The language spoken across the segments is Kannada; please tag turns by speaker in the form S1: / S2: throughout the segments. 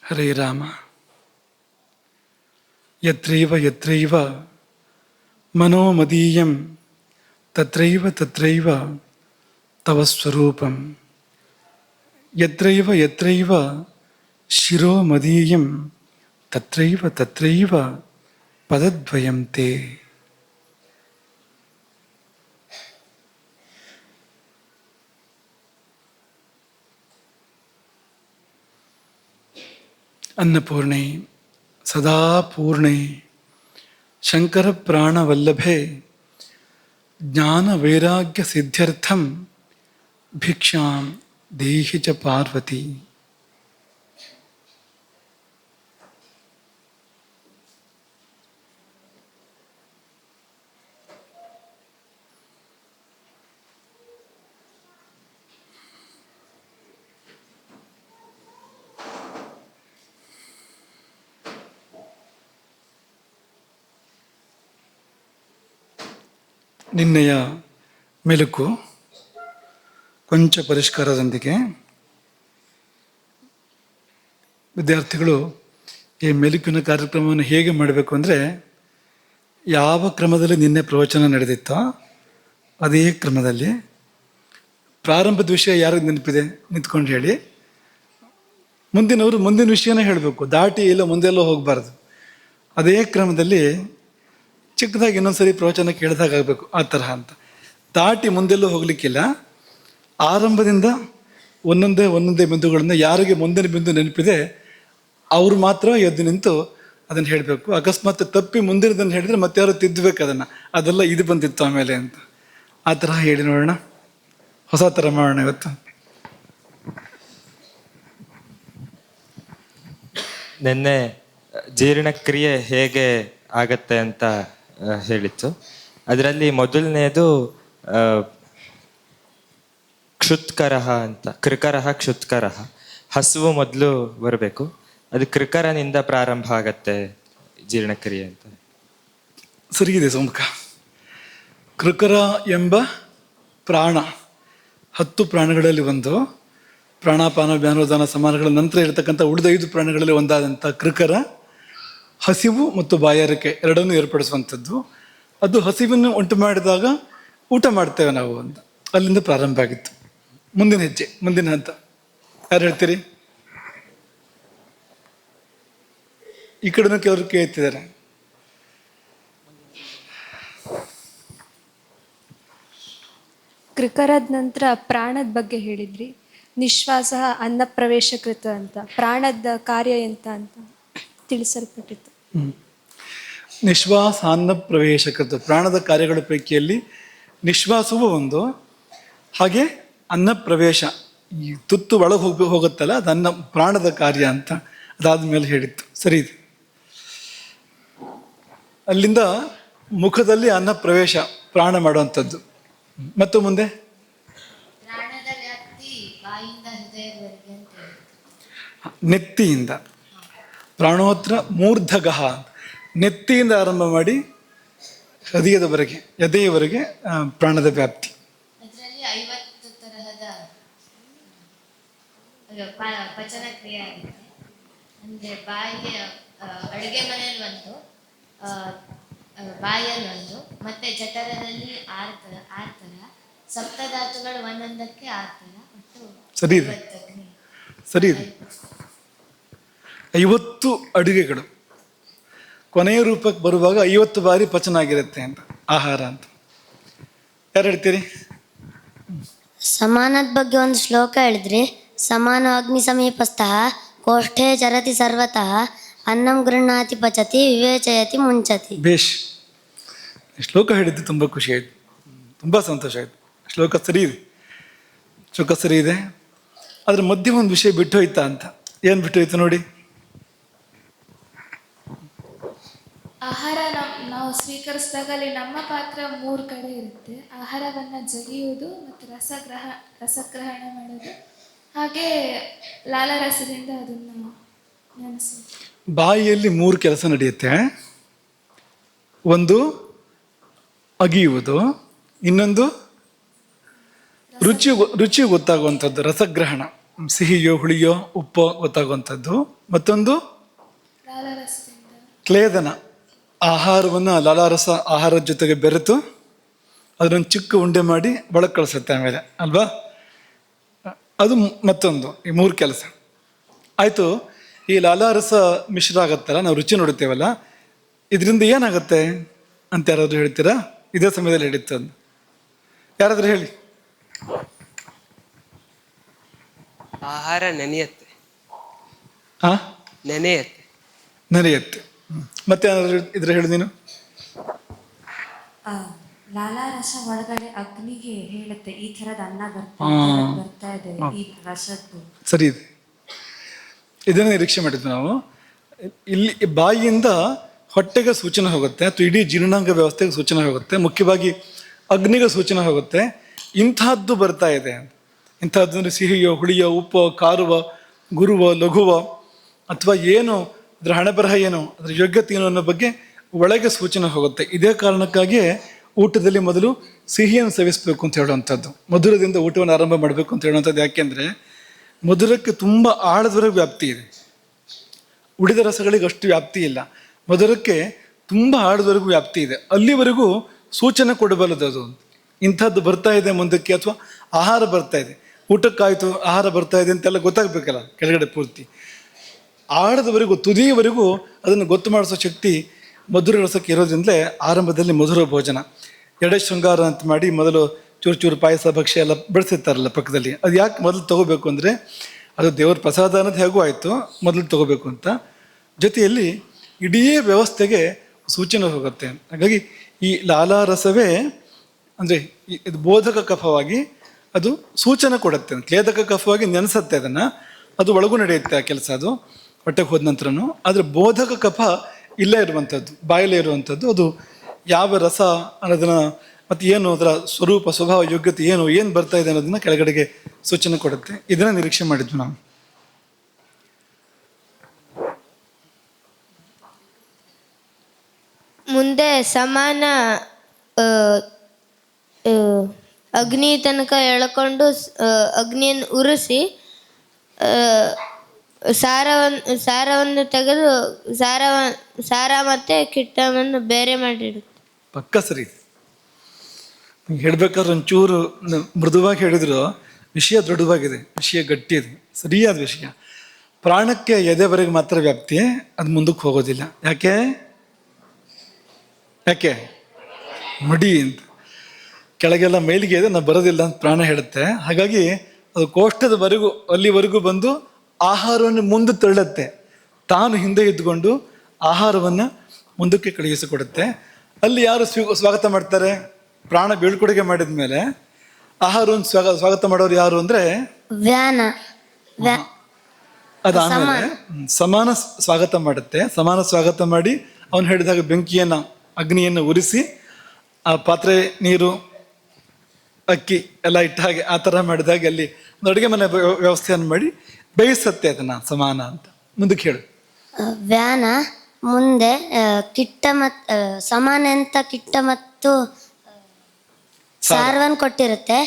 S1: ಹರೇ ರಾಮ. ಯತ್ರೈವ ಯತ್ರೈವ ಮನೋಮದೀಯಂ ತತ್ರೈವ ತತ್ರೈವ ತವ ಸ್ವರೂಪಂ. ಯತ್ರೈವ ಯತ್ರೈವ ಶಿರೋ ಮದೀಯಂ ತತ್ರೈವ ತತ್ರೈವ ಪದದ್ವಯಂ ತೇ. ಅನ್ನಪೂರ್ಣೆ ಸದಾ ಪೂರ್ಣೆ ಶಂಕರ ಪ್ರಾಣವಲ್ಲಭೆ ಜ್ಞಾನ ವೈರಾಗ್ಯ ಸಿದ್ಧ್ಯರ್ಥಂ ಭಿಕ್ಷಾಂ ದೇಹಿ ಚ ಪಾರ್ವತಿ. ನಿನ್ನೆಯ ಮೆಲುಕು ಕೊಂಚ ಪರಿಷ್ಕಾರದೊಂದಿಗೆ ವಿದ್ಯಾರ್ಥಿಗಳು ಈ ಮೆಲುಕಿನ ಕಾರ್ಯಕ್ರಮವನ್ನು ಹೇಗೆ ಮಾಡಬೇಕು ಅಂದರೆ, ಯಾವ ಕ್ರಮದಲ್ಲಿ ನಿನ್ನೆ ಪ್ರವಚನ ನಡೆದಿತ್ತೋ ಅದೇ ಕ್ರಮದಲ್ಲಿ ಪ್ರಾರಂಭದ ವಿಷಯ ಯಾರಿಗೆ ನೆನಪಿದೆ ನಿಂತ್ಕೊಂಡು ಹೇಳಿ, ಮುಂದಿನವರು ಮುಂದಿನ ವಿಷಯನೇ ಹೇಳಬೇಕು, ದಾಟಿ ಇಲ್ಲ ಮುಂದೆಲ್ಲೋ ಹೋಗಬಾರ್ದು. ಅದೇ ಕ್ರಮದಲ್ಲಿ ಚಿಕ್ಕದಾಗಿ ಇನ್ನೊಂದ್ಸರಿ ಪ್ರವಚನ ಕೇಳಿದಾಗ ಆಗಬೇಕು, ಆ ತರಹ ಅಂತ. ದಾಟಿ ಮುಂದೆಲ್ಲೂ ಹೋಗ್ಲಿಕ್ಕಿಲ್ಲ. ಆರಂಭದಿಂದ ಒಂದೊಂದೇ ಬಿಂದುಗಳನ್ನು ಯಾರಿಗೆ ಮುಂದಿನ ಬಿಂದು ನೆನಪಿದೆ ಅವರು ಮಾತ್ರ ಎದ್ದು ನಿಂತು ಅದನ್ನು ಹೇಳಬೇಕು. ಅಕಸ್ಮಾತ್ ತಪ್ಪಿ ಮುಂದಿನದನ್ನು ಹೇಳಿದ್ರೆ ಮತ್ತೆ ಯಾರು ತಿದ್ದಬೇಕು ಅದನ್ನು, ಅದೆಲ್ಲ ಇದು ಬಂದಿತ್ತು ಆಮೇಲೆ ಅಂತ. ಆ ತರಹ ಹೇಳಿ ನೋಡೋಣ, ಹೊಸ ಥರ ಮಾಡೋಣ ಇವತ್ತು.
S2: ನಿನ್ನೆ ಜೀರ್ಣಕ್ರಿಯೆ ಹೇಗೆ ಆಗತ್ತೆ ಅಂತ ಹೇಳಿತ್ತು. ಅದರಲ್ಲಿ ಮೊದಲನೇದು ಕ್ಷುತ್ಕರಹ ಅಂತ, ಕೃಕರಹ ಕ್ಷುತ್ಕರಹ. ಹಸುವು ಮೊದಲು ಬರಬೇಕು, ಅದು ಕೃಕರನಿಂದ ಪ್ರಾರಂಭ ಆಗತ್ತೆ ಜೀರ್ಣಕ್ರಿಯೆ ಅಂತ.
S1: ಸರಿಗಿದೆ ಸೋಮಕ. ಕೃಕರ ಎಂಬ ಪ್ರಾಣ 10 ಪ್ರಾಣಗಳಲ್ಲಿ ಒಂದು. ಪ್ರಾಣಾಪಾನ ವ್ಯಾನೋದಾನ ಸಮಾನಗಳ ನಂತರ ಇರತಕ್ಕಂಥ ಉಳಿದ 5 ಪ್ರಾಣಗಳಲ್ಲಿ ಒಂದಾದಂಥ ಕೃಕರ ಹಸಿವು ಮತ್ತು ಬಾಯಾರಿಕೆ ಎರಡನ್ನೂ ಏರ್ಪಡಿಸುವಂಥದ್ದು. ಅದು ಹಸಿವನ್ನು ಉಂಟು ಮಾಡಿದಾಗ ಊಟ ಮಾಡ್ತೇವೆ ನಾವು ಅಂತ, ಅಲ್ಲಿಂದ ಪ್ರಾರಂಭ ಆಗಿತ್ತು. ಮುಂದಿನ ಹೆಜ್ಜೆ, ಮುಂದಿನ ಹಂತ ಯಾರು ಹೇಳ್ತೀರಿ? ಈ ಕಡೆನೂ ಕೆಲವರು ಕೇಳ್ತಿದ್ದಾರೆ.
S3: ಕೃಕರದ ನಂತರ ಪ್ರಾಣದ ಬಗ್ಗೆ ಹೇಳಿದ್ರಿ. ನಿಶ್ವಾಸ ಅನ್ನ ಪ್ರವೇಶಕೃತ ಅಂತ, ಪ್ರಾಣದ ಕಾರ್ಯ ಎಂತ ಅಂತ ತಿಳಿಸಲ್ಪಟ್ಟಿತ್ತು.
S1: ನಿಶ್ವಾಸ ಅನ್ನ ಪ್ರವೇಶಕೃತ, ಪ್ರಾಣದ ಕಾರ್ಯಗಳ ಪೈಕಿಯಲ್ಲಿ ನಿಶ್ವಾಸವೂ ಒಂದು, ಹಾಗೆ ಅನ್ನ ಪ್ರವೇಶ, ಈ ತುತ್ತು ಒಳಗೆ ಹೋಗುತ್ತಲ್ಲ ಅದು ಅನ್ನ ಪ್ರಾಣದ ಕಾರ್ಯ ಅಂತ ಅದಾದ್ಮೇಲೆ ಹೇಳಿತ್ತು. ಸರಿ ಇದೆ. ಅಲ್ಲಿಂದ ಮುಖದಲ್ಲಿ ಅನ್ನ ಪ್ರವೇಶ, ಪ್ರಾಣ ಮಾಡುವಂಥದ್ದು. ಮತ್ತು ಮುಂದೆ ನೆತ್ತಿಯಿಂದ ಪ್ರಾಣೋತ್ರ ಮೂರ್ಧಗಹ, ನೆತ್ತಿಯಿಂದ ಆರಂಭ ಮಾಡಿ ಹೃದಯದವರೆಗೆ, ಎದೆಯವರೆಗೆ ಪ್ರಾಣದ ವ್ಯಾಪ್ತಿ.
S4: ಅದರಲ್ಲಿ 50 ತರಹದ ಪಚನ ಕ್ರಿಯೆ ಆಗುತ್ತೆ. ಅಂದರೆ ಬಾಯಿಗೆ ಅಡುಗೆ ಮನೆಯಲ್ಲಿ ಒಂದು, ಬಾಯಲ್ಲಿ ಒಂದು, ಮತ್ತೆ ಜಠರದಲ್ಲಿ 6 ತರ, ಸಪ್ತಧಾತುಗಳು ಒಂದೊಂದಕ್ಕೆ 6 ತರ, ಮತ್ತು
S1: ಸರಿ ಇದೆ, ಸರಿ ಇದೆ. 50 ಅಡುಗೆಗಳು ಕೊನೆಯ ರೂಪಕ್ಕೆ ಬರುವಾಗ 50 ಬಾರಿ ಪಚನ ಆಗಿರುತ್ತೆ ಅಂತ, ಆಹಾರ ಅಂತ. ಯಾರು ಹೇಳ್ತೀರಿ?
S5: ಸಮಾನದ ಬಗ್ಗೆ ಒಂದು ಶ್ಲೋಕ ಹೇಳಿದ್ರಿ. ಸಮಾನ ಅಗ್ನಿ ಸಮೀಪಸ್ಥಃ ಕೋಷ್ಠೆ ಚರತಿ ಸರ್ವತಃ ಅನ್ನಂ ಗೃಹ್ಣಾತಿ ಪಚತಿ ವಿವೇಚಯತಿ ಮುಂಚತಿ.
S1: ಬೇಷ್, ಶ್ಲೋಕ ಹೇಳಿದ್ದು ತುಂಬ ಖುಷಿ ಆಯಿತು, ತುಂಬ ಸಂತೋಷ ಆಯಿತು. ಶ್ಲೋಕ ಸರಿ ಇದೆ, ಶ್ಲೋಕ ಸರಿ ಇದೆ. ಅದ್ರ ಮಧ್ಯೆ ಒಂದು ವಿಷಯ ಬಿಟ್ಟು ಹೋಯ್ತಾ ಅಂತ. ಏನು ಬಿಟ್ಟು ಹೋಯ್ತು ನೋಡಿ?
S6: ಆಹಾರ ನಾವು ಸ್ವೀಕರಿಸಿದಾಗ ಅಲ್ಲಿ ನಮ್ಮ ಪಾತ್ರ 3 ಕಡೆ ಇರುತ್ತೆ. ಆಹಾರವನ್ನು ಜಗಿಯುವುದು, ಮತ್ತು ರಸಗ್ರಹಣ ಮಾಡೋದು, ಹಾಗೆ ಲಾಲಾರಸದಿಂದ ಅದನ್ನು ನೆನೆಸೋದು.
S1: ಬಾಯಿಯಲ್ಲಿ 3 ಕೆಲಸ ನಡೆಯುತ್ತೆ. ಒಂದು ಅಗಿಯುವುದು, ಇನ್ನೊಂದು ರುಚಿ ಗೊತ್ತಾಗುವಂಥದ್ದು, ರಸಗ್ರಹಣ, ಸಿಹಿಯೋ ಹುಳಿಯೋ ಉಪ್ಪೋ ಗೊತ್ತಾಗುವಂಥದ್ದು. ಮತ್ತೊಂದು
S6: ಲಾಲಾರಸದಿಂದ
S1: ಕ್ಲೇದನ, ಆಹಾರವನ್ನು ಲಾಲಾರಸ ಆಹಾರದ ಜೊತೆಗೆ ಬೆರೆತು ಅದನ್ನು ಚಿಕ್ಕ ಉಂಡೆ ಮಾಡಿ ಒಳಗೆ ಕಳಿಸುತ್ತೆ ಆಮೇಲೆ ಅಲ್ವಾ. ಅದು ಮತ್ತೊಂದು, ಈ 3 ಕೆಲಸ ಆಯಿತು. ಈ ಲಾಲಾರಸ ಮಿಶ್ರ ಆಗತ್ತಲ್ಲ, ನಾವು ರುಚಿ ನೋಡುತ್ತೇವಲ್ಲ, ಇದರಿಂದ ಏನಾಗುತ್ತೆ ಅಂತ ಯಾರಾದರೂ ಹೇಳ್ತೀರಾ? ಇದೇ ಸಮಯದಲ್ಲಿ ಹೇಳಿತ್ತು ಅಂತ ಯಾರಾದರೂ ಹೇಳಿ.
S7: ಆಹಾರ ನೆನೆಯುತ್ತೆ.
S1: ಹಾಂ,
S7: ನೆನೆಯುತ್ತೆ.
S1: ನಡೆಯುತ್ತೆ. ಮತ್ತೆ ಯಾರಾದರೂ ಇದ್ರೆ ಹೇಳಿ ನೀನು.
S8: ಲಾಲಾರಸ ಒಳಗಡೆ ಅಗ್ನಿಗೆ ಹೇಳುತ್ತೆ ಈ ಥರದ ಅನ್ನ ಬರ್ತಾ ಇದೆ ಈ ರಸದ್ದು.
S1: ಸರಿ ಇದೆ, ಇದನ್ನು ನಿರೀಕ್ಷೆ ಮಾಡಿದ್ವಿ ನಾವು. ಇಲ್ಲಿ ಬಾಯಿಯಿಂದ ಹೊಟ್ಟೆಗೆ ಸೂಚನೆ ಹೋಗುತ್ತೆ, ಅಥವಾ ಇಡೀ ಜೀರ್ಣಾಂಗ ವ್ಯವಸ್ಥೆಗೆ ಸೂಚನೆ ಹೋಗುತ್ತೆ, ಮುಖ್ಯವಾಗಿ ಅಗ್ನಿಗೆ ಸೂಚನೆ ಹೋಗುತ್ತೆ ಇಂತಹದ್ದು ಬರ್ತಾ ಇದೆ. ಇಂಥದ್ದು ಅಂದರೆ ಸಿಹಿಯೋ, ಹುಳಿಯೋ, ಉಪ್ಪೋ, ಖಾರವೋ, ಗುರುವೋ, ಲಘುವೋ, ಅಥವಾ ಏನು ಅದರ ಹಣೆಬರಹ ಏನು, ಅದರ ಯೋಗ್ಯತೆ ಏನು ಅನ್ನೋ ಬಗ್ಗೆ ಒಳಗೆ ಸೂಚನೆ ಹೋಗುತ್ತೆ. ಇದೇ ಕಾರಣಕ್ಕಾಗಿಯೇ ಊಟದಲ್ಲಿ ಮೊದಲು ಸಿಹಿಯನ್ನು ಸೇವಿಸಬೇಕು ಅಂತ ಹೇಳುವಂಥದ್ದು, ಮಧುರದಿಂದ ಊಟವನ್ನು ಆರಂಭ ಮಾಡಬೇಕು ಅಂತ ಹೇಳುವಂಥದ್ದು. ಯಾಕೆಂದರೆ ಮಧುರಕ್ಕೆ ತುಂಬ ಆಳದವರೆಗೆ ವ್ಯಾಪ್ತಿ ಇದೆ, ಉಳಿದ ರಸಗಳಿಗೆ ಅಷ್ಟು ವ್ಯಾಪ್ತಿ ಇಲ್ಲ. ಮಧುರಕ್ಕೆ ತುಂಬ ಆಳದವರೆಗೂ ವ್ಯಾಪ್ತಿ ಇದೆ, ಅಲ್ಲಿವರೆಗೂ ಸೂಚನೆ ಕೊಡಬಲ್ಲದು ಅದು. ಇಂಥದ್ದು ಬರ್ತಾ ಇದೆ ಮುಂದಕ್ಕೆ, ಅಥವಾ ಆಹಾರ ಬರ್ತಾ ಇದೆ, ಊಟಕ್ಕಾಯಿತು ಆಹಾರ ಬರ್ತಾ ಇದೆ ಅಂತೆಲ್ಲ ಗೊತ್ತಾಗಬೇಕಲ್ಲ ಕೆಳಗಡೆ ಪೂರ್ತಿ. ಆಳದವರೆಗೂ, ತುದಿಯವರೆಗೂ ಅದನ್ನು ಗೊತ್ತು ಮಾಡಿಸೋ ಶಕ್ತಿ ಮಧುರ ರಸಕ್ಕೆ ಇರೋದ್ರಿಂದಲೇ ಆರಂಭದಲ್ಲಿ ಮಧುರ ಭೋಜನ, ಎಡೆ ಶೃಂಗಾರ ಅಂತ ಮಾಡಿ ಮೊದಲು ಚೂರು ಚೂರು ಪಾಯಸ ಭಕ್ಷ್ಯ ಎಲ್ಲ ಬೆಳೆಸಿರ್ತಾರಲ್ಲ ಪಕ್ಕದಲ್ಲಿ. ಅದು ಯಾಕೆ ಮೊದಲು ತೊಗೋಬೇಕು ಅಂದರೆ ಅದು ದೇವರ ಪ್ರಸಾದ ಅನ್ನೋದು ಹೇಗೂ ಆಯಿತು, ಮೊದಲು ತೊಗೋಬೇಕು ಅಂತ. ಜೊತೆಯಲ್ಲಿ ಇಡೀ ವ್ಯವಸ್ಥೆಗೆ ಸೂಚನೆ ಹೋಗುತ್ತೆ. ಹಾಗಾಗಿ ಈ ಲಾಲಾರಸವೇ ಅಂದರೆ ಇದು ಬೋಧಕ ಕಫವಾಗಿ ಅದು ಸೂಚನೆ ಕೊಡುತ್ತೆ, ಕ್ಲೇದಕ ಕಫವಾಗಿ ನೆನೆಸುತ್ತೆ ಅದನ್ನು. ಅದು ಒಳಗೂ ನಡೆಯುತ್ತೆ ಆ ಕೆಲಸ, ಅದು ಹೊಟ್ಟೆಗೆ ಹೋದ ನಂತರನೂ. ಆದರೆ ಬೋಧಕ ಕಫ ಇಲ್ಲೇ ಇರುವಂಥದ್ದು, ಬಾಯಲ್ಲೇ ಇರುವಂಥದ್ದು. ಅದು ಯಾವ ರಸ ಅನ್ನೋದನ್ನು, ಮತ್ತು ಏನು ಅದರ ಸ್ವರೂಪ, ಸ್ವಭಾವ, ಯೋಗ್ಯತೆ ಏನು ಬರ್ತಾ ಇದೆ ಅನ್ನೋದನ್ನ ಕೆಳಗಡೆಗೆ ಸೂಚನೆ ಕೊಡುತ್ತೆ. ಇದನ್ನು ನಿರೀಕ್ಷೆ ಮಾಡಿದ್ವಿ ನಾವು.
S9: ಮುಂದೆ ಸಮಾನ ಅಗ್ನಿ ತನಕ ಎಳ್ಕೊಂಡು ಅಗ್ನಿಯನ್ನು ಉರಿಸಿ ಸಾರವನ್ನು ತೆಗೆದು ಸಾರ ಮತ್ತು ಕಿಟ್ಟವನ್ನು ಬೇರೆ ಮಾಡಿಡುತ್ತೆ.
S1: ಪಕ್ಕ ಸರಿ. ಹೇಳ್ಬೇಕಾದ್ರೆ ಒಂಚೂರು ಮೃದುವಾಗಿ ಹೇಳಿದ್ರು, ವಿಷಯ ದೃಢವಾಗಿದೆ, ವಿಷಯ ಗಟ್ಟಿ ಇದೆ, ಸರಿಯಾದ ವಿಷಯ. ಪ್ರಾಣಕ್ಕೆ ಎದೆವರೆಗೆ ಮಾತ್ರ ವ್ಯಾಪ್ತಿ, ಅದು ಮುಂದಕ್ಕೆ ಹೋಗೋದಿಲ್ಲ. ಯಾಕೆ ಮಡಿ ಅಂತ ಕೆಳಗೆಲ್ಲ ಮೇಲಿಗೆ ಇದೆ, ನಾವು ಬರೋದಿಲ್ಲ ಅಂತ ಪ್ರಾಣ ಹೇಳುತ್ತೆ. ಹಾಗಾಗಿ ಅದು ಕೋಷ್ಟದವರೆಗೂ, ಅಲ್ಲಿವರೆಗೂ ಬಂದು ಆಹಾರವನ್ನು ಮುಂದೆ ತಳ್ಳುತ್ತೆ, ತಾನು ಹಿಂದೆ ಇದ್ದುಕೊಂಡು ಆಹಾರವನ್ನು ಮುಂದಕ್ಕೆ ಕಳುಹಿಸಿಕೊಡುತ್ತೆ. ಅಲ್ಲಿ ಯಾರು ಸ್ವಾಗತ ಮಾಡ್ತಾರೆ? ಪ್ರಾಣ ಬೀಳ್ಕೊಡುಗೆ ಮಾಡಿದ ಮೇಲೆ ಆಹಾರವನ್ನು ಸ್ವಾಗತ ಮಾಡೋರು ಯಾರು ಅಂದರೆ
S5: ವ್ಯಾನ.
S1: ಅದಾದಮೇಲೆ ಸಮಾನ ಸ್ವಾಗತ ಮಾಡುತ್ತೆ. ಸಮಾನ ಸ್ವಾಗತ ಮಾಡಿ ಅವನು ಹೇಳಿದಾಗ ಬೆಂಕಿಯನ್ನು, ಅಗ್ನಿಯನ್ನು ಉರಿಸಿ ಆ ಪಾತ್ರೆ, ನೀರು, ಅಕ್ಕಿ ಎಲ್ಲ ಇಟ್ಟ ಹಾಗೆ ಆ ಥರ ಮಾಡಿದಾಗ ಅಲ್ಲಿ ಒಂದು ಅಡುಗೆ ಮನೆ ವ್ಯವಸ್ಥೆಯನ್ನು ಮಾಡಿ ಬೇಯಿಸತ್ತೆ ಅದನ್ನು ಸಮಾನ ಅಂತ. ಮುಂದಕ್ಕೆ ಹೇಳು.
S5: ವ್ಯಾನ ಮುಂದೆ ಕಿಟ್ಟ ಮತ್ತು ಸಮಾನ ಅಂತ ಕಿಟ್ಟ ಮತ್ತು ಸಾರವನ್ನು ಕೊಟ್ಟಿರುತ್ತೆ.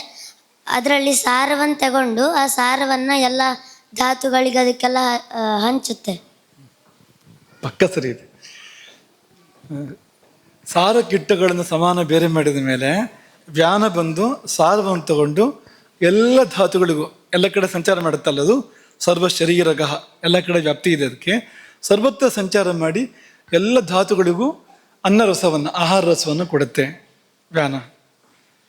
S5: ಅದರಲ್ಲಿ ಸಾರವನ್ನು ತಗೊಂಡು ಆ ಸಾರವನ್ನು ಎಲ್ಲ ಧಾತುಗಳಿಗೆ ಅದಕ್ಕೆಲ್ಲ ಹಂಚುತ್ತೆ.
S1: ಪಕ್ಕ ಸರಿ ಇದೆ. ಸಾರ ಕಿಟ್ಟಗಳನ್ನು ಸಮಾನ ಬೇರೆ ಮಾಡಿದ ಮೇಲೆ ವ್ಯಾನ ಬಂದು ಸಾರವನ್ನು ತಗೊಂಡು ಎಲ್ಲ ಧಾತುಗಳಿಗೂ ಎಲ್ಲ ಕಡೆ ಸಂಚಾರ ಮಾಡುತ್ತಲ್ಲ, ಅದು ಸರ್ವ ಶರೀರಗಹ, ಎಲ್ಲ ಕಡೆ ವ್ಯಾಪ್ತಿ ಇದೆ ಅದಕ್ಕೆ. ಸರ್ವತ್ರ ಸಂಚಾರ ಮಾಡಿ ಎಲ್ಲ ಧಾತುಗಳಿಗೂ ಅನ್ನ ರಸವನ್ನು, ಆಹಾರ ರಸವನ್ನು ಕೊಡುತ್ತೆ ವ್ಯಾನ.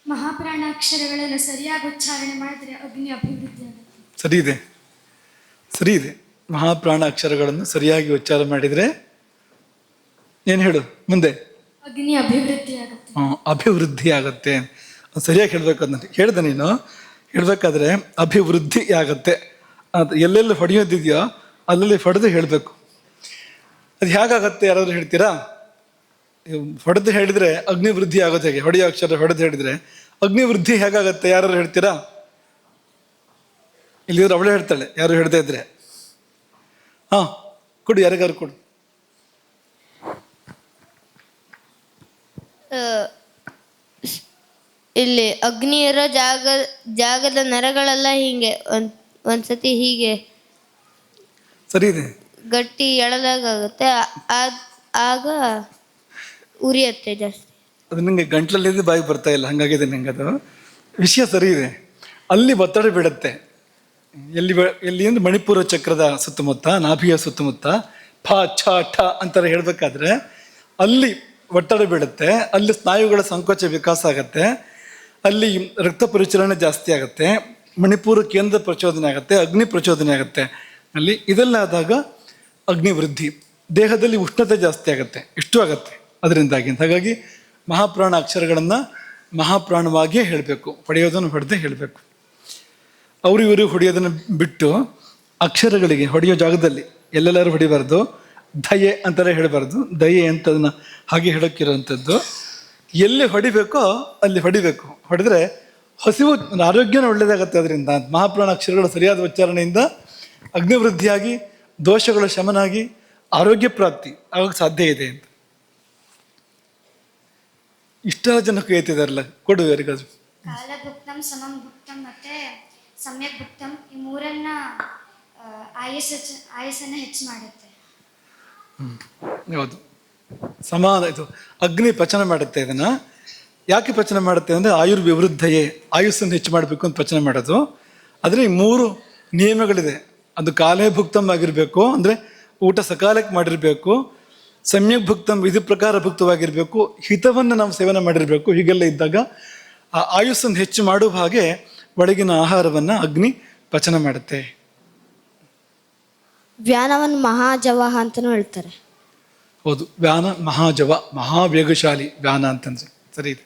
S6: ಮಹಾಪ್ರಾಣಾಕ್ಷರಗಳನ್ನು ಸರಿಯಾಗಿ ಉಚ್ಚಾರಣೆ ಮಾಡಿದ್ರೆ ಅಗ್ನಿ ಅಭಿವೃದ್ಧಿ ಆಗುತ್ತೆ.
S1: ಸರಿ ಇದೆ. ಮಹಾಪ್ರಾಣ ಅಕ್ಷರಗಳನ್ನು ಸರಿಯಾಗಿ ಉಚ್ಚಾರ ಮಾಡಿದರೆ ಏನು ಹೇಳು ಮುಂದೆ?
S6: ಅಗ್ನಿ ಅಭಿವೃದ್ಧಿ ಆಗುತ್ತೆ.
S1: ಅಭಿವೃದ್ಧಿ ಆಗುತ್ತೆ. ಸರಿಯಾಗಿ ಹೇಳಬೇಕು ಅದನ್ನ ಹೇಳ್ದೆ ನೀನು. ಹೇಳಬೇಕಾದ್ರೆ ಅಭಿವೃದ್ಧಿ ಆಗುತ್ತೆ, ಅದು ಎಲ್ಲೆಲ್ಲಿ ಹೊಡೆಯೋದಿದೆಯೋ ಅಲ್ಲಲ್ಲಿ ಹೊಡೆದು ಹೇಳಬೇಕು. ಅದು ಹೇಗಾಗತ್ತೆ ಯಾರಾದರೂ ಹೇಳ್ತೀರಾ? ಹೊಡೆದು ಹೇಳಿದರೆ ಅಗ್ನಿ ವೃದ್ಧಿ ಆಗೋದು ಹೇಗೆ? ಹೊಡೆಯೋ ಅಕ್ಷರ ಹೊಡೆದು ಹೇಳಿದರೆ ಅಗ್ನಿ ವೃದ್ಧಿ ಹೇಗಾಗತ್ತೆ ಯಾರು ಹೇಳ್ತೀರಾ? ಇಲ್ಲಿದ್ರು ಅವಳೇ ಹೇಳ್ತಾಳೆ, ಯಾರು ಹೇಳ್ತಾ ಇದ್ರೆ. ಕೊಡು, ಯಾರಿಗಾರು ಕೊಡು.
S9: ಇಲ್ಲಿ ಅಗ್ನಿ ಇರೋ ಜಾಗದ ನರಗಳೆಲ್ಲ ಹೀಗೆ ಒಂದ್ಸತಿ ಹೀಗೆ
S1: ಸರಿ ಇದೆ.
S9: ಗಟ್ಟಿ ಎಳೆದಾಗುತ್ತೆ, ಆಗ ಉರಿಯುತ್ತೆ ಜಾಸ್ತಿ.
S1: ಅದು ನಿಂಗೆ ಗಂಟ್ಲಲ್ಲಿದ್ದು ಬಾಯಿಗೆ ಬರ್ತಾ ಇಲ್ಲ, ಹಂಗಾಗಿದೆ ನಿಂಗೆ. ಅದು ವಿಷಯ ಸರಿ ಇದೆ. ಅಲ್ಲಿ ಒತ್ತಡ ಬೀಳುತ್ತೆ. ಎಲ್ಲಿ ಅಂದ್ರೆ ಮಣಿಪುರ ಚಕ್ರದ ಸುತ್ತಮುತ್ತ, ನಾಭಿಯ ಸುತ್ತಮುತ್ತ ಫ ಛ ಠ ಅಂತಾರೆ ಹೇಳಬೇಕಾದ್ರೆ ಅಲ್ಲಿ ಒತ್ತಡ ಬೀಳುತ್ತೆ. ಅಲ್ಲಿ ಸ್ನಾಯುಗಳ ಸಂಕೋಚ ವಿಕಾಸ ಆಗುತ್ತೆ. ಅಲ್ಲಿ ರಕ್ತ ಪರಿಚಲನೆ ಜಾಸ್ತಿ ಆಗುತ್ತೆ. ಮಣಿಪುರ ಕೇಂದ್ರ ಪ್ರಚೋದನೆ ಆಗುತ್ತೆ, ಅಗ್ನಿ ಪ್ರಚೋದನೆ ಆಗುತ್ತೆ. ಅಲ್ಲಿ ಇದೆಲ್ಲ ಆದಾಗ ಅಗ್ನಿ ವೃದ್ಧಿ, ದೇಹದಲ್ಲಿ ಉಷ್ಣತೆ ಜಾಸ್ತಿ ಆಗುತ್ತೆ, ಇಷ್ಟು ಆಗುತ್ತೆ ಅದರಿಂದಾಗಿ. ಹಾಗಾಗಿ ಮಹಾಪ್ರಾಣ ಅಕ್ಷರಗಳನ್ನು ಮಹಾಪ್ರಾಣವಾಗಿಯೇ ಹೇಳಬೇಕು, ಹೊಡೆಯೋದನ್ನು ಹೊಡೆದೇ ಹೇಳಬೇಕು. ಅವರು ಇವರು ಹೊಡೆಯೋದನ್ನು ಬಿಟ್ಟು ಅಕ್ಷರಗಳಿಗೆ ಹೊಡೆಯೋ ಜಾಗದಲ್ಲಿ ಎಲ್ಲೆಲ್ಲರೂ ಹೊಡಿಬಾರ್ದು. ದಯೆ ಅಂತಾರೆ ಹೇಳಬಾರ್ದು, ದಯೆ ಅಂತ ಅದನ್ನು ಹಾಗೆ ಹೇಳೋಕ್ಕಿರೋವಂಥದ್ದು. ಎಲ್ಲಿ ಹೊಡಿಬೇಕೋ ಅಲ್ಲಿ ಹೊಡಿಬೇಕು. ಹೊಡೆದ್ರೆ ಹಸಿವು, ಆರೋಗ್ಯನ ಒಳ್ಳೆಯದಾಗತ್ತೆ. ಅದರಿಂದ ಮಹಾಪ್ರಾಣ ಅಕ್ಷರಗಳ ಸರಿಯಾದ ಉಚ್ಚಾರಣೆಯಿಂದ ಅಗ್ನಿವೃದ್ಧಿಯಾಗಿ ದೋಷಗಳ ಶಮನಾಗಿ ಆರೋಗ್ಯ ಪ್ರಾಪ್ತಿ ಆವಾಗ ಸಾಧ್ಯ ಇದೆ ಅಂತ. ಇಷ್ಟೆಲ್ಲ ಜನ ಕೇಳ್ತಿದಾರಲ್ಲ, ಕೊಡು ಯಾರಿಗಾದ್ರು.
S6: ಕಾಲಭುಕ್ತಂ, ಸಮಂ ಭುಕ್ತಂ ಮತ್ತೆ ಸಮ್ಯಕ್ ಭುಕ್ತಂ, ಈ ಮೂರನ್ನ ಆಯಸ್ಸನ್ನು ಹೆಚ್ಚು ಮಾಡುತ್ತೆ.
S1: ಹೌದು, ಸಮಾನ. ಇದು ಅಗ್ನಿ ಪಚನ ಮಾಡುತ್ತೆ. ಇದನ್ನ ಯಾಕೆ ಪಚನ ಮಾಡುತ್ತೆ ಅಂದರೆ ಆಯುರ್ವಿವೃದ್ಧಯೇ, ಆಯುಸ್ಸನ್ನು ಹೆಚ್ಚು ಮಾಡಬೇಕು ಅಂತ ಪಚನ ಮಾಡೋದು. ಆದರೆ ಈ 3 ನಿಯಮಗಳಿದೆ. ಅದು ಕಾಲೇ ಭುಕ್ತಂ ಆಗಿರಬೇಕು, ಅಂದರೆ ಊಟ ಸಕಾಲಕ್ಕೆ ಮಾಡಿರಬೇಕು. ಸಮ್ಯಕ್ ಭುಕ್ತಂ, ವಿಧಿ ಪ್ರಕಾರ ಭುಕ್ತವಾಗಿರಬೇಕು. ಹಿತವನ್ನು ನಾವು ಸೇವನೆ ಮಾಡಿರಬೇಕು. ಹೀಗೆಲ್ಲ ಇದ್ದಾಗ ಆ ಆಯುಸ್ಸನ್ನು ಹೆಚ್ಚು ಮಾಡುವ ಹಾಗೆ ಒಳಗಿನ ಆಹಾರವನ್ನು ಅಗ್ನಿ ಪಚನ ಮಾಡುತ್ತೆ.
S9: ವ್ಯಾನವನ್ನು ಮಹಾಜವಹ ಅಂತಲೂ ಹೇಳ್ತಾರೆ.
S1: ಹೌದು, ವ್ಯಾನ ಮಹಾಜವ, ಮಹಾವೇಗಶಾಲಿ ವ್ಯಾನ ಅಂತಂದ್ರೆ ಸರಿ ಇದೆ.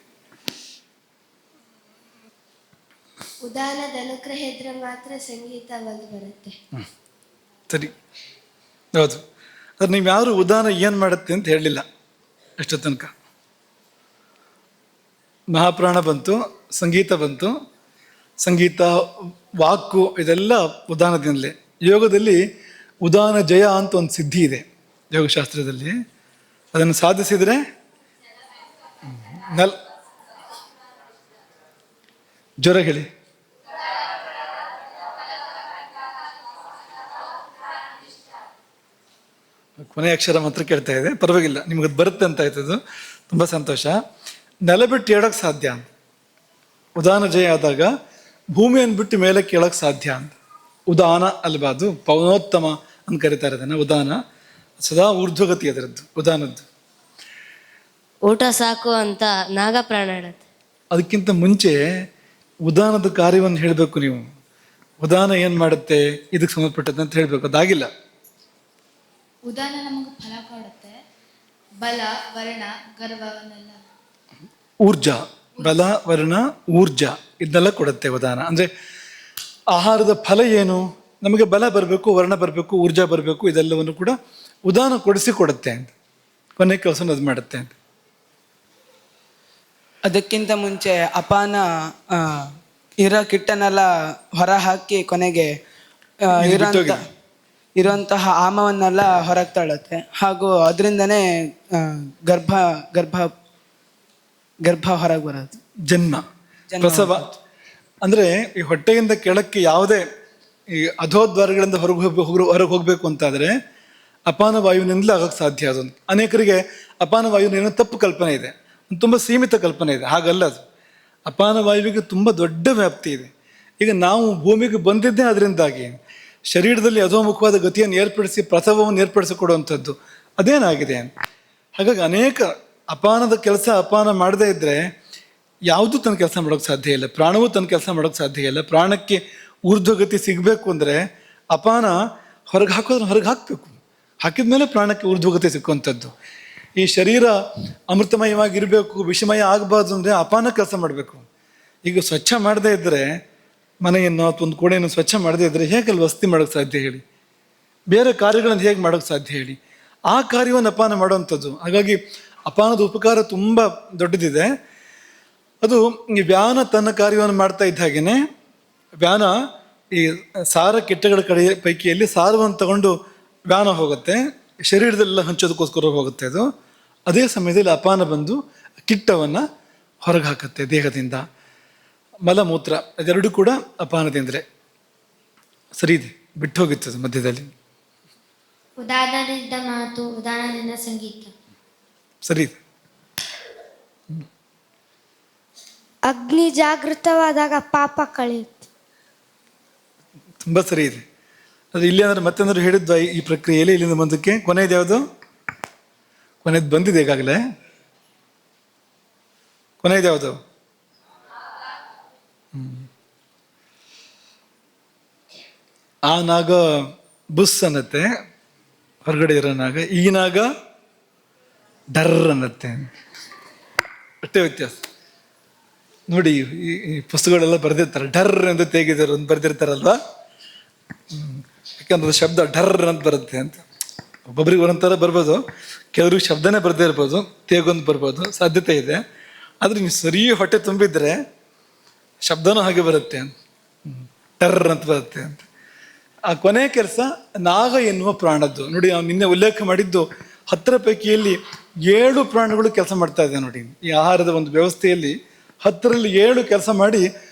S4: ಉದಾನದ ಅನುಗ್ರಹ ಇದ್ರೆ ಮಾತ್ರ ಸಂಗೀತ ಬಂದು ಬರುತ್ತೆ.
S1: ಸರಿ, ಹೌದು. ಅದು ನೀವು ಯಾರು ಉದಾನ ಏನು ಮಾಡುತ್ತೆ ಅಂತ ಹೇಳಲಿಲ್ಲ ಅಷ್ಟು ತನಕ. ಮಹಾಪ್ರಾಣ ಬಂತು, ಸಂಗೀತ ಬಂತು. ಸಂಗೀತ, ವಾಕು ಇದೆಲ್ಲ ಉದಾನದಿಂದಲೇ. ಯೋಗದಲ್ಲಿ ಉದಾನ ಜಯ ಅಂತ ಒಂದು ಸಿದ್ಧಿ ಇದೆ ಯೋಗಶಾಸ್ತ್ರದಲ್ಲಿ. ಅದನ್ನು ಸಾಧಿಸಿದರೆ ಜ್ವರ ಹೇಳಿ. ಕೊನೆ ಅಕ್ಷರ ಮಾತ್ರ ಕೇಳ್ತಾ ಇದೆ, ಪರವಾಗಿಲ್ಲ, ನಿಮ್ಗೆ ಅದು ಬರುತ್ತೆ ಅಂತ ಆಯ್ತದು, ತುಂಬ ಸಂತೋಷ. ನೆಲ ಬಿಟ್ಟು ಹೇಳೋಕ್ಕೆ ಸಾಧ್ಯ ಅಂತ ಉದಾನ ಜಯ ಆದಾಗ, ಭೂಮಿಯನ್ನು ಬಿಟ್ಟು ಮೇಲೆ ಕೇಳೋಕ್ಕೆ ಸಾಧ್ಯ ಅಂತ. ಉದಾನ ಅಲ್ವಾ, ಅದು ಪವನೋತ್ತಮ ಅಂತ ಕರೀತಾರೆ ಅದನ್ನು. ಉದಾನ ಸದಾ ಊರ್ಧ್ವಗತಿ ಅದರದ್ದು, ಉದಾನದ್ದು.
S9: ಊಟ ಸಾಕು ಅಂತ ನಾಗಪ್ರಾಣ ಹೇಳುತ್ತೆ.
S1: ಅದಕ್ಕಿಂತ ಮುಂಚೆ ಉದಾನದ ಕಾರ್ಯವನ್ನು ಹೇಳಬೇಕು ನೀವು. ಉದಾನ ಏನು ಮಾಡುತ್ತೆ, ಇದಕ್ಕೆ ಸಂಬಂಧಪಟ್ಟದ್ದು ಅಂತ ಹೇಳಬೇಕು. ಅದಾಗಿಲ್ಲ.
S4: ಉದಾನ ನಮಗೆ ಫಲ ಕೊಡುತ್ತೆ, ಬಲ, ವರ್ಣ, ಗರ್ವವನ್ನೆಲ್ಲ.
S1: ಊರ್ಜಾ, ಬಲ, ವರ್ಣ, ಊರ್ಜಾ ಇದನ್ನೆಲ್ಲ ಕೊಡುತ್ತೆ ಉದಾನ. ಅಂದರೆ ಆಹಾರದ ಫಲ ಏನು, ನಮಗೆ ಬಲ ಬರಬೇಕು, ವರ್ಣ ಬರಬೇಕು, ಊರ್ಜಾ ಬರಬೇಕು, ಇದೆಲ್ಲವನ್ನು ಕೂಡ ಉದಾನ ಕೊಡುತ್ತೆ ಅಂತ. ಕೊನೆ ಕೆಲಸ ಅದು ಮಾಡುತ್ತೆ ಅಂತ.
S7: ಅದಕ್ಕಿಂತ ಮುಂಚೆ ಅಪಾನ ಇರೋ ಕಿಟ್ಟನ್ನೆಲ್ಲ ಹೊರ ಹಾಕಿ ಕೊನೆಗೆ ಇರುವಂತಹ ಆಮವನ್ನೆಲ್ಲ ಹೊರಗೆ ತಳ್ಳುತ್ತೆ. ಹಾಗೂ ಅದರಿಂದನೇ ಗರ್ಭ ಹೊರಗೆ ಬರೋದು,
S1: ಜನ್ಮ, ಪ್ರಸವ. ಅಂದರೆ ಈ ಹೊಟ್ಟೆಯಿಂದ ಕೆಳಕ್ಕೆ ಯಾವುದೇ ಈ ಅಧೋದ್ವಾರಗಳಿಂದ ಹೊರಗೆ ಹೋಗಬೇಕು ಅಂತಾದರೆ ಅಪಾನ ವಾಯುವಿನಿಂದಲೇ ಆಗೋಕ್ಕೆ ಸಾಧ್ಯ. ಅದೊಂದು ಅನೇಕರಿಗೆ ಅಪಾನ ವಾಯುವಿನ ತಪ್ಪು ಕಲ್ಪನೆ ಇದೆ, ತುಂಬ ಸೀಮಿತ ಕಲ್ಪನೆ ಇದೆ. ಹಾಗಲ್ಲ ಅದು. ಅಪಾನ ವಾಯುವಿಗೆ ತುಂಬ ದೊಡ್ಡ ವ್ಯಾಪ್ತಿ ಇದೆ. ಈಗ ನಾವು ಭೂಮಿಗೆ ಬಂದಿದ್ದೇ ಅದರಿಂದಾಗಿ ಶರೀರದಲ್ಲಿ ಅಧೋಮುಖವಾದ ಗತಿಯನ್ನು ಏರ್ಪಡಿಸಿ ಪ್ರಸವವನ್ನು ಏರ್ಪಡಿಸಿಕೊಡುವಂಥದ್ದು ಅದೇನಾಗಿದೆ ಅಂತ. ಹಾಗಾಗಿ ಅನೇಕ ಅಪಾನದ ಕೆಲಸ ಅಪಾನ ಮಾಡದೇ ಇದ್ದರೆ ಯಾವುದೂ ತನ್ನ ಕೆಲಸ ಮಾಡೋಕ್ಕೆ ಸಾಧ್ಯ ಇಲ್ಲ. ಪ್ರಾಣವೂ ತನ್ನ ಕೆಲಸ ಮಾಡೋಕ್ಕೆ ಸಾಧ್ಯ ಇಲ್ಲ. ಪ್ರಾಣಕ್ಕೆ ಊರ್ಧ್ವಗತಿ ಸಿಗಬೇಕು ಅಂದರೆ ಅಪಾನ ಹೊರಗೆ ಹಾಕೋದನ್ನು ಹೊರಗೆ ಹಾಕಬೇಕು. ಹಾಕಿದ ಮೇಲೆ ಪ್ರಾಣಕ್ಕೆ ಊರ್ಧ್ವಗತಿ ಸಿಕ್ಕುವಂಥದ್ದು. ಈ ಶರೀರ ಅಮೃತಮಯವಾಗಿರಬೇಕು, ವಿಷಮಯ ಆಗಬಾರ್ದು ಅಂದರೆ ಅಪಾನ ಕೆಲಸ ಮಾಡಬೇಕು. ಈಗ ಸ್ವಚ್ಛ ಮಾಡದೇ ಇದ್ದರೆ, ಮನೆಯನ್ನು ಅಥವಾ ಒಂದು ಕೋಣೆಯನ್ನು ಸ್ವಚ್ಛ ಮಾಡದೇ ಇದ್ದರೆ ಹೇಗೆ ಅಲ್ಲಿ ವಸತಿ ಮಾಡೋಕ್ಕೆ ಸಾಧ್ಯ ಹೇಳಿ? ಬೇರೆ ಕಾರ್ಯಗಳನ್ನು ಹೇಗೆ ಮಾಡೋಕ್ಕೆ ಸಾಧ್ಯ ಹೇಳಿ? ಆ ಕಾರ್ಯವನ್ನು ಅಪಾನ ಮಾಡುವಂಥದ್ದು. ಹಾಗಾಗಿ ಅಪಾನದ ಉಪಕಾರ ತುಂಬ ದೊಡ್ಡದಿದೆ. ಅದು ಈ ವ್ಯಾನ ತನ್ನ ಕಾರ್ಯವನ್ನು ಮಾಡ್ತಾ ಇದ್ದ ಹಾಗೆಯೇ, ವ್ಯಾನ ಈ ಸಾರ ಕೆಟ್ಟಗಳ ಕಡೆ ಪೈಕಿಯಲ್ಲಿ ಸಾರವನ್ನು ತಗೊಂಡು ವ್ಯಾನ ಹೋಗುತ್ತೆ, ಶರೀರದಲ್ಲೆಲ್ಲ ಹಂಚೋದಕ್ಕೋಸ್ಕರ ಹೋಗುತ್ತೆ ಅದು. ಅದೇ ಸಮಯದಲ್ಲಿ ಅಪಾನ ಬಂದು ಕಿಟ್ಟವನ್ನು ಹೊರಗೆ ಹಾಕುತ್ತೆ ದೇಹದಿಂದ. ಮಲಮೂತ್ರ ಅದೆರಡೂ ಕೂಡ ಅಪಾನದಿಂದಲೇ. ಸರಿ ಇದೆ, ಬಿಟ್ಟು ಹೋಗಿತ್ತು ಅದು ಮಧ್ಯದಲ್ಲಿ.
S6: ಉದಾಹರಣೆಯಿಂದ ಮಾತು, ಉದಾಹರಣೆಯಿಂದ ಸಂಗೀತ.
S1: ಸರಿ.
S9: ಅಗ್ನಿ ಜಾಗೃತವಾದಾಗ ಪಾಪ ಕಳೆಯುತ್ತೆ.
S1: ತುಂಬ ಸರಿ ಇದೆ. ಅದು ಇಲ್ಲಿ ಅಂದ್ರೆ ಮತ್ತೇನಾದ್ರು ಹೇಳಿದ್ವಾ ಈ ಪ್ರಕ್ರಿಯೆಯಲ್ಲಿ ಇಲ್ಲಿಂದ ಮುಂದಕ್ಕೆ? ಕೊನೆಯದು ಯಾವುದು? ಕೊನೆಯದು ಬಂದಿದೆ ಈಗಾಗಲೇ. ಕೊನೆಯದು ಯಾವುದು? ಆ ನಾಗ ಬುಸ್ ಅನ್ನತ್ತೆ, ಹೊರಗಡೆ ಇರೋ ನಾಗ. ಈ ನಾಗ ಡರ್ ಅನ್ನತ್ತೆ. ಅಷ್ಟೇ ವ್ಯತ್ಯಾಸ ನೋಡಿ. ಈ ಪುಸ್ತಕಗಳೆಲ್ಲ ಬರೆದಿರ್ತಾರೆ, ಡರ್ ಎಂದು ತೆಗೆದರು ಅಂತ ಬರೆದಿರ್ತಾರಲ್ವಾ. ಯಾಕಂದ್ರೆ ಶಬ್ದ ಡರ್ ಅಂತ ಬರುತ್ತೆ ಅಂತ. ಒಬ್ಬೊಬ್ರಿಗೆ ಒಂದೊಂಥರ ಬರ್ಬೋದು, ಕೆಲವ್ರಿಗೆ ಶಬ್ದನೇ ಬರದೇ ಇರ್ಬೋದು, ತೇಗೊಂದು ಬರ್ಬೋದು, ಸಾಧ್ಯತೆ ಇದೆ. ಆದರೆ ನೀವು ಸರಿ ಹೊಟ್ಟೆ ತುಂಬಿದ್ರೆ ಶಬ್ದನೂ ಹಾಗೆ ಬರುತ್ತೆ ಅಂತ, ಟರ್ ಅಂತ ಬರುತ್ತೆ ಅಂತ. ಆ ಕೊನೆಯ ಕೆಲಸ ನಾಗ ಎನ್ನುವ ಪ್ರಾಣದ್ದು ನೋಡಿ. ನಾವು ನಿನ್ನೆ ಉಲ್ಲೇಖ ಮಾಡಿದ್ದು 10 ಪೈಕಿಯಲ್ಲಿ 7 ಪ್ರಾಣಗಳು ಕೆಲಸ ಮಾಡ್ತಾ ಇದೆ ನೋಡಿ. ಈ ಆಹಾರದ ಒಂದು ವ್ಯವಸ್ಥೆಯಲ್ಲಿ 10ರಲ್ಲಿ 7 ಕೆಲಸ ಮಾಡಿ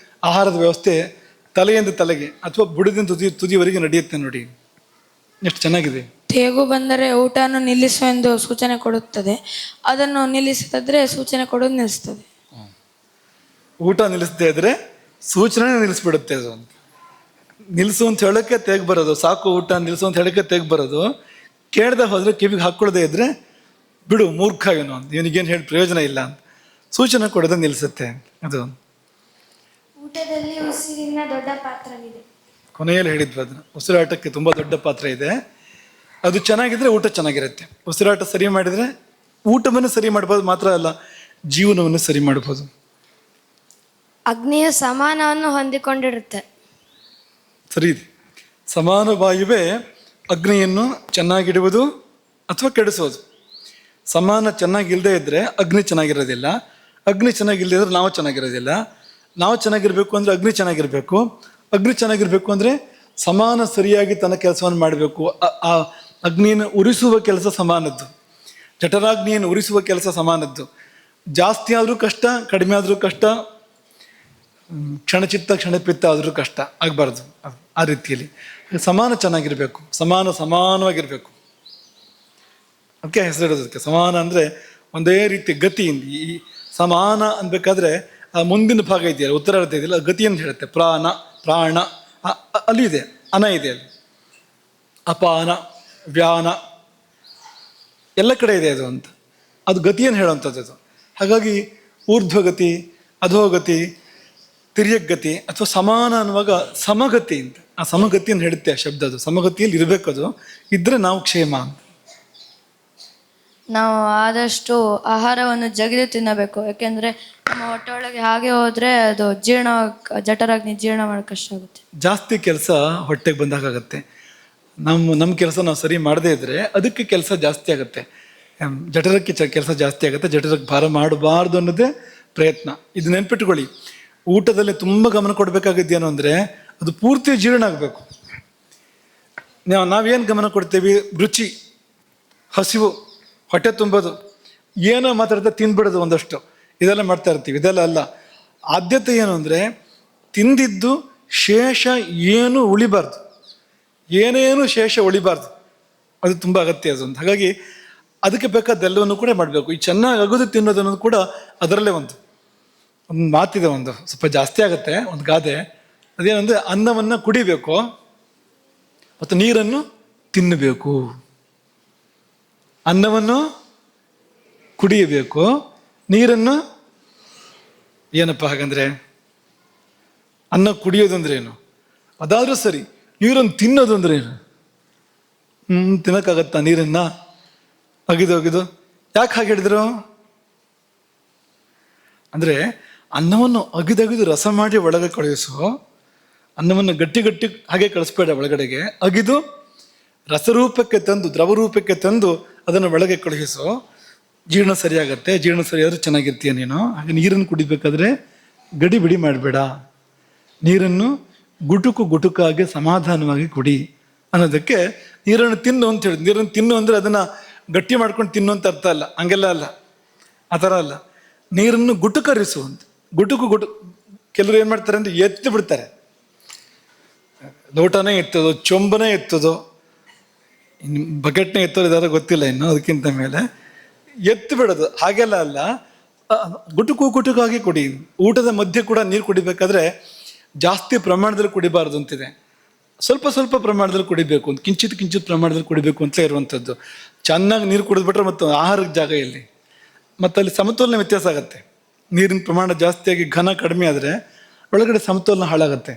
S1: ಆಹಾರದ ವ್ಯವಸ್ಥೆ ತಲೆಯಿಂದ ತಲೆಗೆ ಅಥವಾ ಬುಡದಿಂದ ತುದಿಯವರೆಗೆ ನಡೆಯುತ್ತೆ ನೋಡಿ. ಎಷ್ಟು ಚೆನ್ನಾಗಿದೆ.
S10: ತೇಗು ಬಂದರೆ ಊಟವನ್ನು ನಿಲ್ಲಿಸು ಎಂದು ಸೂಚನೆ ಕೊಡುತ್ತದೆ. ಅದನ್ನು ನಿಲ್ಲಿಸದಿದ್ರೆ ಸೂಚನೆ ಕೊಡೋದು ನಿಲ್ಲಿಸ್ತದೆ.
S1: ಊಟ ನಿಲ್ಲಿಸದೇ ಇದ್ರೆ ಸೂಚನೆ ನಿಲ್ಲಿಸ್ಬಿಡುತ್ತೆ ಅದು ಅಂತ. ನಿಲ್ಲಿಸು ಅಂತ ಹೇಳೋಕ್ಕೆ ತೆಗ್ ಬರೋದು, ಸಾಕು ಊಟ ನಿಲ್ಲಿಸು ಅಂತ ಹೇಳೋಕ್ಕೆ ತೆಗ್ ಬರೋದು. ಕೇಳ್ದೆ ಹೋದ್ರೆ ಕಿವಿಗೆ ಹಾಕ್ಕೊಳ್ಳದೆ ಇದ್ರೆ ಬಿಡು ಮೂರ್ಖ ಇವನು ಅಂತ, ಇವನಿಗೇನು ಹೇಳಿ ಪ್ರಯೋಜನ ಇಲ್ಲ ಅಂತ ಸೂಚನೆ ಕೊಡೋದು ನಿಲ್ಲಿಸುತ್ತೆ ಅದು.
S6: ಊಟದಲ್ಲಿ ಉಸಿರಿನ ದೊಡ್ಡ ಪಾತ್ರವಿದೆ.
S1: ಕೊನೆಯಲ್ಲಿ ಹೇಳಿದ್ವಿ ಅದನ್ನ, ಉಸಿರಾಟಕ್ಕೆ ತುಂಬ ದೊಡ್ಡ ಪಾತ್ರ ಇದೆ. ಅದು ಚೆನ್ನಾಗಿದ್ರೆ ಊಟ ಚೆನ್ನಾಗಿರುತ್ತೆ. ಉಸಿರಾಟ ಸರಿ ಮಾಡಿದರೆ ಊಟವನ್ನು ಸರಿ ಮಾಡ್ಬೋದು, ಮಾತ್ರ ಅಲ್ಲ ಜೀವನವನ್ನು ಸರಿ ಮಾಡ್ಬೋದು.
S9: ಅಗ್ನಿಯು ಸಮಾನವನ್ನು ಹೊಂದಿಕೊಂಡಿರುತ್ತೆ.
S1: ಸರಿ ಇದೆ. ಸಮಾನ ವಾಯುವೇ ಅಗ್ನಿಯನ್ನು ಚೆನ್ನಾಗಿಡುವುದು ಅಥವಾ ಕೆಡಿಸೋದು. ಸಮಾನ ಚೆನ್ನಾಗಿಲ್ಲದೆ ಇದ್ದರೆ ಅಗ್ನಿ ಚೆನ್ನಾಗಿರೋದಿಲ್ಲ, ಅಗ್ನಿ ಚೆನ್ನಾಗಿಲ್ಲದೆ ಇದ್ರೆ ನಾವು ಚೆನ್ನಾಗಿರೋದಿಲ್ಲ. ನಾವು ಚೆನ್ನಾಗಿರ್ಬೇಕು ಅಂದರೆ ಅಗ್ನಿ ಚೆನ್ನಾಗಿರಬೇಕು, ಅಗ್ನಿ ಚೆನ್ನಾಗಿರ್ಬೇಕು ಅಂದರೆ ಸಮಾನ ಸರಿಯಾಗಿ ತನ್ನ ಕೆಲಸವನ್ನು ಮಾಡಬೇಕು. ಆ ಅಗ್ನಿಯನ್ನು ಉರಿಸುವ ಕೆಲಸ ಸಮಾನದ್ದು, ಜಠರಾಗ್ನಿಯನ್ನು ಉರಿಸುವ ಕೆಲಸ ಸಮಾನದ್ದು. ಜಾಸ್ತಿ ಆದರೂ ಕಷ್ಟ, ಕಡಿಮೆ ಆದರೂ ಕಷ್ಟ, ಕ್ಷಣಚಿತ್ತ ಕ್ಷಣಪಿತ್ತ ಆದರೂ ಕಷ್ಟ ಆಗಬಾರ್ದು. ಆ ರೀತಿಯಲ್ಲಿ ಸಮಾನ ಚೆನ್ನಾಗಿರಬೇಕು, ಸಮಾನವಾಗಿರಬೇಕು. ಅದಕ್ಕೆ ಹೆಸರಿಡೋದಕ್ಕೆ ಸಮಾನ ಅಂದರೆ ಒಂದೇ ರೀತಿ ಗತಿಯಿಂದ. ಈ ಸಮಾನ ಅನ್ಬೇಕಾದ್ರೆ ಆ ಮುಂದಿನ ಭಾಗ ಇದೆಯಲ್ಲ, ಉತ್ತರಾರ್ಧ ಇದೆಯಲ್ಲ, ಗತಿಯನ್ನು ಹೇಳುತ್ತೆ. ಪ್ರಾಣ ಅಲ್ಲಿ ಇದೆ, ಅನ ಇದೆ ಅಲ್ಲಿ, ಅಪಾನ ವ್ಯಾನ ಎಲ್ಲ ಕಡೆ ಇದೆ ಅದು ಅಂತ. ಅದು ಗತಿಯನ್ನು ಹೇಳುವಂಥದ್ದು ಅದು. ಹಾಗಾಗಿ ಊರ್ಧ್ವಗತಿ, ಅಧೋಗತಿ, ತಿರ್ಯಗತಿ ಅಥವಾ ಸಮಾನ ಅನ್ನುವಾಗ ಸಮಗತಿ ಅಂತ, ಆ ಸಮಗತಿಯನ್ನು ಹೇಳುತ್ತೆ ಆ ಶಬ್ದ. ಅದು ಸಮಗತಿಯಲ್ಲಿ ಇರಬೇಕದು, ಇದ್ರೆ ನಾವು ಕ್ಷೇಮ ಅಂತ.
S8: ನಾವು ಆದಷ್ಟು ಆಹಾರವನ್ನು ಜಗಿದು ತಿನ್ನಬೇಕು. ಯಾಕೆಂದ್ರೆ ನಮ್ಮ ಹೊಟ್ಟೆ ಒಳಗೆ ಹಾಗೆ ಹೋದ್ರೆ ಅದು ಜಠರಾಗ್ನಿ ಜೀರ್ಣ ಮಾಡೋಕೆ ಕಷ್ಟ ಆಗುತ್ತೆ.
S1: ಜಾಸ್ತಿ ಕೆಲಸ ಹೊಟ್ಟೆಗೆ ಬಂದಾಗತ್ತೆ. ನಮ್ಮ ಕೆಲಸ ನಾವು ಸರಿ ಮಾಡದೇ ಇದ್ರೆ ಅದಕ್ಕೆ ಕೆಲಸ ಜಾಸ್ತಿ ಆಗುತ್ತೆ, ಜಠರಕ್ಕೆ ಕೆಲಸ ಜಾಸ್ತಿ ಆಗುತ್ತೆ. ಜಠರಕ್ಕೆ ಭಾರ ಮಾಡಬಾರ್ದು ಅನ್ನೋದೇ ಪ್ರಯತ್ನ. ಇದು ನೆನ್ಪಿಟ್ಕೊಳ್ಳಿ. ಊಟದಲ್ಲಿ ತುಂಬ ಗಮನ ಕೊಡಬೇಕಾಗಿದ್ದೇನು ಅಂದರೆ ಅದು ಪೂರ್ತಿ ಜೀರ್ಣ ಆಗಬೇಕು. ನಾವೇನು ಗಮನ ಕೊಡ್ತೀವಿ? ರುಚಿ, ಹಸಿವು, ಹೊಟ್ಟೆ ತುಂಬೋದು, ಏನೋ ಮಾತಾಡ್ತಾ ತಿಂದ್ಬಿಡೋದು ಒಂದಷ್ಟು, ಇದೆಲ್ಲ ಮಾಡ್ತಾ ಇರ್ತೀವಿ. ಇದೆಲ್ಲ ಅಲ್ಲ. ಆದ್ಯತೆ ಏನು ಅಂದರೆ ತಿಂದಿದ್ದು ಶೇಷ ಏನು ಉಳಿಬಾರ್ದು, ಏನೇನು ಶೇಷ ಉಳಿಬಾರ್ದು. ಅದು ತುಂಬ ಅಗತ್ಯ ಅದು ಅಂತ. ಹಾಗಾಗಿ ಅದಕ್ಕೆ ಬೇಕಾದ್ದೆಲ್ಲವನ್ನು ಕೂಡ ಮಾಡಬೇಕು. ಈ ಚೆನ್ನಾಗಿ ಅಗದು ತಿನ್ನೋದು ಅನ್ನೋದು ಕೂಡ ಅದರಲ್ಲೇ ಒಂದು ಮಾತಿದೆ, ಒಂದು ಸ್ವಲ್ಪ ಜಾಸ್ತಿ ಆಗುತ್ತೆ, ಒಂದು ಗಾದೆ. ಅದೇನಂದರೆ ಅನ್ನವನ್ನು ಕುಡಿಬೇಕು ಮತ್ತು ನೀರನ್ನು ತಿನ್ನಬೇಕು. ಅನ್ನವನ್ನು ಕುಡಿಯಬೇಕು, ನೀರನ್ನು ಏನಪ್ಪ ಹಾಗಂದ್ರೆ ಅನ್ನ ಕುಡಿಯೋದು ಅಂದ್ರೆ ಏನು? ಅದಾದರೂ ಸರಿ, ನೀರನ್ನು ತಿನ್ನೋದು ಅಂದ್ರೆ ಏನು? ತಿನ್ನಕ್ಕಾಗತ್ತಾ ನೀರನ್ನ ಅಗಿದು? ಯಾಕೆ ಹಾಗೆ ಹೇಳಿದ್ರು ಅಂದರೆ ಅನ್ನವನ್ನು ಅಗಿದಗಿದು ರಸ ಮಾಡಿ ಒಳಗೆ ಕಳುಹಿಸು, ಅನ್ನವನ್ನು ಗಟ್ಟಿ ಹಾಗೆ ಕಳಿಸ್ಬೇಡ ಒಳಗಡೆಗೆ. ಅಗಿದು ರಸರೂಪಕ್ಕೆ ತಂದು, ದ್ರವರೂಪಕ್ಕೆ ತಂದು ಅದನ್ನು ಒಳಗೆ ಕಳುಹಿಸು. ಜೀರ್ಣ ಸರಿಯಾಗತ್ತೆ. ಜೀರ್ಣ ಸರಿಯಾದ್ರೆ ಚೆನ್ನಾಗಿರ್ತೀಯ ನೀನು. ಹಾಗೆ ನೀರನ್ನು ಕುಡಿಬೇಕಾದ್ರೆ ಗಡಿ ಬಿಡಿ ಮಾಡಬೇಡ. ನೀರನ್ನು ಗುಟುಕಾಗಿ ಸಮಾಧಾನವಾಗಿ ಕುಡಿ ಅನ್ನೋದಕ್ಕೆ ನೀರನ್ನು ತಿನ್ನು ಅಂತ ಹೇಳಿ. ನೀರನ್ನು ತಿನ್ನು ಅಂದರೆ ಅದನ್ನು ಗಟ್ಟಿ ಮಾಡ್ಕೊಂಡು ತಿನ್ನು ಅಂತ ಅರ್ಥ ಅಲ್ಲ, ಹಂಗೆಲ್ಲ ಅಲ್ಲ, ಆ ಥರ ಅಲ್ಲ. ನೀರನ್ನು ಗುಟುಕರಿಸು ಅಂತ. ಗುಟುಕು ಕೆಲವರು ಏನು ಮಾಡ್ತಾರೆ ಅಂದರೆ ಎತ್ತಿ ಬಿಡ್ತಾರೆ, ಲೋಟನೇ ಎತ್ತೋದು, ಚೊಂಬನೇ ಎತ್ತೋದು, ಇನ್ನು ಬಕೆಟ್ನೇ ಎತ್ತೋರು ಇದಾರೆ ಗೊತ್ತಿಲ್ಲ ಇನ್ನು, ಅದಕ್ಕಿಂತ ಮೇಲೆ ಎತ್ತು ಬಿಡೋದು ಹಾಗೆಲ್ಲ ಅಲ್ಲ. ಗುಟುಕು ಗುಟುಕಾಗಿ ಕುಡಿ. ಊಟದ ಮಧ್ಯೆ ಕೂಡ ನೀರು ಕುಡಿಬೇಕಾದ್ರೆ ಜಾಸ್ತಿ ಪ್ರಮಾಣದಲ್ಲಿ ಕುಡಿಬಾರ್ದು ಅಂತಿದೆ. ಸ್ವಲ್ಪ ಸ್ವಲ್ಪ ಪ್ರಮಾಣದಲ್ಲಿ ಕುಡಿಬೇಕು, ಒಂದು ಕಿಂಚಿತ್ ಪ್ರಮಾಣದಲ್ಲಿ ಕುಡಿಬೇಕು ಅಂತ ಇರುವಂಥದ್ದು. ಚೆನ್ನಾಗಿ ನೀರು ಕುಡಿದ್ಬಿಟ್ರೆ ಮತ್ತು ಆಹಾರಕ್ಕೆ ಜಾಗ ಎಲ್ಲಿ, ಮತ್ತು ಅಲ್ಲಿ ಸಮತೋಲನ ವ್ಯತ್ಯಾಸ ಆಗುತ್ತೆ. ನೀರಿನ ಪ್ರಮಾಣ ಜಾಸ್ತಿಯಾಗಿ ಘನ ಕಡಿಮೆ ಆದರೆ ಒಳಗಡೆ ಸಮತೋಲನ ಹಾಳಾಗುತ್ತೆ.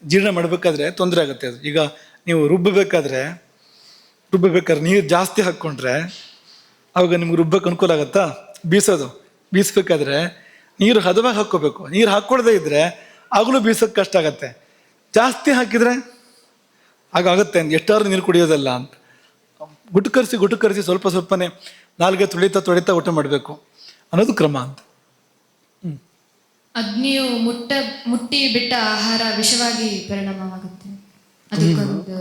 S1: ಜೀರ್ಣ ಮಾಡಬೇಕಾದ್ರೆ ತೊಂದರೆ ಆಗುತ್ತೆ ಅದು. ಈಗ ನೀವು ರುಬ್ಬಬೇಕಾದ್ರೆ ನೀರು ಜಾಸ್ತಿ ಹಾಕ್ಕೊಂಡ್ರೆ ಆವಾಗ ನಿಮ್ಗೆ ರುಬ್ಬಕ್ಕೆ ಅನುಕೂಲ ಆಗುತ್ತಾ? ಬೀಸಬೇಕಾದ್ರೆ ನೀರು ಹದವಾಗಿ ಹಾಕ್ಕೋಬೇಕು. ನೀರು ಹಾಕ್ಕೊಳ್ದೇ ಇದ್ದರೆ ಆಗಲೂ ಬೀಸೋಕ್ಕೆ ಕಷ್ಟ ಆಗತ್ತೆ. ಜಾಸ್ತಿ ಹಾಕಿದರೆ ಆಗುತ್ತೆ ಎಷ್ಟಾದ್ರೂ ನೀರು ಕುಡಿಯೋದಲ್ಲ ಅಂತ. ಗುಟುಕರಿಸಿ ಸ್ವಲ್ಪ ಸ್ವಲ್ಪನೇ ನಾಲ್ಗೆ ತೊಳಿತಾ ಊಟ ಮಾಡಬೇಕು ಅನ್ನೋದು ಕ್ರಮ ಅಂತ.
S11: ಅಗ್ನಿಯು ಮುಟ್ಟಿ ಬಿಟ್ಟ ಆಹಾರ ವಿಷವಾಗಿ ಪರಿಣಾಮವಾಗುತ್ತೆ. ಅದಕ್ಕೊಂದು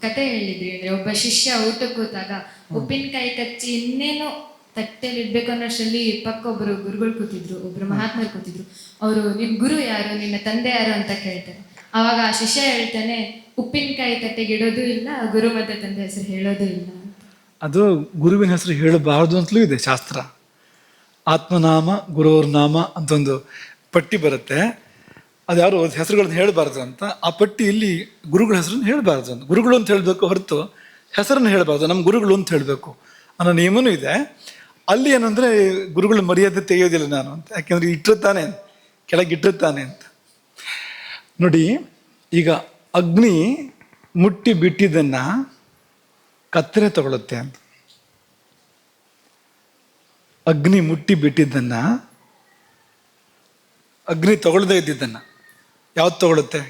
S11: ಕತೆ ಹೇಳಿದ್ರಿ. ಅಂದ್ರೆ ಒಬ್ಬ ಶಿಷ್ಯ ಊಟಕ್ಕೆ ಕೂತಾಗ ಉಪ್ಪಿನಕಾಯಿ ಕಚ್ಚಿ ಇನ್ನೇನು ತಟ್ಟೆಯಲ್ಲಿ ಇಡ್ಬೇಕು ಅನ್ನೋಷ್ಟರಲ್ಲಿ ಪಕ್ಕ ಒಬ್ಬರು ಗುರುಗಳು ಕೂತಿದ್ರು, ಒಬ್ರು ಮಹಾತ್ಮರು ಕೂತಿದ್ರು. ಅವರು ನಿನ್ ಗುರು ಯಾರು, ನಿನ್ನ ತಂದೆ ಯಾರು ಅಂತ ಕೇಳ್ತಾರೆ. ಅವಾಗ ಆ ಶಿಷ್ಯ ಹೇಳ್ತಾನೆ, ಉಪ್ಪಿನಕಾಯಿ ತಟ್ಟೆಗೆ ಇಡೋದು ಇಲ್ಲ, ಗುರು ಮತ್ತೆ ತಂದೆ ಹೆಸರು ಹೇಳೋದು ಇಲ್ಲ ಅಂತ.
S1: ಅದು ಗುರುವಿನ ಹೆಸರು ಹೇಳಬಾರ್ದು ಅಂತಲೂ ಇದೆ ಶಾಸ್ತ್ರ. ಆತ್ಮನಾಮ ಗುರುವ್ರ ನಾಮ ಅಂತ ಒಂದು ಪಟ್ಟಿ ಬರುತ್ತೆ. ಅದು ಯಾರು ಹೆಸರುಗಳನ್ನ ಹೇಳಬಾರ್ದು ಅಂತ. ಆ ಪಟ್ಟಿಯಲ್ಲಿ ಗುರುಗಳ ಹೆಸರನ್ನು ಹೇಳಬಾರ್ದು ಅಂತ. ಗುರುಗಳು ಅಂತ ಹೇಳಬೇಕು ಹೊರತು ಹೆಸರನ್ನು ಹೇಳಬಾರ್ದು. ನಮ್ಮ ಗುರುಗಳು ಅಂತ ಹೇಳಬೇಕು ಅನ್ನೋ ನಿಯಮನೂ ಇದೆ. ಅಲ್ಲಿ ಏನಂದರೆ ಗುರುಗಳ ಮರ್ಯಾದೆ ತೆಗೆಯೋದಿಲ್ಲ ನಾನು ಅಂತ, ಯಾಕೆಂದರೆ ಇಟ್ಟಿರ್ತಾನೆ ಕೆಳಗಿಟ್ಟಿರ್ತಾನೆ ಅಂತ. ನೋಡಿ, ಈಗ ಅಗ್ನಿ ಮುಟ್ಟಿ ಬಿಟ್ಟಿದ್ದನ್ನು ಕತ್ತಲೆ ತಗೊಳುತ್ತೆ ಅಂತ. ಅಗ್ನಿ ಮುಟ್ಟಿ ಬಿಟ್ಟಿದ್ದನ್ನು, ಅಗ್ನಿ ತಗೊಳ್ಳದೇ ಇದ್ದಿದ್ದನ್ನು ಯಾವ್ದು ತಗೊಳುತ್ತೆ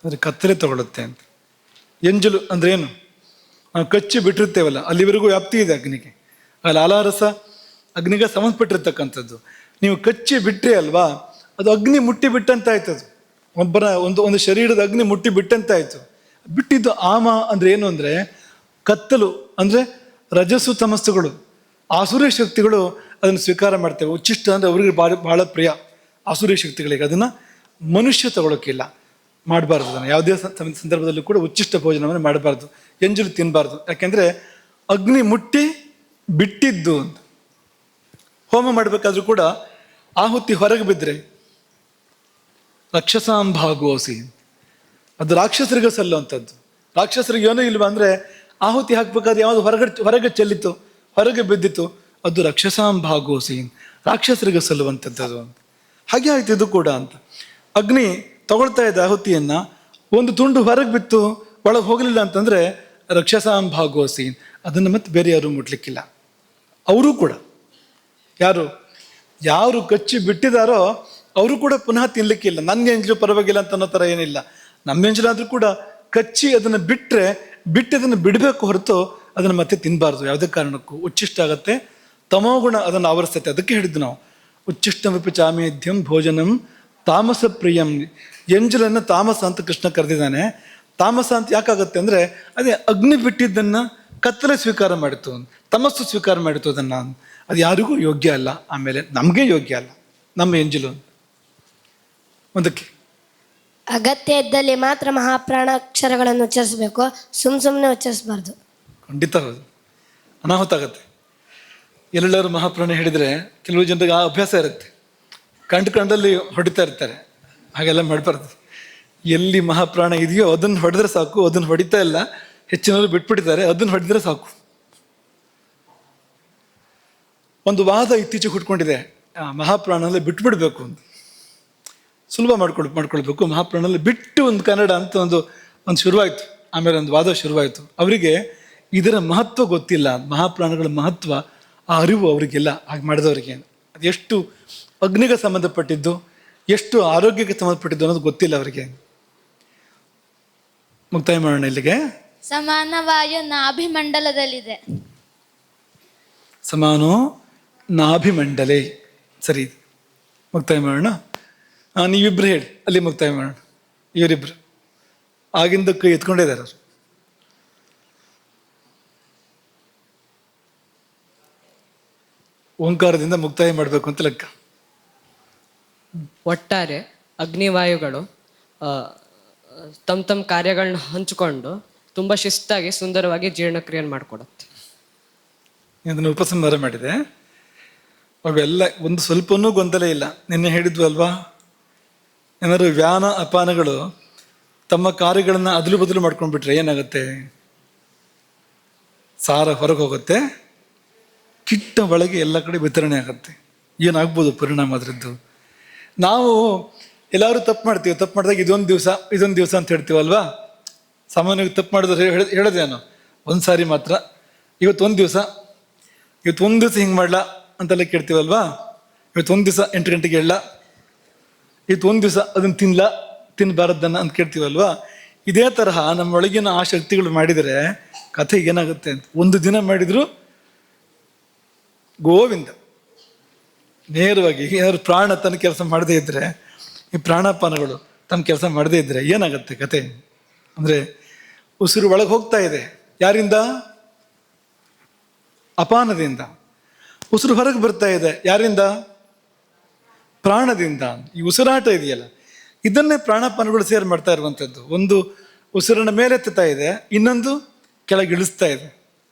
S1: ಅಂದರೆ ಕತ್ತಲೆ ತಗೊಳುತ್ತೆ ಅಂತ. ಎಂಜಲು ಅಂದ್ರೆ ಏನು? ನಾವು ಕಚ್ಚಿ ಬಿಟ್ಟಿರ್ತೇವಲ್ಲ, ಅಲ್ಲಿವರೆಗೂ ವ್ಯಾಪ್ತಿ ಇದೆ ಅಗ್ನಿಗೆ. ಆ ಲಾಲಾರಸ ಅಗ್ನಿಗೆ ಸಂಬಂಧಪಟ್ಟಿರ್ತಕ್ಕಂಥದ್ದು. ನೀವು ಕಚ್ಚಿ ಬಿಟ್ರಿ ಅಲ್ವಾ, ಅದು ಅಗ್ನಿ ಮುಟ್ಟಿ ಬಿಟ್ಟಂತಾಯ್ತು. ಅದು ಒಬ್ಬರ ಒಂದು ಶರೀರದ ಅಗ್ನಿ ಮುಟ್ಟಿ ಬಿಟ್ಟಂತಾಯ್ತು. ಬಿಟ್ಟಿದ್ದು ಆಮ ಅಂದ್ರೆ ಏನು ಅಂದರೆ ಕತ್ತಲು, ಅಂದರೆ ರಜಸ್ಸು ತಮಸ್ಸುಗಳು, ಆಸುರಿ ಶಕ್ತಿಗಳು ಅದನ್ನು ಸ್ವೀಕಾರ ಮಾಡ್ತೇವೆ. ಉಚ್ಚಿಷ್ಟ ಅಂದರೆ ಅವ್ರಿಗೆ ಬಹಳ ಪ್ರಿಯ ಆಸುರಿ ಶಕ್ತಿಗಳಿಗೆ. ಅದನ್ನು ಮನುಷ್ಯ ತಗೊಳ್ಳೋಕ್ಕಿಲ್ಲ, ಮಾಡಬಾರ್ದು. ಅದನ್ನು ಯಾವುದೇ ಸಂದರ್ಭದಲ್ಲೂ ಕೂಡ ಉಚ್ಚಿಷ್ಟ ಭೋಜನವನ್ನು ಮಾಡಬಾರ್ದು, ಎಂಜಲು ತಿನ್ನಬಾರ್ದು. ಯಾಕೆಂದರೆ ಅಗ್ನಿ ಮುಟ್ಟಿ ಬಿಟ್ಟಿದ್ದು ಅಂತ. ಹೋಮ ಮಾಡಬೇಕಾದ್ರೂ ಕೂಡ ಆಹುತಿ ಹೊರಗೆ ಬಿದ್ದರೆ ರಕ್ಷಸಾಂಭಾಗೋಸಿ, ಅದು ರಾಕ್ಷಸರಿಗೆ ಸಲ್ಲುವಂಥದ್ದು. ರಾಕ್ಷಸರಿಗೆ ಏನೂ ಇಲ್ವಾ ಅಂದರೆ ಆಹುತಿ ಹಾಕ್ಬೇಕಾದ್ರೆ ಯಾವುದು ಹೊರಗೆ ಚೆಲ್ಲಿತು, ಹೊರಗೆ ಬಿದ್ದಿತ್ತು, ಅದು ರಕ್ಷಸಾಂಭಾಗೋಸಿ, ರಾಕ್ಷಸರಿಗೆ ಸಲ್ಲುವಂಥದ್ದು ಅಂತ. ಹಾಗೆ ಆಯ್ತು ಇದು ಕೂಡ ಅಂತ. ಅಗ್ನಿ ತಗೊಳ್ತಾ ಇದ್ದ ಆಹುತಿಯನ್ನು, ಒಂದು ತುಂಡು ಹೊರಗೆ ಬಿತ್ತು, ಒಳಗೆ ಹೋಗಲಿಲ್ಲ ಅಂತಂದರೆ ರಕ್ಷಸಾಂಭಾಗೋಸಿ, ಅದನ್ನು ಮತ್ತೆ ಬೇರೆ ಯಾರು ಮುಟ್ಲಿಕ್ಕಿಲ್ಲ. ಅವರು ಕೂಡ ಯಾರು ಕಚ್ಚಿ ಬಿಟ್ಟಿದಾರೋ ಅವರು ಕೂಡ ಪುನಃ ತಿನ್ಲಿಕ್ಕಿಲ್ಲ. ನನಗೆ ಎಂಜಲು ಪರವಾಗಿಲ್ಲ ಅಂತ ಅನ್ನೋ ಥರ ಏನಿಲ್ಲ. ನಮ್ಮ ಎಂಜಲಾದರೂ ಕೂಡ ಕಚ್ಚಿ ಅದನ್ನು ಬಿಟ್ಟು ಅದನ್ನು ಬಿಡಬೇಕು ಹೊರತು ಅದನ್ನು ಮತ್ತೆ ತಿನ್ನಬಾರ್ದು ಯಾವುದೇ ಕಾರಣಕ್ಕೂ. ಉಚ್ಚಿಷ್ಟ ಆಗತ್ತೆ, ತಮೋಗುಣ ಅದನ್ನು ಆವರಿಸ್ತೈತೆ. ಅದಕ್ಕೆ ಹೇಳಿದ್ದು ನಾವು ಉಚ್ಚಿಷ್ಟಮಪಿ ಚಾಮೇಧ್ಯಂ ಭೋಜನಂ ತಾಮಸ ಪ್ರಿಯಂ. ಎಂಜಲನ್ನು ತಾಮಸ ಅಂತ ಕೃಷ್ಣ ಕರೆದಿದ್ದಾನೆ. ತಾಮಸ ಅಂತ ಯಾಕಾಗತ್ತೆ ಅಂದರೆ ಅದೇ ಅಗ್ನಿ ಬಿಟ್ಟಿದ್ದನ್ನು ಕತ್ತಲೆ ಸ್ವೀಕಾರ ಮಾಡಿತು, ತಮಸ್ಸು ಸ್ವೀಕಾರ ಮಾಡಿತು ಅದನ್ನು. ಅದು ಯಾರಿಗೂ ಯೋಗ್ಯ ಅಲ್ಲ, ಆಮೇಲೆ ನಮಗೆ ಯೋಗ್ಯ ಅಲ್ಲ ನಮ್ಮ ಎಂಜಲು. ಒಂದಕ್ಕೆ
S9: ಅಗತ್ಯ ಇದ್ದಲ್ಲಿ ಮಾತ್ರ ಮಹಾಪ್ರಾಣಾಕ್ಷರಗಳನ್ನು ಉಚ್ಚರಿಸಬೇಕು, ಸುಮ್ಮನೆ ಉಚ್ಚರಿಸಬಾರ್ದು.
S1: ಖಂಡಿತ ಹೌದು, ಅನಾಹುತ ಆಗುತ್ತೆ. ಎಲ್ಲರೂ ಮಹಾಪ್ರಾಣ ಹೇಳಿದರೆ ಕೆಲವು ಜನರಿಗೆ ಆ ಅಭ್ಯಾಸ ಇರುತ್ತೆ, ಕಂಡಲ್ಲಿ ಹೊಡಿತಾ ಇರ್ತಾರೆ. ಹಾಗೆಲ್ಲ ಮಾಡಬಾರ್ದು. ಎಲ್ಲಿ ಮಹಾಪ್ರಾಣ ಇದೆಯೋ ಅದನ್ನು ಹೊಡೆದ್ರೆ ಸಾಕು, ಅದನ್ನು ಹೊಡಿತಾ ಇಲ್ಲ. ಹೆಚ್ಚಿನವರು ಬಿಟ್ಬಿಟ್ಟಿದ್ದಾರೆ, ಅದನ್ನು ಹೊಡೆದ್ರೆ ಸಾಕು. ಒಂದು ವಾದ ಇತ್ತೀಚೆಗೆ ಹುಟ್ಕೊಂಡಿದೆ, ಮಹಾಪ್ರಾಣಲ್ಲಿ ಬಿಟ್ಬಿಡ್ಬೇಕು ಅಂತ. ಸುಲಭ ಮಾಡ್ಕೊಳ್ಬೇಕು. ಮಹಾಪ್ರಾಣಲ್ಲಿ ಬಿಟ್ಟು ಒಂದು ಕನ್ನಡ ಅಂತ ಒಂದು ಶುರುವಾಯಿತು. ಆಮೇಲೆ ಒಂದು ವಾದ ಶುರುವಾಯಿತು. ಅವರಿಗೆ ಇದರ ಮಹತ್ವ ಗೊತ್ತಿಲ್ಲ, ಮಹಾಪ್ರಾಣಗಳ ಮಹತ್ವ, ಆ ಅರಿವು ಅವರಿಗೆಲ್ಲ. ಹಾಗೆ ಮಾಡಿದವರಿಗೆ ಅದು ಎಷ್ಟು ಅಗ್ನಿಗೆ ಸಂಬಂಧಪಟ್ಟಿದ್ದು, ಎಷ್ಟು ಆರೋಗ್ಯಕ್ಕೆ ಸಂಬಂಧಪಟ್ಟಿದ್ದು ಅನ್ನೋದು ಗೊತ್ತಿಲ್ಲ ಅವರಿಗೆ. ಮುಕ್ತಾಯ ಮಾಡೋಣ ಇಲ್ಲಿಗೆ.
S9: ಸಮಾನ ವಾಯು ನಾಭಿಮಂಡಲದಲ್ಲಿದೆ.
S1: ಸಮಾನೋ ನಾಭಿಮಂಡಲೆ. ಸರಿ, ಮುಕ್ತಾಯ ಮಾಡೋಣ. ನೀವಿಬ್ರು ಹೇಳಿ, ಅಲ್ಲಿ ಮುಕ್ತಾಯ ಮಾಡೋಣ. ಇವರಿಬ್ರು ಆಗಿಂದ ಕೈ ಎತ್ಕೊಂಡಿದ್ದಾರೆ ಅವರು. ಓಂಕಾರದಿಂದ ಮುಕ್ತಾಯ ಮಾಡಬೇಕು ಅಂತ ಲೆಕ್ಕ.
S12: ಒಟ್ಟಾರೆ ಅಗ್ನಿವಾಯುಗಳು ತಮ್ಮ ಕಾರ್ಯಗಳನ್ನ ಹಂಚಿಕೊಂಡು ತುಂಬ ಶಿಸ್ತಾಗಿ ಸುಂದರವಾಗಿ ಜೀರ್ಣಕ್ರಿಯೆಯನ್ನು ಮಾಡಿಕೊಡುತ್ತೆ.
S1: ಇದನ್ನು ಉಪಸಂಹಾರ ಮಾಡಿದೆ. ಅವೆಲ್ಲ ಒಂದು ಸ್ವಲ್ಪನೂ ಗೊಂದಲ ಇಲ್ಲ. ನಿನ್ನೆ ಹೇಳಿದ್ವು ಅಲ್ವಾ, ಏನಾದ್ರು ವ್ಯಾನ ಅಪಾನಗಳು ತಮ್ಮ ಕಾರ್ಯಗಳನ್ನು ಅದಲು ಬದಲು ಮಾಡ್ಕೊಂಡ್ಬಿಟ್ರೆ ಏನಾಗುತ್ತೆ? ಸಾರ ಹೊರಗೆ ಹೋಗುತ್ತೆ, ಕಿಟ್ಟ ಒಳಗೆ ಎಲ್ಲ ಕಡೆ ವಿತರಣೆ ಆಗುತ್ತೆ. ಏನಾಗ್ಬೋದು ಪರಿಣಾಮ ಅದರದ್ದು? ನಾವು ಎಲ್ಲರೂ ತಪ್ಪು ಮಾಡ್ತೀವಿ. ತಪ್ಪು ಮಾಡಿದಾಗ ಇದೊಂದು ದಿವಸ ಅಂತ ಹೇಳ್ತೀವಲ್ವಾ. ಸಾಮಾನ್ಯವಾಗಿ ತಪ್ಪು ಮಾಡಿದ್ರೆ ಹೇಳೋದೇನು, ಒಂದು ಸಾರಿ ಮಾತ್ರ, ಇವತ್ತೊಂದು ದಿವಸ ಹಿಂಗೆ ಮಾಡಲ ಅಂತೆಲ್ಲ ಕೇಳ್ತೀವಲ್ವಾ. ಇವತ್ತೊಂದು ದಿವಸ 8 ಗಂಟೆಗೆ ಹೇಳಲ್ಲ, ಇವತ್ತೊಂದು ದಿವಸ ಅದನ್ನು ತಿನ್ನಬಾರದನ್ನ ಅಂತ ಕೇಳ್ತೀವಲ್ವಾ. ಇದೇ ತರಹ ನಮ್ಮೊಳಗಿನ ಆ ಶಕ್ತಿಗಳು ಮಾಡಿದರೆ ಕಥೆ ಏನಾಗುತ್ತೆ ಅಂತ. ಒಂದು ದಿನ ಮಾಡಿದ್ರು ಗೋವಿಂದ. ನೇರವಾಗಿ ಏನಾದ್ರು ಪ್ರಾಣ ತನ್ನ ಕೆಲಸ ಮಾಡದೇ ಇದ್ರೆ, ಈ ಪ್ರಾಣಾಪಾನಗಳು ತಮ್ಮ ಕೆಲಸ ಮಾಡದೇ ಇದ್ರೆ ಏನಾಗುತ್ತೆ ಕತೆ ಅಂದರೆ, ಉಸಿರು ಒಳಗೆ ಹೋಗ್ತಾ ಇದೆ. ಯಾರಿಂದ? ಅಪಾನದಿಂದ. ಉಸಿರು ಹೊರಗೆ ಬರ್ತಾ ಇದೆ. ಯಾರಿಂದ? ಪ್ರಾಣದಿಂದ. ಈ ಉಸಿರಾಟ ಇದೆಯಲ್ಲ, ಇದನ್ನೇ ಪ್ರಾಣಾಪಾನಗಳು ಸೇರಿ ಮಾಡ್ತಾ ಇರುವಂಥದ್ದು. ಒಂದು ಉಸಿರನ್ನ ಮೇಲೆತ್ತಾ ಇದೆ, ಇನ್ನೊಂದು ಕೆಳಗೆ ಇಳಿಸ್ತಾ ಇದೆ.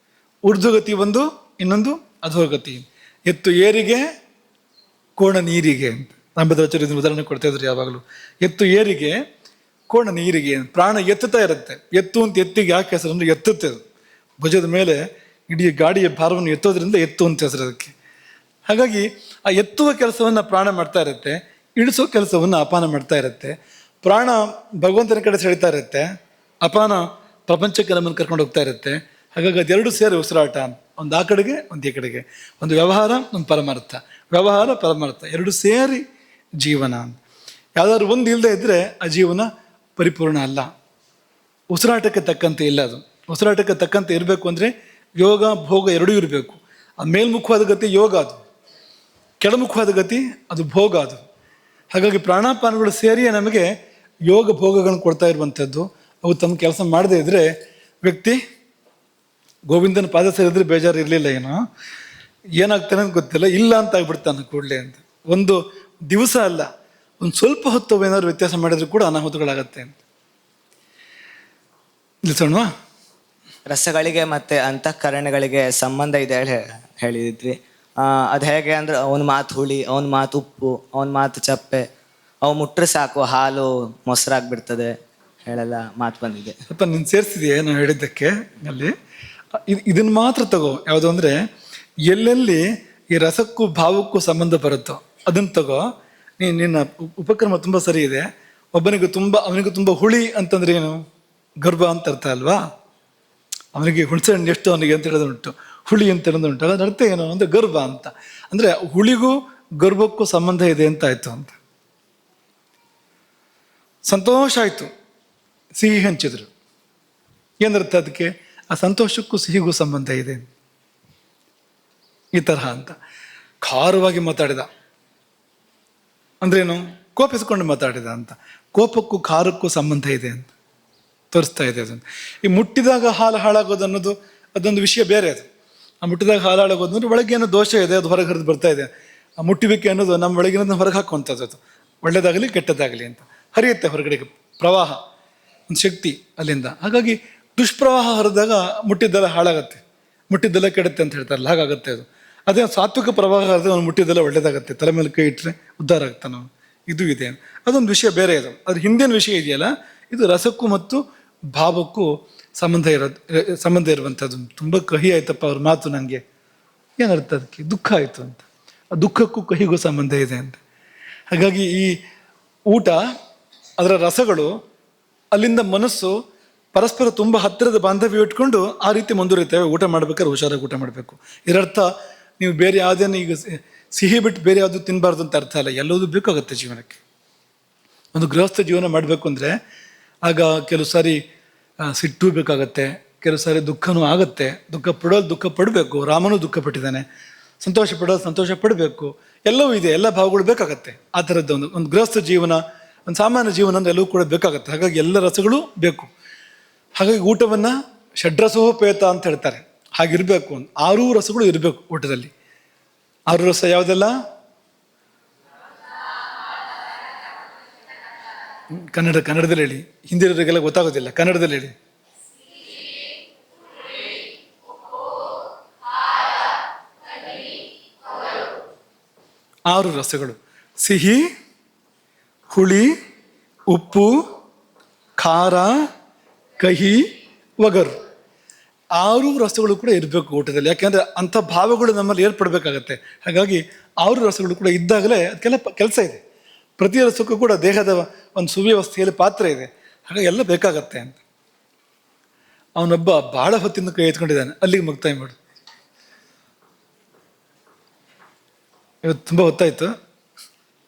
S1: ಊರ್ಧ್ವಗತಿ ಒಂದು, ಇನ್ನೊಂದು ಅಧೋಗತಿ. ಎತ್ತು ಏರಿಗೆ, ಕೋಣ ನೀರಿಗೆ ಅಂತ ನಂಬದಾಚಾರ್ಯ ಇದನ್ನು ಉದಾಹರಣೆ ಕೊಡ್ತಾ ಇದ್ರು ಯಾವಾಗಲೂ. ಎತ್ತು ಏರಿಗೆ, ಕೋಣ ನೀರಿಗೆ. ಪ್ರಾಣ ಎತ್ತುತ್ತಾ ಇರುತ್ತೆ. ಎತ್ತು ಅಂತ ಎತ್ತಿಗೆ ಯಾಕೆ ಹೆಸರು ಅಂದರೆ ಎತ್ತುತ್ತೆ ಅದು. ಭುಜದ ಮೇಲೆ ಇಡೀ ಗಾಡಿಯ ಭಾರವನ್ನು ಎತ್ತೋದ್ರಿಂದ ಎತ್ತು ಅಂತ ಹೆಸರು ಅದಕ್ಕೆ. ಹಾಗಾಗಿ ಆ ಎತ್ತುವ ಕೆಲಸವನ್ನು ಪ್ರಾಣ ಮಾಡ್ತಾ ಇರುತ್ತೆ, ಇಳಿಸೋ ಕೆಲಸವನ್ನು ಅಪಾನ ಮಾಡ್ತಾ ಇರುತ್ತೆ. ಪ್ರಾಣ ಭಗವಂತನ ಕಡೆ ಸೆಳಿತಾ ಇರುತ್ತೆ, ಅಪಾನ ಪ್ರಪಂಚಕ್ಕೆ ನಮ್ಮನ್ನು ಕರ್ಕೊಂಡು ಹೋಗ್ತಾ ಇರುತ್ತೆ. ಹಾಗಾಗಿ ಅದೆರಡು ಸೇರಿ ಉಸಿರಾಟ. ಒಂದು ಆ ಕಡೆಗೆ, ಒಂದು ಈ ಕಡೆಗೆ. ಒಂದು ವ್ಯವಹಾರ, ಒಂದು ಪರಮಾರ್ಥ. ವ್ಯವಹಾರ, ಪರಮಾರ್ಥ ಎರಡು ಸೇರಿ ಜೀವನ. ಯಾವುದಾದ್ರು ಒಂದು ಇಲ್ಲದೆ ಇದ್ದರೆ ಆ ಜೀವನ ಪರಿಪೂರ್ಣ ಅಲ್ಲ. ಉಸಿರಾಟಕ್ಕೆ ತಕ್ಕಂತೆ ಇಲ್ಲ ಅದು. ಉಸಿರಾಟಕ್ಕೆ ತಕ್ಕಂತೆ ಇರಬೇಕು ಅಂದರೆ ಯೋಗ ಭೋಗ ಎರಡೂ ಇರಬೇಕು. ಅದು ಮೇಲ್ಮುಖವಾದ ಗತಿ ಯೋಗ, ಅದು ಕೆಳಮುಖವಾದ ಗತಿ ಅದು ಭೋಗ ಅದು. ಹಾಗಾಗಿ ಪ್ರಾಣಾಪಾನಗಳು ಸೇರಿಯೇ ನಮಗೆ ಯೋಗ ಭೋಗಗಳನ್ನು ಕೊಡ್ತಾ ಇರುವಂಥದ್ದು. ಅವು ತಮ್ಮ ಕೆಲಸ ಮಾಡದೇ ಇದ್ದರೆ ವ್ಯಕ್ತಿ ಗೋವಿಂದನ ಪಾದ ಸೇರಿದ್ರೆ ಬೇಜಾರು ಇರಲಿಲ್ಲ, ಏನಾಗ್ತಾನೆ ಅಂತ ಗೊತ್ತಿಲ್ಲ, ಇಲ್ಲ ಅಂತ ಆಗ್ಬಿಡ್ತಾನೆ ಕೂಡಲೇ ಅಂತ. ಒಂದು ದಿವಸ ಅಲ್ಲ, ಒಂದು ಸ್ವಲ್ಪ ಹೊತ್ತು ಏನಾದ್ರು ವ್ಯತ್ಯಾಸ ಮಾಡಿದ್ರು ಕೂಡ ಅನಾಹುತಗಳಾಗತ್ತೆ ಅಂತ ತಿಳಿಸೋಣವಾ.
S13: ರಸಗಳಿಗೆ ಮತ್ತು ಅಂತಃಕರಣಗಳಿಗೆ ಸಂಬಂಧ ಇದೆ ಹೇಳಿದ್ರಿ. ಅದು ಹೇಗೆ ಅಂದ್ರೆ, ಅವನ ಮಾತು ಹುಳಿ, ಅವನ ಮಾತು ಉಪ್ಪು, ಅವನ ಮಾತು ಚಪ್ಪೆ, ಅವು ಮುಟ್ರೆ ಸಾಕು ಹಾಲು ಮೊಸರಾಗ್ಬಿಡ್ತದೆ ಹೇಳೆಲ್ಲ ಮಾತು ಬಂದಿದೆ.
S1: ಸ್ವಲ್ಪ ನೀನು ಸೇರಿಸಿದೆಯೇ ನಾನು ಹೇಳಿದ್ದಕ್ಕೆ ಅಲ್ಲಿ. ಇದನ್ನು ಮಾತ್ರ ತಗೋ. ಯಾವುದು ಅಂದರೆ, ಎಲ್ಲೆಲ್ಲಿ ಈ ರಸಕ್ಕೂ ಭಾವಕ್ಕೂ ಸಂಬಂಧ ಬರುತ್ತೋ ಅದನ್ನು ತಗೋ. ನಿನ್ನ ಉಪಕ್ರಮ ತುಂಬ ಸರಿ ಇದೆ. ಅವನಿಗೆ ತುಂಬ ಹುಳಿ ಅಂತಂದ್ರೆ ಏನು? ಗರ್ಭ ಅಂತ ಅರ್ಥ ಅಲ್ವಾ. ಅವನಿಗೆ ಹುಣಸೆ ಹಣ್ಣು ಎಷ್ಟು ಅವನಿಗೆ ಅಂತ ಹೇಳೋದುಂಟು, ಹುಳಿ ಅಂತ ಹೇಳೋದುಂಟು. ಅದರ ಅರ್ಥ ಏನು ಅಂದರೆ ಗರ್ಭ ಅಂತ. ಅಂದರೆ ಹುಳಿಗೂ ಗರ್ಭಕ್ಕೂ ಸಂಬಂಧ ಇದೆ ಅಂತ ಆಯಿತು ಅಂತ. ಸಂತೋಷ ಆಯಿತು, ಸಿಹಿ ಹಂಚಿದ್ರು. ಏನರ್ಥ ಅದಕ್ಕೆ? ಆ ಸಂತೋಷಕ್ಕೂ ಸಿಹಿಗೂ ಸಂಬಂಧ ಇದೆ ಈ ತರಹ ಅಂತ. ಖಾರವಾಗಿ ಮಾತಾಡಿದ ಅಂದ್ರೇನು? ಕೋಪಿಸ್ಕೊಂಡು ಮಾತಾಡಿದ ಅಂತ. ಕೋಪಕ್ಕೂ ಖಾರಕ್ಕೂ ಸಂಬಂಧ ಇದೆ ಅಂತ ತೋರಿಸ್ತಾ ಇದೆ ಅದನ್ನು. ಈ ಮುಟ್ಟಿದಾಗ ಹಾಲು ಹಾಳಾಗೋದು ಅನ್ನೋದು ಅದೊಂದು ವಿಷಯ ಬೇರೆ. ಅದು ಆ ಮುಟ್ಟಿದಾಗ ಹಾಲು ಹಾಳಾಗೋದು ಅಂದರೆ ಒಳಗೇನೋ ದೋಷ ಇದೆ, ಅದು ಹೊರಗೆ ಹರಿದು ಬರ್ತಾ ಇದೆ. ಆ ಮುಟ್ಟಿವಿಕೆ ಅನ್ನೋದು ನಮ್ಮ ಒಳಗಿನ ಹೊರಗೆ ಹಾಕುವಂಥದ್ದು. ಅದು ಒಳ್ಳೇದಾಗಲಿ ಕೆಟ್ಟದ್ದಾಗಲಿ ಅಂತ ಹರಿಯುತ್ತೆ ಹೊರಗಡೆಗೆ ಪ್ರವಾಹ, ಒಂದು ಶಕ್ತಿ ಅಲ್ಲಿಂದ. ಹಾಗಾಗಿ ದುಷ್ಪ್ರವಾಹ ಹರಿದಾಗ ಮುಟ್ಟಿದ್ದೆಲ್ಲ ಹಾಳಾಗತ್ತೆ, ಮುಟ್ಟಿದ್ದೆಲ್ಲ ಕೆಡುತ್ತೆ ಅಂತ ಹೇಳ್ತಾರಲ್ಲ, ಹಾಗಾಗತ್ತೆ ಅದು. ಅದೇ ಸಾತ್ವಿಕ ಪ್ರವಾಹ ಹರಿದ್ರೆ ಅವ್ನು ಮುಟ್ಟಿದ್ದೆಲ್ಲ ಒಳ್ಳೇದಾಗತ್ತೆ. ತಲೆ ಮೇಲೆ ಕೈ ಇಟ್ಟರೆ ಉದ್ಧಾರ ಆಗ್ತಾನೆ ಅವನು. ಇದು ಇದೆ, ಅದೊಂದು ವಿಷಯ ಬೇರೆ. ಅದು ಅದ್ರ ಹಿಂದಿನ ವಿಷಯ ಇದೆಯಲ್ಲ, ಇದು ರಸಕ್ಕೂ ಮತ್ತು ಭಾವಕ್ಕೂ ಸಂಬಂಧ ಇರುವಂಥದ್ದು. ತುಂಬ ಕಹಿ ಆಯ್ತಪ್ಪ ಅವ್ರ ಮಾತು, ನನಗೆ ಏನರ್ಥ ಅದಕ್ಕೆ? ದುಃಖ ಆಯಿತು ಅಂತ. ಆ ದುಃಖಕ್ಕೂ ಕಹಿಗೂ ಸಂಬಂಧ ಇದೆ ಅಂತ. ಹಾಗಾಗಿ ಈ ಊಟ, ಅದರ ರಸಗಳು, ಅಲ್ಲಿಂದ ಮನಸ್ಸು ಪರಸ್ಪರ ತುಂಬ ಹತ್ತಿರದ ಬಾಂಧವ್ಯ ಇಟ್ಕೊಂಡು ಆ ರೀತಿ ಮುಂದುವರಿತೇವೆ. ಊಟ ಮಾಡ್ಬೇಕಾದ್ರೆ ಹುಷಾರಾಗಿ ಊಟ ಮಾಡಬೇಕು. ಇದರರ್ಥ ನೀವು ಬೇರೆ ಯಾವುದೇನು ಈಗ ಸಿಹಿ ಬಿಟ್ಟು ಬೇರೆ ಯಾವುದು ತಿನ್ನಬಾರ್ದು ಅಂತ ಅರ್ಥ ಅಲ್ಲ. ಎಲ್ಲದೂ ಬೇಕಾಗುತ್ತೆ ಜೀವನಕ್ಕೆ. ಒಂದು ಗೃಹಸ್ಥ ಜೀವನ ಮಾಡಬೇಕು ಅಂದರೆ ಆಗ ಕೆಲವು ಸಾರಿ ಸಿಟ್ಟು ಬೇಕಾಗತ್ತೆ, ಕೆಲವು ಸಾರಿ ದುಃಖನೂ ಆಗುತ್ತೆ. ದುಃಖ ಪಡೋದು ದುಃಖ ಪಡಬೇಕು. ರಾಮನೂ ದುಃಖ ಪಟ್ಟಿದ್ದಾನೆ. ಸಂತೋಷ ಪಡೋದು ಸಂತೋಷ ಪಡಬೇಕು. ಎಲ್ಲವೂ ಇದೆ, ಎಲ್ಲ ಭಾವಗಳು ಬೇಕಾಗತ್ತೆ. ಆ ಥರದ್ದು ಒಂದು ಗೃಹಸ್ಥ ಜೀವನ, ಒಂದು ಸಾಮಾನ್ಯ ಜೀವನ ಅಂದರೆ ಎಲ್ಲವೂ ಕೂಡ ಬೇಕಾಗತ್ತೆ. ಹಾಗಾಗಿ ಎಲ್ಲ ರಸಗಳು ಬೇಕು. ಹಾಗಾಗಿ ಊಟವನ್ನು ಷಡ್ರಸೋಪೇತ ಅಂತ ಹೇಳ್ತಾರೆ. ಹಾಗಿರಬೇಕು. 6 ರಸಗಳು ಇರಬೇಕು ಊಟದಲ್ಲಿ. 6 ರಸ ಯಾವುದೆಲ್ಲ? ಕನ್ನಡದಲ್ಲಿ ಹೇಳಿ, ಹಿಂದಿರೋರಿಗೆಲ್ಲ ಗೊತ್ತಾಗೋದಿಲ್ಲ. ಕನ್ನಡದಲ್ಲಿ ಹೇಳಿ. 6 ರಸಗಳು: ಸಿಹಿ, ಹುಳಿ, ಉಪ್ಪು, ಖಾರ, ಕಹಿ, ಒಗರು. 6 ರಸಗಳು ಕೂಡ ಇರಬೇಕು ಊಟದಲ್ಲಿ. ಯಾಕೆಂದರೆ ಅಂಥ ಭಾವಗಳು ನಮ್ಮಲ್ಲಿ ಏರ್ಪಡಬೇಕಾಗತ್ತೆ. ಹಾಗಾಗಿ 6 ರಸಗಳು ಕೂಡ ಇದ್ದಾಗಲೇ ಅದಕ್ಕೆಲ್ಲ ಕೆಲಸ ಇದೆ. ಪ್ರತಿ ರಸಕ್ಕೂ ಕೂಡ ದೇಹದ ಒಂದು ಸುವ್ಯವಸ್ಥೆಯಲ್ಲಿ ಪಾತ್ರ ಇದೆ. ಹಾಗಾಗಿ ಎಲ್ಲ ಬೇಕಾಗತ್ತೆ ಅಂತ. ಅವನೊಬ್ಬ ಭಾಳ ಹೊತ್ತಿನ ಕೈ ಎತ್ಕೊಂಡಿದ್ದಾನೆ. ಅಲ್ಲಿಗೆ ಮುಕ್ತಾಯ ಮಾಡು. ಇವತ್ತು ತುಂಬ ಹೊತ್ತಾಯಿತು,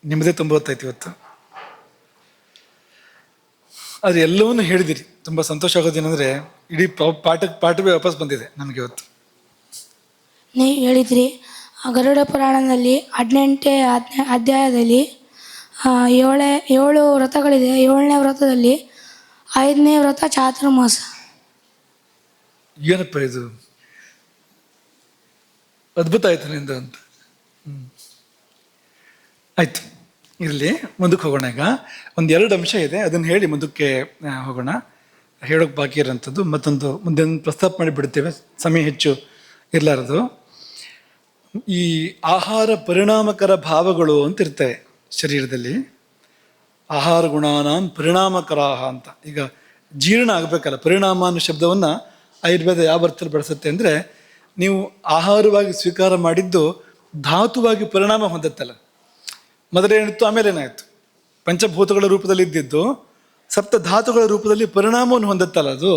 S1: ನಿಮ್ಮದೇ ತುಂಬ ಹೊತ್ತಾಯ್ತು ಇವತ್ತು. ಆದರೆ ಎಲ್ಲವನ್ನೂ ಹೇಳಿದಿರಿ. ತುಂಬ ಸಂತೋಷ ಆಗೋದೇನೆಂದರೆ ಇಡೀ ಪಾಠವೇ ವಾಪಸ್ ಬಂದಿದೆ ನಮಗೆ ಇವತ್ತು.
S10: ನೀವು ಹೇಳಿದ್ರಿ ಗರುಡ ಪುರಾಣದಲ್ಲಿ 18ನೇ ಅಧ್ಯಾಯದಲ್ಲಿ 7 ವ್ರತಗಳಿದೆ. 7ನೇ ವ್ರತದಲ್ಲಿ 5ನೇ ವ್ರತ ಚಾತುರ್ಮಾಸ.
S1: ಏನಪ್ಪ ಇದು, ಅದ್ಭುತ ಆಯ್ತು ನಿಂದು ಅಂತ. ಆಯ್ತು, ಇರಲಿ, ಮುಂದಕ್ಕೆ ಹೋಗೋಣ. ಈಗ 1-2 ಅಂಶ ಇದೆ, ಅದನ್ನು ಹೇಳಿ ಮುಂದಕ್ಕೆ ಹೋಗೋಣ. ಹೇಳೋಕೆ ಬಾಕಿ ಇರೋಂಥದ್ದು ಮತ್ತೊಂದು ಮುಂದೆ ಪ್ರಸ್ತಾಪ ಮಾಡಿ ಬಿಡ್ತೇವೆ, ಸಮಯ ಹೆಚ್ಚು ಇರಲಾರದು. ಈ ಆಹಾರ ಪರಿಣಾಮಕರ ಭಾವಗಳು ಅಂತ ಇರ್ತವೆ ಶರೀರದಲ್ಲಿ. ಆಹಾರ ಗುಣಾನಾಂ ಪರಿಣಾಮಕರಾಹ ಅಂತ. ಈಗ ಜೀರ್ಣ ಆಗಬೇಕಲ್ಲ, ಪರಿಣಾಮ ಅನ್ನೋ ಶಬ್ದವನ್ನು ಆಯುರ್ವೇದ ಯಾವ ಅರ್ಥದಲ್ಲಿ ಬಳಸುತ್ತೆ ಅಂದರೆ, ನೀವು ಆಹಾರವಾಗಿ ಸ್ವೀಕಾರ ಮಾಡಿದ್ದು ಧಾತುವಾಗಿ ಪರಿಣಾಮ ಹೊಂದುತ್ತಲ್ಲ. ಮೊದಲೇನಿತ್ತು, ಆಮೇಲೆ ಏನಾಯಿತು? ಪಂಚಭೂತಗಳ ರೂಪದಲ್ಲಿ ಇದ್ದಿದ್ದು ಸಪ್ತಧಾತುಗಳ ರೂಪದಲ್ಲಿ ಪರಿಣಾಮವನ್ನು ಹೊಂದುತ್ತಲ್ಲ ಅದು.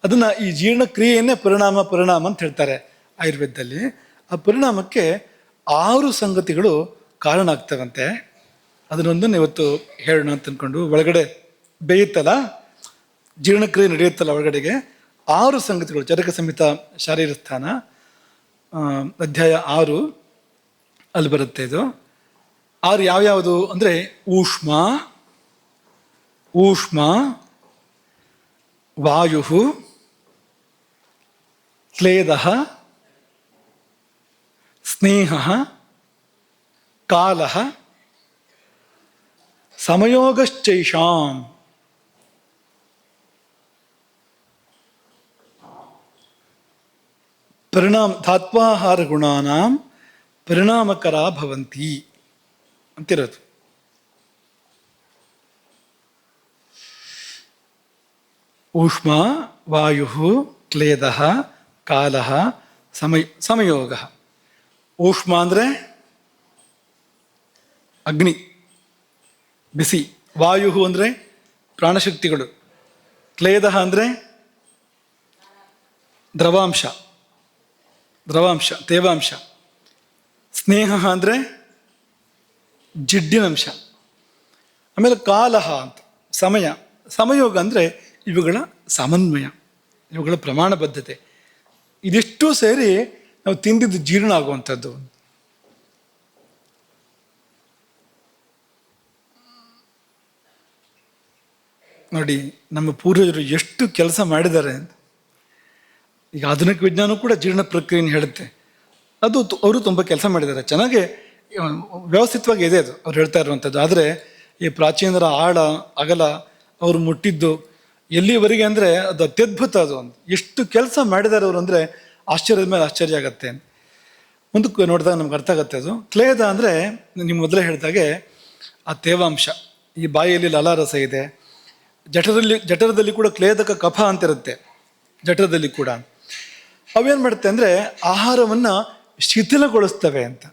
S1: ಅದನ್ನು ಈ ಜೀರ್ಣಕ್ರಿಯೆಯನ್ನೇ ಪರಿಣಾಮ ಅಂತ ಹೇಳ್ತಾರೆ ಆಯುರ್ವೇದದಲ್ಲಿ. ಆ ಪರಿಣಾಮಕ್ಕೆ 6 ಸಂಗತಿಗಳು ಕಾರಣ ಆಗ್ತವಂತೆ. ಅದನ್ನೊಂದನ್ನು ಇವತ್ತು ಹೇಳೋಣ ಅಂತ ಅಂದ್ಕೊಂಡು, ಒಳಗಡೆ ಬೇಯುತ್ತಲ್ಲ, ಜೀರ್ಣಕ್ರಿಯೆ ನಡೆಯುತ್ತಲ್ಲ ಒಳಗಡೆಗೆ, 6 ಸಂಗತಿಗಳು. ಚರಕ ಸಂಹಿತ ಶಾರೀರ ಸ್ಥಾನ ಅಧ್ಯಾಯ 6 ಅಲ್ಲಿ ಬರುತ್ತೆ ಇದು. 6 ಯಾವ್ಯಾವುದು ಅಂದರೆ ಊಷ್ಮ, ವಾಯು, ಕ್ಲೇದ, ಸ್ನೇಹ, ಕಾಲ, ಸಮಯೋಗಶ್ಚೈಷಾಂ. ಧಾತ್ವಾಹಾರ ಗುಣಾನಾಂ ಪರಿಣಾಮಕರ ಭವಂತಿ ಅಂತಿರೋದು. ಊಷ್ಮ, ವಾಯು, ಕ್ಲೇದ, ಕಾಲ, ಸಮಯೋಗ. ಊಷ್ಮ ಅಂದರೆ ಅಗ್ನಿ, ಬಿಸಿ. ವಾಯು ಅಂದರೆ ಪ್ರಾಣಶಕ್ತಿಗಳು. ಕ್ಲೇದ ಅಂದರೆ ದ್ರವಾಂಶ, ತೇವಾಂಶ. ಸ್ನೇಹ ಅಂದರೆ ಜಿಡ್ಡಿನಂಶ. ಆಮೇಲೆ ಕಾಲ ಅಂತ ಸಮಯ. ಸಮಯೋಗ ಅಂದರೆ ಇವುಗಳ ಸಮನ್ವಯ, ಇವುಗಳ ಪ್ರಮಾಣಬದ್ಧತೆ. ಇದಿಷ್ಟು ಸೇರಿ ನಾವು ತಿಂದಿದ್ದು ಜೀರ್ಣ ಆಗುವಂಥದ್ದು. ನೋಡಿ, ನಮ್ಮ ಪೂರ್ವಜರು ಎಷ್ಟು ಕೆಲಸ ಮಾಡಿದ್ದಾರೆ ಅಂತ. ಈಗ ಆಧುನಿಕ ವಿಜ್ಞಾನ ಕೂಡ ಜೀರ್ಣ ಪ್ರಕ್ರಿಯೆಯನ್ನು ಹೇಳುತ್ತೆ. ಅವರು ತುಂಬ ಕೆಲಸ ಮಾಡಿದ್ದಾರೆ, ಚೆನ್ನಾಗಿ ವ್ಯವಸ್ಥಿತವಾಗಿ ಇದೆ ಅದು ಅವ್ರು ಹೇಳ್ತಾ ಇರುವಂಥದ್ದು. ಆದರೆ ಈ ಪ್ರಾಚೀನರ ಆಳ ಅಗಲ ಅವರು ಮುಟ್ಟಿದ್ದು ಎಲ್ಲಿವರೆಗೆ ಅಂದರೆ ಅದು ಅತ್ಯದ್ಭುತ. ಅದು ಒಂದು ಎಷ್ಟು ಕೆಲಸ ಮಾಡಿದ್ದಾರೆ ಅವರು ಅಂದರೆ ಆಶ್ಚರ್ಯದ ಮೇಲೆ ಆಶ್ಚರ್ಯ ಆಗತ್ತೆ. ಮುಂದಕ್ಕೆ ನೋಡಿದಾಗ ನಮ್ಗೆ ಅರ್ಥ ಆಗುತ್ತೆ ಅದು. ಕ್ಲೇದ ಅಂದರೆ ನಿಮ್ಮ ಮೊದಲೇ ಹೇಳಿದಾಗೆ ಆ ತೇವಾಂಶ. ಈ ಬಾಯಿಯಲ್ಲಿ ಲಾಲಾರಸ ಇದೆ. ಜಠರದಲ್ಲಿ ಕೂಡ ಕ್ಲೇದಕ ಕಫ ಅಂತಿರುತ್ತೆ ಜಠರದಲ್ಲಿ ಕೂಡ. ಅವೇನು ಮಾಡುತ್ತೆ ಅಂದರೆ ಆಹಾರವನ್ನು ಶಿಥಿಲಗೊಳಿಸ್ತವೆ ಅಂತ.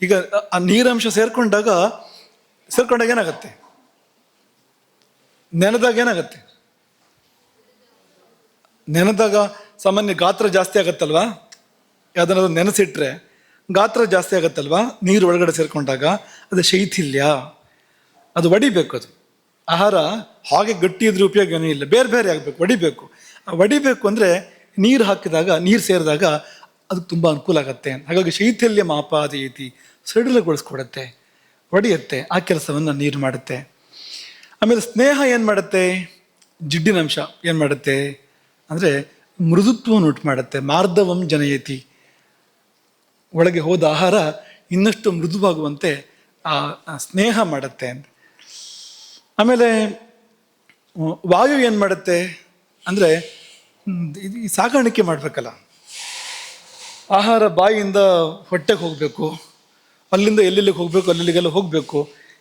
S1: ಈಗ ಆ ನೀರಂಶ ಸೇರ್ಕೊಂಡಾಗ ಏನಾಗತ್ತೆ? ನೆನೆದಾಗ ಸಾಮಾನ್ಯ ಗಾತ್ರ ಜಾಸ್ತಿ ಆಗತ್ತಲ್ವಾ? ಯಾವುದನ್ನಾದ್ರು ನೆನೆಸಿಟ್ರೆ ಗಾತ್ರ ಜಾಸ್ತಿ ಆಗತ್ತಲ್ವಾ? ನೀರು ಒಳಗಡೆ ಸೇರ್ಕೊಂಡಾಗ ಅದು ಶೈಥಿಲ್ಯ, ಅದು ಒಡಿಬೇಕು. ಅದು ಆಹಾರ ಹಾಗೆ ಗಟ್ಟಿ ಇದ್ರೆ ಉಪಯೋಗ ಏನೂ ಇಲ್ಲ, ಬೇರೆ ಬೇರೆ ಆಗಬೇಕು, ಒಡಿಬೇಕು. ಒಡಿಬೇಕು ಅಂದರೆ ನೀರು ಹಾಕಿದಾಗ, ನೀರು ಸೇರಿದಾಗ ಅದಕ್ಕೆ ತುಂಬ ಅನುಕೂಲ ಆಗತ್ತೆ. ಹಾಗಾಗಿ ಶೈಥಿಲ್ಯ ಮಾಪಾದಯತಿ, ಸಡಿಲಗೊಳಿಸ್ಕೊಡುತ್ತೆ, ಒಡೆಯುತ್ತೆ. ಆ ಕೆಲಸವನ್ನು ನೀರು ಮಾಡುತ್ತೆ. ಆಮೇಲೆ ಸ್ನೇಹ ಏನು ಮಾಡುತ್ತೆ? ಜಿಡ್ಡಿನಂಶ ಏನು ಮಾಡುತ್ತೆ ಅಂದರೆ ಮೃದುತ್ವವನ್ನು ಉಂಟು ಮಾಡುತ್ತೆ. ಮಾರ್ಧವಂ ಜನಯತಿ, ಒಳಗೆ ಹೋದ ಆಹಾರ ಇನ್ನಷ್ಟು ಮೃದುವಾಗುವಂತೆ ಆ ಸ್ನೇಹ ಮಾಡುತ್ತೆ ಅಂತ. ಆಮೇಲೆ ವಾಯು ಏನು ಮಾಡುತ್ತೆ ಅಂದರೆ ಈ ಸಾಗಾಣಿಕೆ ಮಾಡಬೇಕಲ್ಲ, ಆಹಾರ ಬಾಯಿಯಿಂದ ಹೊಟ್ಟೆಗೆ ಹೋಗಬೇಕು, ಅಲ್ಲಿಂದ ಎಲ್ಲೆಲ್ಲಿಗೆ ಹೋಗಬೇಕು, ಅಲ್ಲೆಲ್ಲಿಗೆಲ್ಲ ಹೋಗಬೇಕು,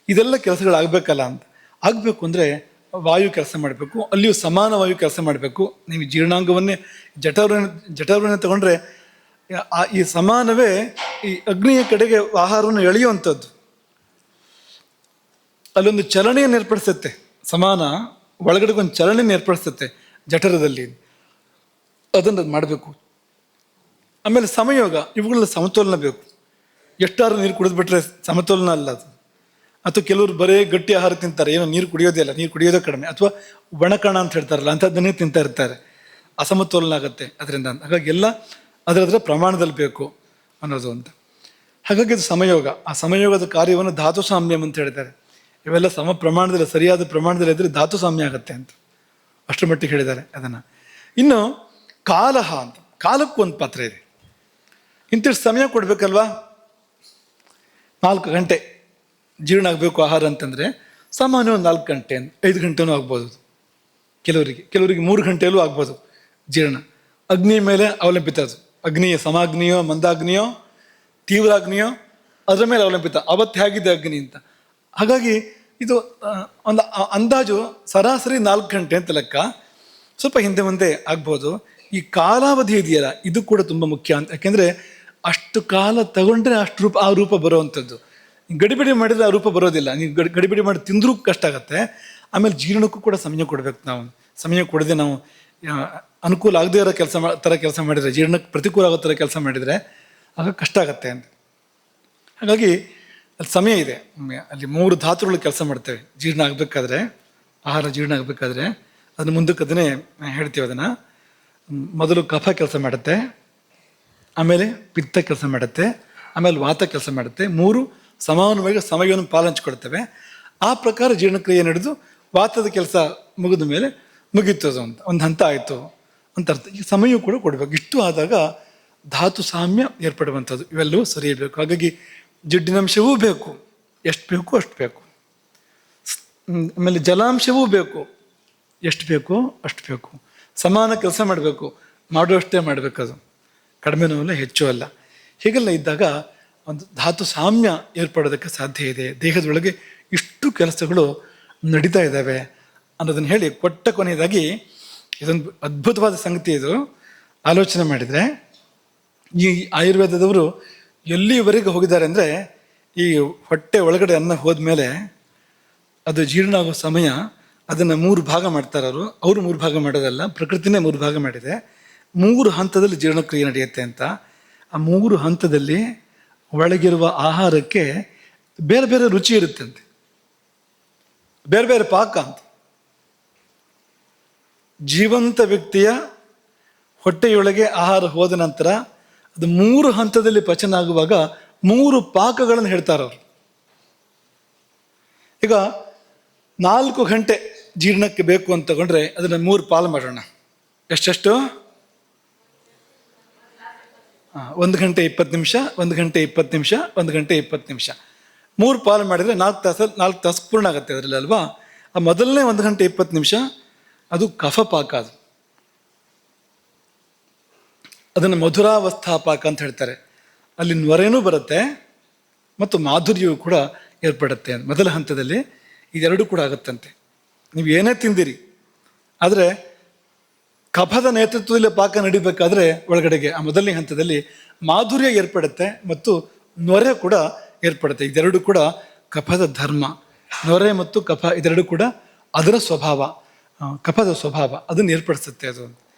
S1: ಇದೆಲ್ಲ ಕೆಲಸಗಳಾಗಬೇಕಲ್ಲ ಅಂತ. ಆಗಬೇಕು ಅಂದರೆ ವಾಯು ಕೆಲಸ ಮಾಡಬೇಕು, ಅಲ್ಲಿಯೂ ಸಮಾನ ವಾಯು ಕೆಲಸ ಮಾಡಬೇಕು. ನೀವು ಜೀರ್ಣಾಂಗವನ್ನೇ ಜಠರವನ್ನೇ ತಗೊಂಡ್ರೆ ಈ ಸಮಾನವೇ ಈ ಅಗ್ನಿಯ ಕಡೆಗೆ ಆಹಾರವನ್ನು ಎಳೆಯುವಂಥದ್ದು. ಅಲ್ಲೊಂದು ಚಲನೆಯನ್ನು ಏರ್ಪಡಿಸುತ್ತೆ, ಸಮಾನ ಒಳಗಡೆ ಒಂದು ಚಲನೆಯನ್ನು ಏರ್ಪಡಿಸುತ್ತೆ ಜಠರದಲ್ಲಿ, ಅದನ್ನು ಮಾಡಬೇಕು. ಆಮೇಲೆ ಸಮಯೋಗ, ಇವುಗಳ ಸಮತೋಲನ ಬೇಕು. ಎಷ್ಟಾರು ನೀರು ಕುಡಿದ್ಬಿಟ್ರೆ ಸಮತೋಲನ ಅಲ್ಲ ಅದು. ಅಥವಾ ಕೆಲವರು ಬರೇ ಗಟ್ಟಿ ಆಹಾರ ತಿಂತಾರೆ, ಏನೋ ನೀರು ಕುಡಿಯೋದೇ ಇಲ್ಲ, ನೀರು ಕುಡಿಯೋದೇ ಕಡಿಮೆ, ಅಥವಾ ಒಣಕಣ ಅಂತ ಹೇಳ್ತಾರಲ್ಲ ಅಂಥದ್ದನ್ನೇ ತಿಂತಾ ಇರ್ತಾರೆ, ಅಸಮತೋಲನ ಆಗುತ್ತೆ ಅದರಿಂದ. ಹಾಗಾಗಿ ಎಲ್ಲ ಅದರ ಪ್ರಮಾಣದಲ್ಲಿ ಬೇಕು ಅನ್ನೋದು ಅಂತ. ಹಾಗಾಗಿ ಅದು ಸಮಯೋಗ. ಆ ಸಮಯೋಗದ ಕಾರ್ಯವನ್ನು ಧಾತು ಸಾಮ್ಯಂ ಅಂತ ಹೇಳ್ತಾರೆ. ಇವೆಲ್ಲ ಸಮ ಪ್ರಮಾಣದಲ್ಲಿ, ಸರಿಯಾದ ಪ್ರಮಾಣದಲ್ಲಿ ಇದ್ದರೆ ಧಾತು ಸಾಮ್ಯ ಆಗುತ್ತೆ ಅಂತ ಅಷ್ಟರ ಮಟ್ಟಿಗೆ ಹೇಳಿದ್ದಾರೆ ಅದನ್ನು. ಇನ್ನು ಕಾಲಹ ಅಂತ, ಕಾಲಕ್ಕೂ ಒಂದು ಪಾತ್ರ ಇದೆ. ಇಂತಿಷ್ಟು ಸಮಯ ಕೊಡಬೇಕಲ್ವಾ, 4 ಗಂಟೆ ಜೀರ್ಣ ಆಗಬೇಕು ಆಹಾರ ಅಂತಂದರೆ ಸಾಮಾನ್ಯ ಒಂದು 4 ಗಂಟೆ, 5 ಗಂಟೆನೂ ಆಗ್ಬೋದು ಕೆಲವರಿಗೆ 3 ಗಂಟೆಯಲ್ಲೂ ಆಗ್ಬೋದು ಜೀರ್ಣ. ಅಗ್ನಿ ಮೇಲೆ ಅವಲಂಬಿತ ಅದು. ಅಗ್ನಿ ಸಮಾಗ್ನಿಯೋ ಮಂದಾಗ್ನಿಯೋ ತೀವ್ರಾಗ್ನಿಯೋ ಅದರ ಮೇಲೆ ಅವಲಂಬಿತ, ಅವತ್ತು ಹೇಗಿದೆ ಅಗ್ನಿ ಅಂತ. ಹಾಗಾಗಿ ಇದು ಒಂದು ಅಂದಾಜು ಸರಾಸರಿ 4 ಗಂಟೆ ಅಂತ ಲೆಕ್ಕ, ಸ್ವಲ್ಪ ಹಿಂದೆ ಮುಂದೆ ಆಗ್ಬೋದು. ಈ ಕಾಲಾವಧಿ ಇದೆಯಲ್ಲ, ಇದು ಕೂಡ ತುಂಬ ಮುಖ್ಯ ಅಂತ. ಯಾಕೆಂದರೆ ಅಷ್ಟು ಕಾಲ ತಗೊಂಡ್ರೆ ಅಷ್ಟು ಆ ರೂಪ ಬರುವಂಥದ್ದು. ಗಡಿಬಿಡಿ ಮಾಡಿದರೆ ಆ ರೂಪ ಬರೋದಿಲ್ಲ. ನೀವು ಗಡಿಬಿಡಿ ಮಾಡಿ ತಿಂದರೂ ಕಷ್ಟ ಆಗುತ್ತೆ. ಆಮೇಲೆ ಜೀರ್ಣಕ್ಕೂ ಕೂಡ ಸಮಯ ಕೊಡಬೇಕು. ನಾವು ಸಮಯ ಕೊಡದೆ ನಾವು ಅನುಕೂಲ ಆಗದೇ ಇರೋ ಕೆಲಸ ಮಾಡಿದರೆ, ಜೀರ್ಣಕ್ಕೆ ಪ್ರತಿಕೂಲ ಆಗೋ ಥರ ಕೆಲಸ ಮಾಡಿದರೆ ಆಗ ಕಷ್ಟ ಆಗತ್ತೆ ಅಂತ. ಹಾಗಾಗಿ ಅಲ್ಲಿ ಸಮಯ ಇದೆ. ಅಲ್ಲಿ 3 ಧಾತುಗಳು ಕೆಲಸ ಮಾಡ್ತೇವೆ ಜೀರ್ಣ ಆಗಬೇಕಾದ್ರೆ, ಆಹಾರ ಜೀರ್ಣ ಆಗಬೇಕಾದ್ರೆ. ಅದನ್ನು ಮುಂದಕ್ಕೆ ಅದನ್ನೇ ಹೇಳ್ತೀವಿ. ಅದನ್ನು ಮೊದಲು ಕಫ ಕೆಲಸ ಮಾಡುತ್ತೆ, ಆಮೇಲೆ ಪಿತ್ತ ಕೆಲಸ ಮಾಡುತ್ತೆ, ಆಮೇಲೆ ವಾತ ಕೆಲಸ ಮಾಡುತ್ತೆ. 3 ಸಮಾನವಾಗಿ ಸಮಯವನ್ನು ಪಾಲಿಸ್ಕೊಡ್ತೇವೆ. ಆ ಪ್ರಕಾರ ಜೀರ್ಣಕ್ರಿಯೆ ನಡೆದು ವಾತದ ಕೆಲಸ ಮುಗಿದ ಮೇಲೆ ಮುಗೀತದು ಅಂತ ಒಂದು ಹಂತ ಆಯಿತು ಅಂತ ಅರ್ಥ. ಈ ಸಮಯ ಕೂಡ ಕೊಡಬೇಕು. ಇಷ್ಟು ಆದಾಗ ಧಾತು ಸಾಮ್ಯ ಏರ್ಪಡುವಂಥದ್ದು. ಇವೆಲ್ಲವೂ ಸರಿಯಬೇಕು. ಹಾಗಾಗಿ ಜಿಡ್ಡಿನಂಶವೂ ಬೇಕು, ಎಷ್ಟು ಬೇಕು ಅಷ್ಟು ಬೇಕು. ಆಮೇಲೆ ಜಲಾಂಶವೂ ಬೇಕು, ಎಷ್ಟು ಬೇಕು ಅಷ್ಟು ಬೇಕು. ಸಮಾನ ಕೆಲಸ ಮಾಡಬೇಕು, ಮಾಡುವಷ್ಟೇ ಮಾಡಬೇಕದು, ಕಡಿಮೆನೂ ಅಲ್ಲ ಹೆಚ್ಚು ಅಲ್ಲ. ಹೀಗೆಲ್ಲ ಇದ್ದಾಗ ಒಂದು ಧಾತು ಸಾಮ್ಯ ಏರ್ಪಡೋದಕ್ಕೆ ಸಾಧ್ಯ ಇದೆ. ದೇಹದೊಳಗೆ ಇಷ್ಟು ಕೆಲಸಗಳು ನಡೀತಾ ಇದ್ದಾವೆ ಅನ್ನೋದನ್ನು ಹೇಳಿ ಕೊನೆಯದಾಗಿ ಇದೊಂದು ಅದ್ಭುತವಾದ ಸಂಗತಿ. ಇದು ಆಲೋಚನೆ ಮಾಡಿದರೆ ಈ ಆಯುರ್ವೇದದವರು ಎಲ್ಲಿವರೆಗೆ ಹೋಗಿದ್ದಾರೆ ಅಂದರೆ, ಈ ಹೊಟ್ಟೆ ಒಳಗಡೆ ಅನ್ನ ಹೋದ್ಮೇಲೆ ಅದು ಜೀರ್ಣ ಆಗೋ ಸಮಯ ಅದನ್ನು 3 ಭಾಗ ಮಾಡ್ತಾರೆ ಅವರು 3 ಭಾಗ ಮಾಡೋದಲ್ಲ, ಪ್ರಕೃತಿನೇ 3 ಭಾಗ ಮಾಡಿದೆ. 3 ಹಂತದಲ್ಲಿ ಜೀರ್ಣಕ್ರಿಯೆ ನಡೆಯುತ್ತೆ ಅಂತ. ಆ 3 ಹಂತದಲ್ಲಿ ಒಳಗಿರುವ ಆಹಾರಕ್ಕೆ ಬೇರೆ ಬೇರೆ ರುಚಿ ಇರುತ್ತಂತೆ, ಬೇರೆ ಬೇರೆ ಪಾಕ ಅಂತ. ಜೀವಂತ ವ್ಯಕ್ತಿಯ ಹೊಟ್ಟೆಯೊಳಗೆ ಆಹಾರ ಹೋದ ನಂತರ ಅದು 3 ಹಂತದಲ್ಲಿ ಪಚನ ಆಗುವಾಗ 3 ಪಾಕಗಳನ್ನು ಹೇಳ್ತಾರೆ ಅವರು. ಈಗ 4 ಗಂಟೆ ಜೀರ್ಣಕ್ಕೆ ಬೇಕು ಅಂತ ತಗೊಂಡ್ರೆ ಅದನ್ನು 3 ಪಾಲು ಮಾಡೋಣ. ಎಷ್ಟೆಷ್ಟು? 1 ಗಂಟೆ 20 ನಿಮಿಷ, 1 ಗಂಟೆ 20 ನಿಮಿಷ, 1 ಗಂಟೆ 20 ನಿಮಿಷ. 3 ಪಾಲು ಮಾಡಿದರೆ 4 ತಾಸು ಪೂರ್ಣ ಆಗುತ್ತೆ ಅದರಲ್ಲಿ ಅಲ್ವಾ. ಆ ಮೊದಲನೇ 1 ಗಂಟೆ 20 ನಿಮಿಷ ಅದು ಕಫ ಪಾಕ. ಅದನ್ನು ಮಧುರಾವಸ್ಥಾ ಪಾಕ ಅಂತ ಹೇಳ್ತಾರೆ. ಅಲ್ಲಿ ನೊರೆನೂ ಬರುತ್ತೆ ಮತ್ತು ಮಾಧುರ್ಯವೂ ಕೂಡ ಏರ್ಪಡುತ್ತೆ ಮೊದಲ ಹಂತದಲ್ಲಿ. ಇದೆರಡೂ ಕೂಡ ಆಗುತ್ತಂತೆ. ನೀವು ಏನೇ ತಿಂದಿರಿ, ಆದರೆ ಕಫದ ನೇತೃತ್ವದಲ್ಲಿ ಪಾಕ ನಡಿಬೇಕಾದ್ರೆ ಒಳಗಡೆಗೆ ಆ ಮೊದಲನೇ ಹಂತದಲ್ಲಿ ಮಾಧುರ್ಯ ಏರ್ಪಡುತ್ತೆ ಮತ್ತು ನೊರೆ ಕೂಡ ಏರ್ಪಡುತ್ತೆ. ಇದೆರಡು ಕೂಡ ಕಫದ ಧರ್ಮ. ನೊರೆ ಮತ್ತು ಕಫ ಇದೆರಡು ಕೂಡ ಅದರ ಸ್ವಭಾವ, ಕಫದ ಸ್ವಭಾವ ಅದನ್ನು ಏರ್ಪಡಿಸುತ್ತೆ.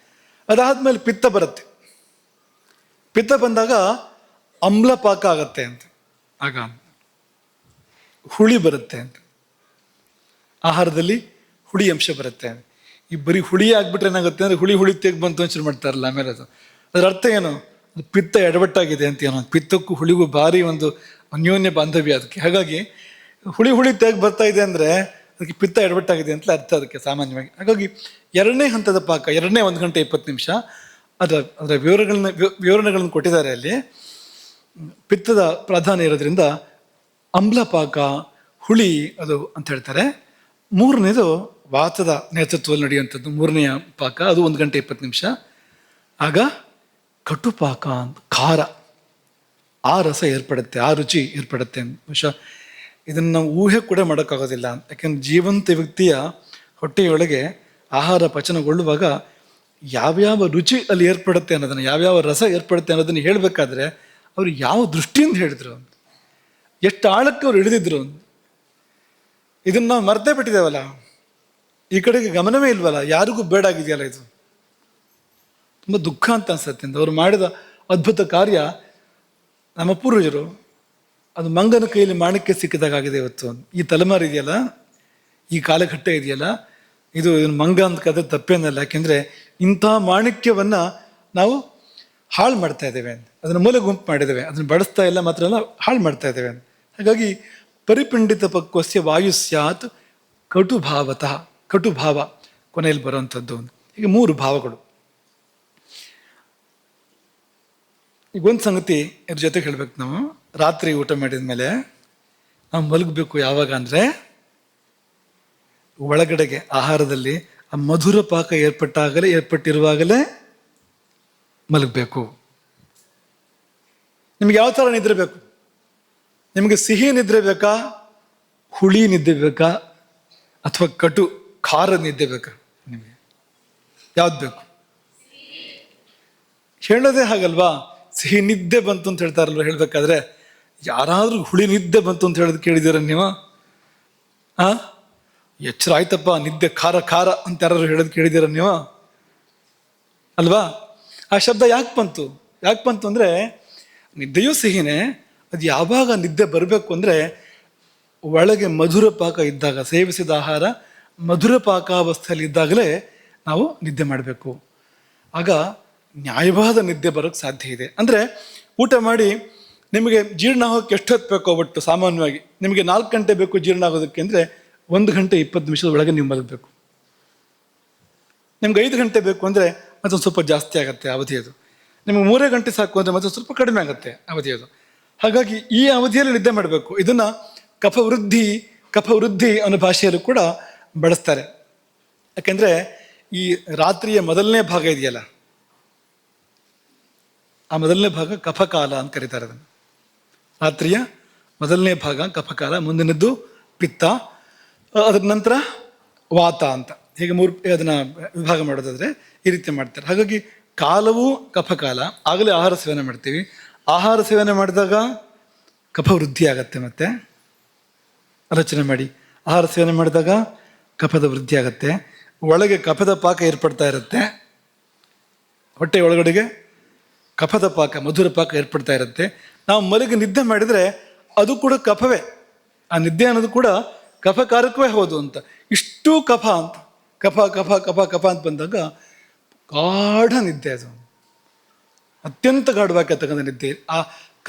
S1: ಅದಾದ್ಮೇಲೆ ಪಿತ್ತ ಬರುತ್ತೆ. ಪಿತ್ತ ಬಂದಾಗ ಅಮ್ಲ ಪಾಕ ಆಗತ್ತೆ ಅಂತ, ಆಗ ಹುಳಿ ಬರುತ್ತೆ ಅಂತ, ಆಹಾರದಲ್ಲಿ ಹುಳಿ ಅಂಶ ಬರುತ್ತೆ. ಈ ಬರೀ ಹುಳಿ ಆಗ್ಬಿಟ್ರೆ ಏನಾಗುತ್ತೆ ಅಂದರೆ ಹುಳಿ ತೆಗ್ ಬಂತು ಅಂತ ಶುರು ಮಾಡ್ತಾರಲ್ಲ. ಆಮೇಲೆ ಅದರ ಅರ್ಥ ಏನು? ಅದು ಪಿತ್ತ ಎಡವಟ್ಟಾಗಿದೆ ಅಂತ ಏನೋ. ಪಿತ್ತಕ್ಕೂ ಹುಳಿಗೂ ಭಾರಿ ಒಂದು ಅನ್ಯೋನ್ಯ ಬಾಂಧವ್ಯ ಅದಕ್ಕೆ. ಹಾಗಾಗಿ ಹುಳಿ ತೆಗ್ ಬರ್ತಾ ಇದೆ ಅಂದರೆ ಅದಕ್ಕೆ ಪಿತ್ತ ಎಡವಟ್ಟಾಗಿದೆ ಅಂತಲೇ ಅರ್ಥ ಅದಕ್ಕೆ ಸಾಮಾನ್ಯವಾಗಿ. ಹಾಗಾಗಿ ಎರಡನೇ ಹಂತದ ಪಾಕ, ಎರಡನೇ 1 ಗಂಟೆ 20 ನಿಮಿಷ ಅದರ ವಿವರಣೆಗಳನ್ನು ಕೊಟ್ಟಿದ್ದಾರೆ ಅಲ್ಲಿ. ಪಿತ್ತದ ಪ್ರಾಧಾನ್ಯ ಇರೋದ್ರಿಂದ ಅಮ್ಲ ಪಾಕ, ಹುಳಿ ಅದು ಅಂತ ಹೇಳ್ತಾರೆ. ಮೂರನೇದು ವಾತದ ನೇತೃತ್ವದಲ್ಲಿ ನಡೆಯುವಂಥದ್ದು ಮೂರನೆಯ ಪಾಕ, ಅದು 1 ಗಂಟೆ 20 ನಿಮಿಷ. ಆಗ ಕಟುಪಾಕ ಅಂತ, ಖಾರ ಆ ರಸ ಏರ್ಪಡುತ್ತೆ, ಆ ರುಚಿ ಏರ್ಪಡುತ್ತೆ. ಬಹುಶಃ ಇದನ್ನು ನಾವು ಊಹೆ ಕೂಡ ಮಾಡೋಕ್ಕಾಗೋದಿಲ್ಲ. ಯಾಕೆಂದ್ರೆ ಜೀವಂತ ವ್ಯಕ್ತಿಯ ಹೊಟ್ಟೆಯೊಳಗೆ ಆಹಾರ ಪಚನಗೊಳ್ಳುವಾಗ ಯಾವ್ಯಾವ ರುಚಿ ಅಲ್ಲಿ ಏರ್ಪಡುತ್ತೆ ಅನ್ನೋದನ್ನು, ಯಾವ್ಯಾವ ರಸ ಏರ್ಪಡುತ್ತೆ ಅನ್ನೋದನ್ನು ಹೇಳಬೇಕಾದ್ರೆ ಅವರು ಯಾವ ದೃಷ್ಟಿಯಿಂದ ಹೇಳಿದ್ರು, ಎಷ್ಟು ಆಳಕ್ಕೆ ಅವ್ರು ಇಳಿದಿದ್ರು. ಇದನ್ನು ನಾವು ಮರ್ತೇ ಬಿಟ್ಟಿದ್ದೇವಲ್ಲ, ಈ ಕಡೆಗೆ ಗಮನವೇ ಇಲ್ವಲ್ಲ, ಯಾರಿಗೂ ಬೇಡ ಆಗಿದೆಯಲ್ಲ. ಇದು ತುಂಬ ದುಃಖ ಅಂತ ಅನ್ಸುತ್ತೆ. ಅವ್ರು ಮಾಡಿದ ಅದ್ಭುತ ಕಾರ್ಯ ನಮ್ಮ ಪೂರ್ವಜರು, ಅದು ಮಂಗನ ಕೈಯಲ್ಲಿ ಮಾಣಿಕ್ಯ ಸಿಕ್ಕಿದಾಗಿದೆ. ಇವತ್ತು ಈ ತಲೆಮಾರು ಇದೆಯಲ್ಲ, ಈ ಕಾಲಘಟ್ಟ ಇದೆಯಲ್ಲ, ಇದು ಮಂಗ ಅಂತ ಕದ್ರೆ ತಪ್ಪೇನಲ್ಲ. ಯಾಕೆಂದರೆ ಇಂಥ ಮಾಣಿಕ್ಯವನ್ನು ನಾವು ಹಾಳು ಮಾಡ್ತಾ ಇದ್ದೇವೆ, ಅದನ್ನು ಮೂಲೆ ಗುಂಪು ಮಾಡಿದ್ದೇವೆ, ಅದನ್ನು ಬಳಸ್ತಾ ಇಲ್ಲ, ಮಾತ್ರ ಅಲ್ಲ ಹಾಳು ಮಾಡ್ತಾ ಇದ್ದೇವೆ. ಹಾಗಾಗಿ ಪರಿಪಂಡಿತ ಪಕ್ವಸ್ಯ ವಾಯು ಸ್ಯಾತ್ ಕಟುಭಾವತಃ, ಕಟುಭಾವ ಕೊನೆಯಲ್ಲಿ ಬರುವಂಥದ್ದು. ಹೀಗೆ 3 ಭಾವಗಳು. ಈಗ ಒಂದು ಸಂಗತಿ ಇದ್ರ ಜೊತೆಗೆ ಹೇಳ್ಬೇಕು, ನಾವು ರಾತ್ರಿ ಊಟ ಮಾಡಿದ ಮೇಲೆ ನಾವು ಮಲಗಬೇಕು ಯಾವಾಗ ಅಂದರೆ, ಒಳಗಡೆಗೆ ಆಹಾರದಲ್ಲಿ ಆ ಮಧುರ ಪಾಕ ಏರ್ಪಟ್ಟಿರುವಾಗಲೇ ಮಲಗಬೇಕು. ನಿಮ್ಗೆ ಯಾವ ಥರ ನಿದ್ರೆ ಬೇಕು? ನಿಮಗೆ ಸಿಹಿ ನಿದ್ರೆ ಬೇಕಾ, ಹುಳಿ ನಿದ್ದೆ ಬೇಕಾ, ಅಥವಾ ಕಟು ಖಾರ ನಿದ್ದೆ ಬೇಕಾ? ನಿಮಗೆ ಯಾವ್ದು ಬೇಕು? ಹೇಳೋದೇ ಹಾಗಲ್ವಾ, ಸಿಹಿ ನಿದ್ದೆ ಬಂತು ಅಂತ ಹೇಳ್ತಾರಲ್ವ. ಹೇಳ್ಬೇಕಾದ್ರೆ ಯಾರಾದ್ರೂ ಹುಳಿ ನಿದ್ದೆ ಬಂತು ಅಂತ ಹೇಳೋದು ಕೇಳಿದ್ದೀರ ನೀವು? ಎಚ್ಚರ ಆಯ್ತಪ್ಪ, ನಿದ್ದೆ ಖಾರ ಖಾರ ಅಂತ ಯಾರು ಹೇಳೋದು ಕೇಳಿದ್ದೀರ ನೀವು? ಅಲ್ವಾ? ಆ ಶಬ್ದ ಯಾಕೆ ಬಂತು ಅಂದರೆ, ನಿದ್ದೆಯೂ ಸಿಹಿನೇ. ಅದು ಯಾವಾಗ ನಿದ್ದೆ ಬರಬೇಕು ಅಂದರೆ, ಒಳಗೆ ಮಧುರ ಪಾಕ ಇದ್ದಾಗ, ಸೇವಿಸಿದ ಆಹಾರ ಮಧುರ ಪಾಕಾವಸ್ಥೆಯಲ್ಲಿ ಇದ್ದಾಗಲೇ ನಾವು ನಿದ್ದೆ ಮಾಡಬೇಕು. ಆಗ ನ್ಯಾಯವಾದ ನಿದ್ದೆ ಬರೋಕ್ಕೆ ಸಾಧ್ಯ ಇದೆ. ಅಂದರೆ ಊಟ ಮಾಡಿ ನಿಮಗೆ ಜೀರ್ಣ ಆಗೋಕ್ಕೆ ಎಷ್ಟು ಹೊತ್ತು ಬೇಕೋ, ಒಟ್ಟು ಸಾಮಾನ್ಯವಾಗಿ ನಿಮಗೆ 4 ಗಂಟೆ ಬೇಕು ಜೀರ್ಣ ಆಗೋದಕ್ಕೆ ಅಂದರೆ 1 ಗಂಟೆ 20 ನಿಮಿಷದ ಒಳಗೆ ನೀವು ಮಲಗಬೇಕು. ನಿಮ್ಗೆ 5 ಗಂಟೆ ಬೇಕು ಅಂದರೆ ಮತ್ತೊಂದು ಸ್ವಲ್ಪ ಜಾಸ್ತಿ ಆಗುತ್ತೆ ಅವಧಿಯದು. ನಿಮಗೆ 3 ಗಂಟೆ ಸಾಕು ಅಂದರೆ ಮತ್ತೊಂದು ಸ್ವಲ್ಪ ಕಡಿಮೆ ಆಗುತ್ತೆ ಅವಧಿಯದು. ಹಾಗಾಗಿ ಈ ಅವಧಿಯಲ್ಲಿ ನಿದ್ದೆ ಮಾಡಬೇಕು. ಇದನ್ನು ಕಫವೃದ್ಧಿ ಅನ್ನೋ ಭಾಷೆಯಲ್ಲೂ ಕೂಡ ಬಳಸ್ತಾರೆ. ಯಾಕೆಂದರೆ ಈ ರಾತ್ರಿಯ ಮೊದಲನೇ ಭಾಗ ಇದೆಯಲ್ಲ, ಆ ಮೊದಲನೇ ಭಾಗ ಕಫಕಾಲ ಅಂತ ಕರೀತಾರೆ ಅದನ್ನು. ರಾತ್ರಿಯ ಮೊದಲನೇ ಭಾಗ ಕಫಕಾಲ, ಮುಂದಿನದ್ದು ಪಿತ್ತ, ಅದರ ನಂತರ ವಾತ ಅಂತ. ಹೀಗೆ 3 ಅದನ್ನು ವಿಭಾಗ ಮಾಡೋದಾದರೆ ಈ ರೀತಿ ಮಾಡ್ತಾರೆ. ಹಾಗಾಗಿ ಕಾಲವು ಕಫಕಾಲ, ಆಗಲೇ ಆಹಾರ ಸೇವನೆ ಮಾಡ್ತೀವಿ. ಆಹಾರ ಸೇವನೆ ಮಾಡಿದಾಗ ಕಫವೃದ್ಧಿ ಆಗತ್ತೆ. ಮತ್ತೆ ಆಲೋಚನೆ ಮಾಡಿ, ಆಹಾರ ಸೇವನೆ ಮಾಡಿದಾಗ ಕಫದ ವೃದ್ಧಿ ಆಗತ್ತೆ. ಒಳಗೆ ಕಫದ ಪಾಕ ಏರ್ಪಡ್ತಾ ಇರುತ್ತೆ, ಹೊಟ್ಟೆ ಒಳಗಡೆಗೆ ಕಫದ ಪಾಕ, ಮಧುರ ಪಾಕ ಏರ್ಪಡ್ತಾ ಇರುತ್ತೆ. ನಾವು ಮಲಗಿ ನಿದ್ದೆ ಮಾಡಿದರೆ ಅದು ಕೂಡ ಕಫವೇ. ಆ ನಿದ್ದೆ ಅನ್ನೋದು ಕೂಡ ಕಫಕಾರಕವೇ ಹೌದು ಅಂತ. ಇಷ್ಟು ಕಫ ಅಂತ, ಕಫ ಕಫ ಕಫ ಕಫ ಅಂತ ಬಂದಾಗ ಗಾಢ ನಿದ್ದೆ, ಅದು ಅತ್ಯಂತ ಗಾಢವಾಗಿರ್ತಕ್ಕಂಥ ನಿದ್ದೆ. ಆ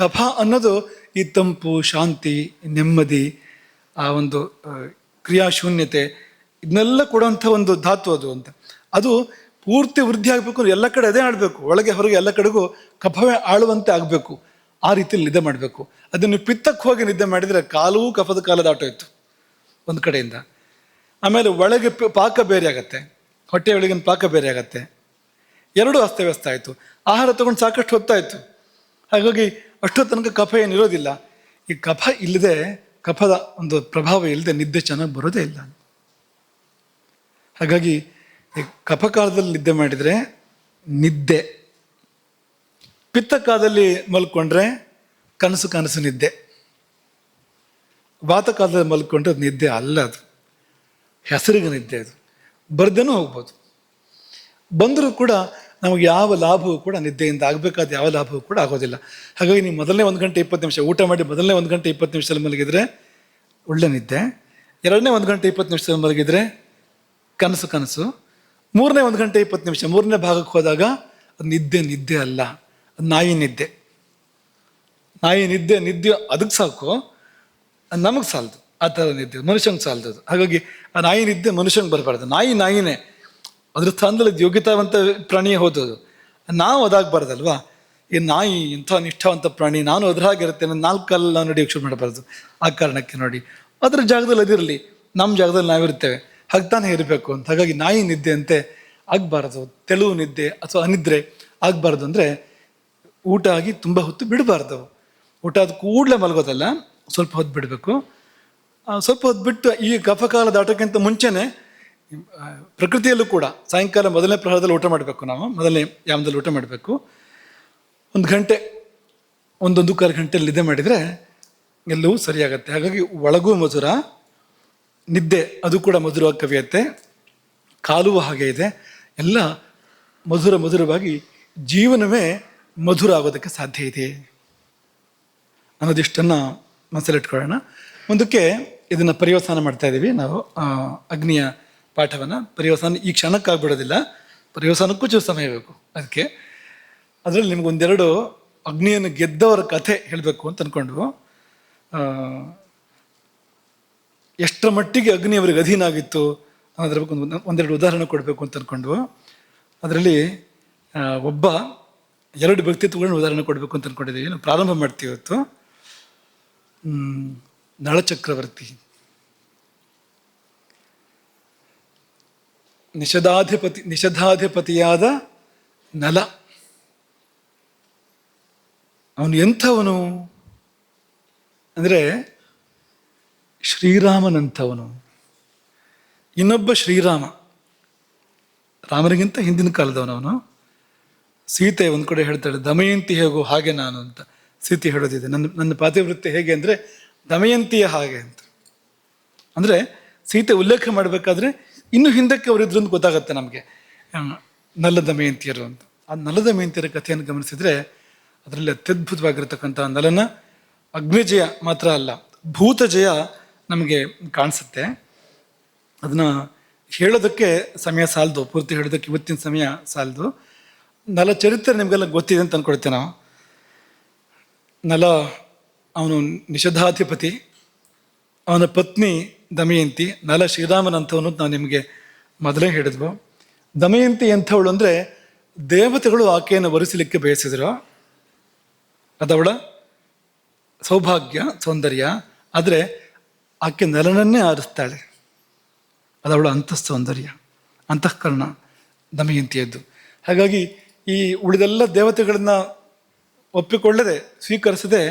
S1: ಕಫ ಅನ್ನೋದು ಈ ತಂಪು, ಶಾಂತಿ, ನೆಮ್ಮದಿ, ಆ ಒಂದು ಕ್ರಿಯಾಶೂನ್ಯತೆ, ಇದನ್ನೆಲ್ಲ ಕೊಡುವಂಥ ಒಂದು ಧಾತು ಅದು ಅಂತ. ಅದು ಪೂರ್ತಿ ವೃದ್ಧಿ ಆಗಬೇಕು ಅಂದ್ರೆ ಎಲ್ಲ ಕಡೆ ಅದೇ ಆಡಬೇಕು, ಒಳಗೆ ಹೊರಗೆ ಎಲ್ಲ ಕಡೆಗೂ ಕಫವೇ ಆಳುವಂತೆ ಆಗಬೇಕು. ಆ ರೀತಿಯಲ್ಲಿ ನಿದ್ದೆ ಮಾಡಬೇಕು. ಅದನ್ನು ಪಿತ್ತಕ್ಕೆ ಹೋಗಿ ನಿದ್ದೆ ಮಾಡಿದರೆ ಕಾಲವೂ ಕಫದ ಕಾಲ ದಾಟೋಯ್ತು ಒಂದು ಕಡೆಯಿಂದ. ಆಮೇಲೆ ಒಳಗೆ ಪಾಕ ಬೇರೆ ಆಗತ್ತೆ, ಹೊಟ್ಟೆಯೊಳಗಿನ ಪಾಕ ಬೇರೆ ಆಗತ್ತೆ, ಎರಡೂ ಅಸ್ತವ್ಯಸ್ತ ಆಯಿತು. ಆಹಾರ ತಗೊಂಡು ಸಾಕಷ್ಟು ಹೊತ್ತಾಯಿತು. ಹಾಗಾಗಿ ಅಷ್ಟೋ ತನಕ ಕಫ ಏನಿರೋದಿಲ್ಲ. ಈ ಕಫ ಇಲ್ಲದೆ, ಕಫದ ಒಂದು ಪ್ರಭಾವ ಇಲ್ಲದೆ ನಿದ್ದೆ ಚೆನ್ನಾಗಿ ಬರೋದೇ ಇಲ್ಲ. ಹಾಗಾಗಿ ಈ ಕಫಕಾಲದಲ್ಲಿ ನಿದ್ದೆ ಮಾಡಿದರೆ ನಿದ್ದೆ, ಪಿತ್ತಕಾಲದಲ್ಲಿ ಮಲ್ಕೊಂಡ್ರೆ ಕನಸು ನಿದ್ದೆ, ವಾತಕಾಲದಲ್ಲಿ ಮಲ್ಕೊಂಡ್ರೆ ಅದು ನಿದ್ದೆ ಅಲ್ಲ, ಅದು ಹೆಸರಿಗೆ ನಿದ್ದೆ. ಅದು ಬರ್ದೇನೂ ಹೋಗ್ಬೋದು, ಬಂದರೂ ಕೂಡ ನಮಗೆ ಯಾವ ಲಾಭವೂ ಕೂಡ ನಿದ್ದೆಯಿಂದ ಆಗಬೇಕಾದ ಯಾವ ಲಾಭವೂ ಕೂಡ ಆಗೋದಿಲ್ಲ. ಹಾಗಾಗಿ ನೀವು ಮೊದಲನೇ 1 ಗಂಟೆ 20 ನಿಮಿಷ ಊಟ ಮಾಡಿ ಮೊದಲನೇ 1 ಗಂಟೆ 20 ನಿಮಿಷದಲ್ಲಿ ಮಲಗಿದರೆ ಒಳ್ಳೆ ನಿದ್ದೆ, ಎರಡನೇ 1 ಗಂಟೆ 20 ನಿಮಿಷದಲ್ಲಿ ಮಲಗಿದರೆ ಕನಸು, ಮೂರನೇ 1 ಗಂಟೆ 20 ನಿಮಿಷ ಮೂರನೇ ಭಾಗಕ್ಕೆ ಹೋದಾಗ ಅದು ನಿದ್ದೆ ಅಲ್ಲ, ಅದು ನಾಯಿ ನಿದ್ದೆ ಅದಕ್ಕೆ ಸಾಕು, ನಮಗೆ ಸಾಲದು. ಆ ಥರ ನಿದ್ದೆ ಮನುಷ್ಯಂಗೆ ಸಾಲದು. ಹಾಗಾಗಿ ಆ ನಾಯಿ ನಿದ್ದೆ ಮನುಷ್ಯಂಗೆ ಬರಬಾರ್ದು. ನಾಯಿನೇ ಅದ್ರ ಸ್ಥಾನದಲ್ಲಿ ಯೋಗ್ಯತಾವಂತ ಪ್ರಾಣಿಯೇ ಹೋದದು. ನಾವು ಅದಾಗಬಾರ್ದಲ್ವಾ. ಈ ನಾಯಿ ಇಂಥ ನಿಷ್ಠಾವಂತ ಪ್ರಾಣಿ, ನಾನು ಅದ್ರ ಹಾಗಿರುತ್ತೇನೆ, 4 ಕಾಲಲ್ಲಿ ನಾವು ನಡೆಯೋಕ್ಕೆ ಶುರು ಮಾಡಬಾರ್ದು. ಆ ಕಾರಣಕ್ಕೆ ನೋಡಿ, ಅದ್ರ ಜಾಗದಲ್ಲಿ ಅದಿರಲಿ, ನಮ್ಮ ಜಾಗದಲ್ಲಿ ನಾವಿರ್ತೇವೆ, ಹಾಗೆ ತಾನೇ ಇರಬೇಕು ಅಂತ. ಹಾಗಾಗಿ ನಾಯಿ ನಿದ್ದೆ ಅಂತೆ ಆಗಬಾರ್ದು. ತೆಳುವು ನಿದ್ದೆ ಅಥವಾ ಅನಿದ್ರೆ ಆಗಬಾರ್ದು. ಅಂದರೆ ಊಟ ಆಗಿ ತುಂಬ ಹೊತ್ತು ಬಿಡಬಾರ್ದು. ಊಟ ಆದ ಕೂಡಲೇ ಮಲಗೋದಲ್ಲ, ಸ್ವಲ್ಪ ಹೊತ್ತು ಬಿಡಬೇಕು. ಸ್ವಲ್ಪ ಹೊತ್ತು ಬಿಟ್ಟು ಈ ಕಫಕಾಲ ದಾಟೋಕ್ಕಿಂತ ಮುಂಚೆನೇ ಪ್ರಕೃತಿಯಲ್ಲೂ ಕೂಡ ಸಾಯಂಕಾಲ ಮೊದಲನೇ ಪ್ರಹರದಲ್ಲಿ ಊಟ ಮಾಡಬೇಕು. ನಾವು ಮೊದಲನೇ ಯಾಮದಲ್ಲಿ ಊಟ ಮಾಡಬೇಕು. 1 ಗಂಟೆ 1.25 ಗಂಟೆ ನಿದ್ದೆ ಮಾಡಿದರೆ ಎಲ್ಲವೂ ಸರಿಯಾಗತ್ತೆ. ಹಾಗಾಗಿ ಒಳಗೂ ಮಧುರ, ನಿದ್ದೆ ಅದು ಕೂಡ ಮಧುರವಾಗಿ ಕವಿಯತ್ತೆ, ಕಾಲುವ ಹಾಗೆ ಇದೆ, ಎಲ್ಲ ಮಧುರವಾಗಿ ಜೀವನವೇ ಮಧುರ ಆಗೋದಕ್ಕೆ ಸಾಧ್ಯ ಇದೆ ಅನ್ನೋದಿಷ್ಟನ್ನು ಮನಸ್ಸಲ್ಲಿಟ್ಕೊಳ್ಳೋಣ. ಮುಂದಕ್ಕೆ ಇದನ್ನು ಪರ್ಯವಸಾನ ಮಾಡ್ತಾ ಇದ್ದೀವಿ ನಾವು. ಅಗ್ನಿಯ ಪಾಠವನ್ನು ಪರ್ಯವಸಾನ ಈ ಕ್ಷಣಕ್ಕಾಗ್ಬಿಡೋದಿಲ್ಲ, ಪರ್ಯವಸಾನಕ್ಕೂ ಚೂರು ಸಮಯ ಬೇಕು. ಅದಕ್ಕೆ ಅದರಲ್ಲಿ ನಿಮ್ಗೊಂದೆರಡು ಅಗ್ನಿಯನ್ನು ಗೆದ್ದವರ ಕಥೆ ಹೇಳಬೇಕು ಅಂತ ಅಂದ್ಕೊಂಡ್ವು. ಎಷ್ಟರ ಮಟ್ಟಿಗೆ ಅಗ್ನಿ ಅವರಿಗೆ ಅಧೀನ ಆಗಿತ್ತು ಅನ್ನೋದ್ರ ಬಗ್ಗೆ ಒಂದೆರಡು ಉದಾಹರಣೆ ಕೊಡಬೇಕು ಅಂತ ಅಂದ್ಕೊಂಡ್ವು. ಅದರಲ್ಲಿ ಒಬ್ಬ 2 ವ್ಯಕ್ತಿತ್ವಗಳನ್ನ ಉದಾಹರಣೆ ಕೊಡಬೇಕು ಅಂತ ಅಂದ್ಕೊಂಡಿದ್ದೀವಿ. ನಾವು ಪ್ರಾರಂಭ ಮಾಡ್ತೀವಿ ಇವತ್ತು. ನಳಚಕ್ರವರ್ತಿ, ನಿಷಧಾಧಿಪತಿಯಾದ ನಲ. ಅವನು ಎಂಥವನು ಅಂದರೆ ಶ್ರೀರಾಮನಂಥವನು. ಇನ್ನೊಬ್ಬ ಶ್ರೀರಾಮ, ರಾಮನಿಗಿಂತ ಹಿಂದಿನ ಕಾಲದವನವನು. ಸೀತೆ ಒಂದು ಕಡೆ ಹೇಳ್ತಾಳೆ, ದಮಯಂತಿ ಹೇಗೋ ಹಾಗೆ ನಾನು ಅಂತ. ಸೀತೆ ಹೇಳೋದಿದೆ, ನನ್ನ ಪಾತಿವೃತ್ಯ ಹೇಗೆ ಅಂದರೆ ದಮಯಂತಿಯ ಹಾಗೆ ಅಂತ. ಅಂದರೆ ಸೀತೆ ಉಲ್ಲೇಖ ಮಾಡಬೇಕಾದ್ರೆ ಇನ್ನು ಹಿಂದಕ್ಕೆ ಅವರಿದ್ರು ಅಂತ ಗೊತ್ತಾಗತ್ತೆ ನಮಗೆ, ನಲ್ಲ ದಮಯಂತಿಯರು ಅಂತ. ಆ ನಲ್ಲ ದಮಯಂತಿಯರ ಕಥೆಯನ್ನು ಗಮನಿಸಿದರೆ ಅದರಲ್ಲಿ ಅತ್ಯದ್ಭುತವಾಗಿರ್ತಕ್ಕಂಥ ನಲನ ಅಗ್ನಿಜಯ ಮಾತ್ರ ಅಲ್ಲ, ಭೂತಜಯ ನಮಗೆ ಕಾಣಿಸುತ್ತೆ. ಅದನ್ನು ಹೇಳೋದಕ್ಕೆ ಸಮಯ ಸಾಲದು, ಪೂರ್ತಿ ಹೇಳೋದಕ್ಕೆ ಇವತ್ತಿನ ಸಮಯ ಸಾಲದು. ನಲ ಚರಿತ್ರೆ ನಿಮಗೆಲ್ಲ ಗೊತ್ತಿದೆ ಅಂತ ಅಂದ್ಕೊಳ್ತೇವೆ ನಾವು. ನಲ ಅವನು ನಿಷಧಾಧಿಪತಿ, ಅವನ ಪತ್ನಿ ದಮಯಂತಿ. ನಲ ಶ್ರೀರಾಮನಂಥವನು ನಾವು ನಿಮಗೆ ಮೊದಲೇ ಹೇಳಿದ್ವು. ದಮಯಂತಿ ಎಂಥವಳು ಅಂದರೆ ದೇವತೆಗಳು ಆಕೆಯನ್ನು ವರಿಸಲಿಕ್ಕೆ ಬಯಸಿದ್ರು. ಅದವಳ ಸೌಭಾಗ್ಯ ಸೌಂದರ್ಯ. ಆದರೆ ಆಕೆ ನಲನನ್ನೇ ಆರಿಸ್ತಾಳೆ. ಅದವಳ ಅಂತಃಸೌಂದರ್ಯ, ಅಂತಃಕರಣ ದಮಯಂತಿಯದ್ದು. ಹಾಗಾಗಿ ಈ ಉಳಿದೆಲ್ಲ ದೇವತೆಗಳನ್ನ ಒಪ್ಪಿಕೊಳ್ಳದೆ ಸ್ವೀಕರಿಸದೆ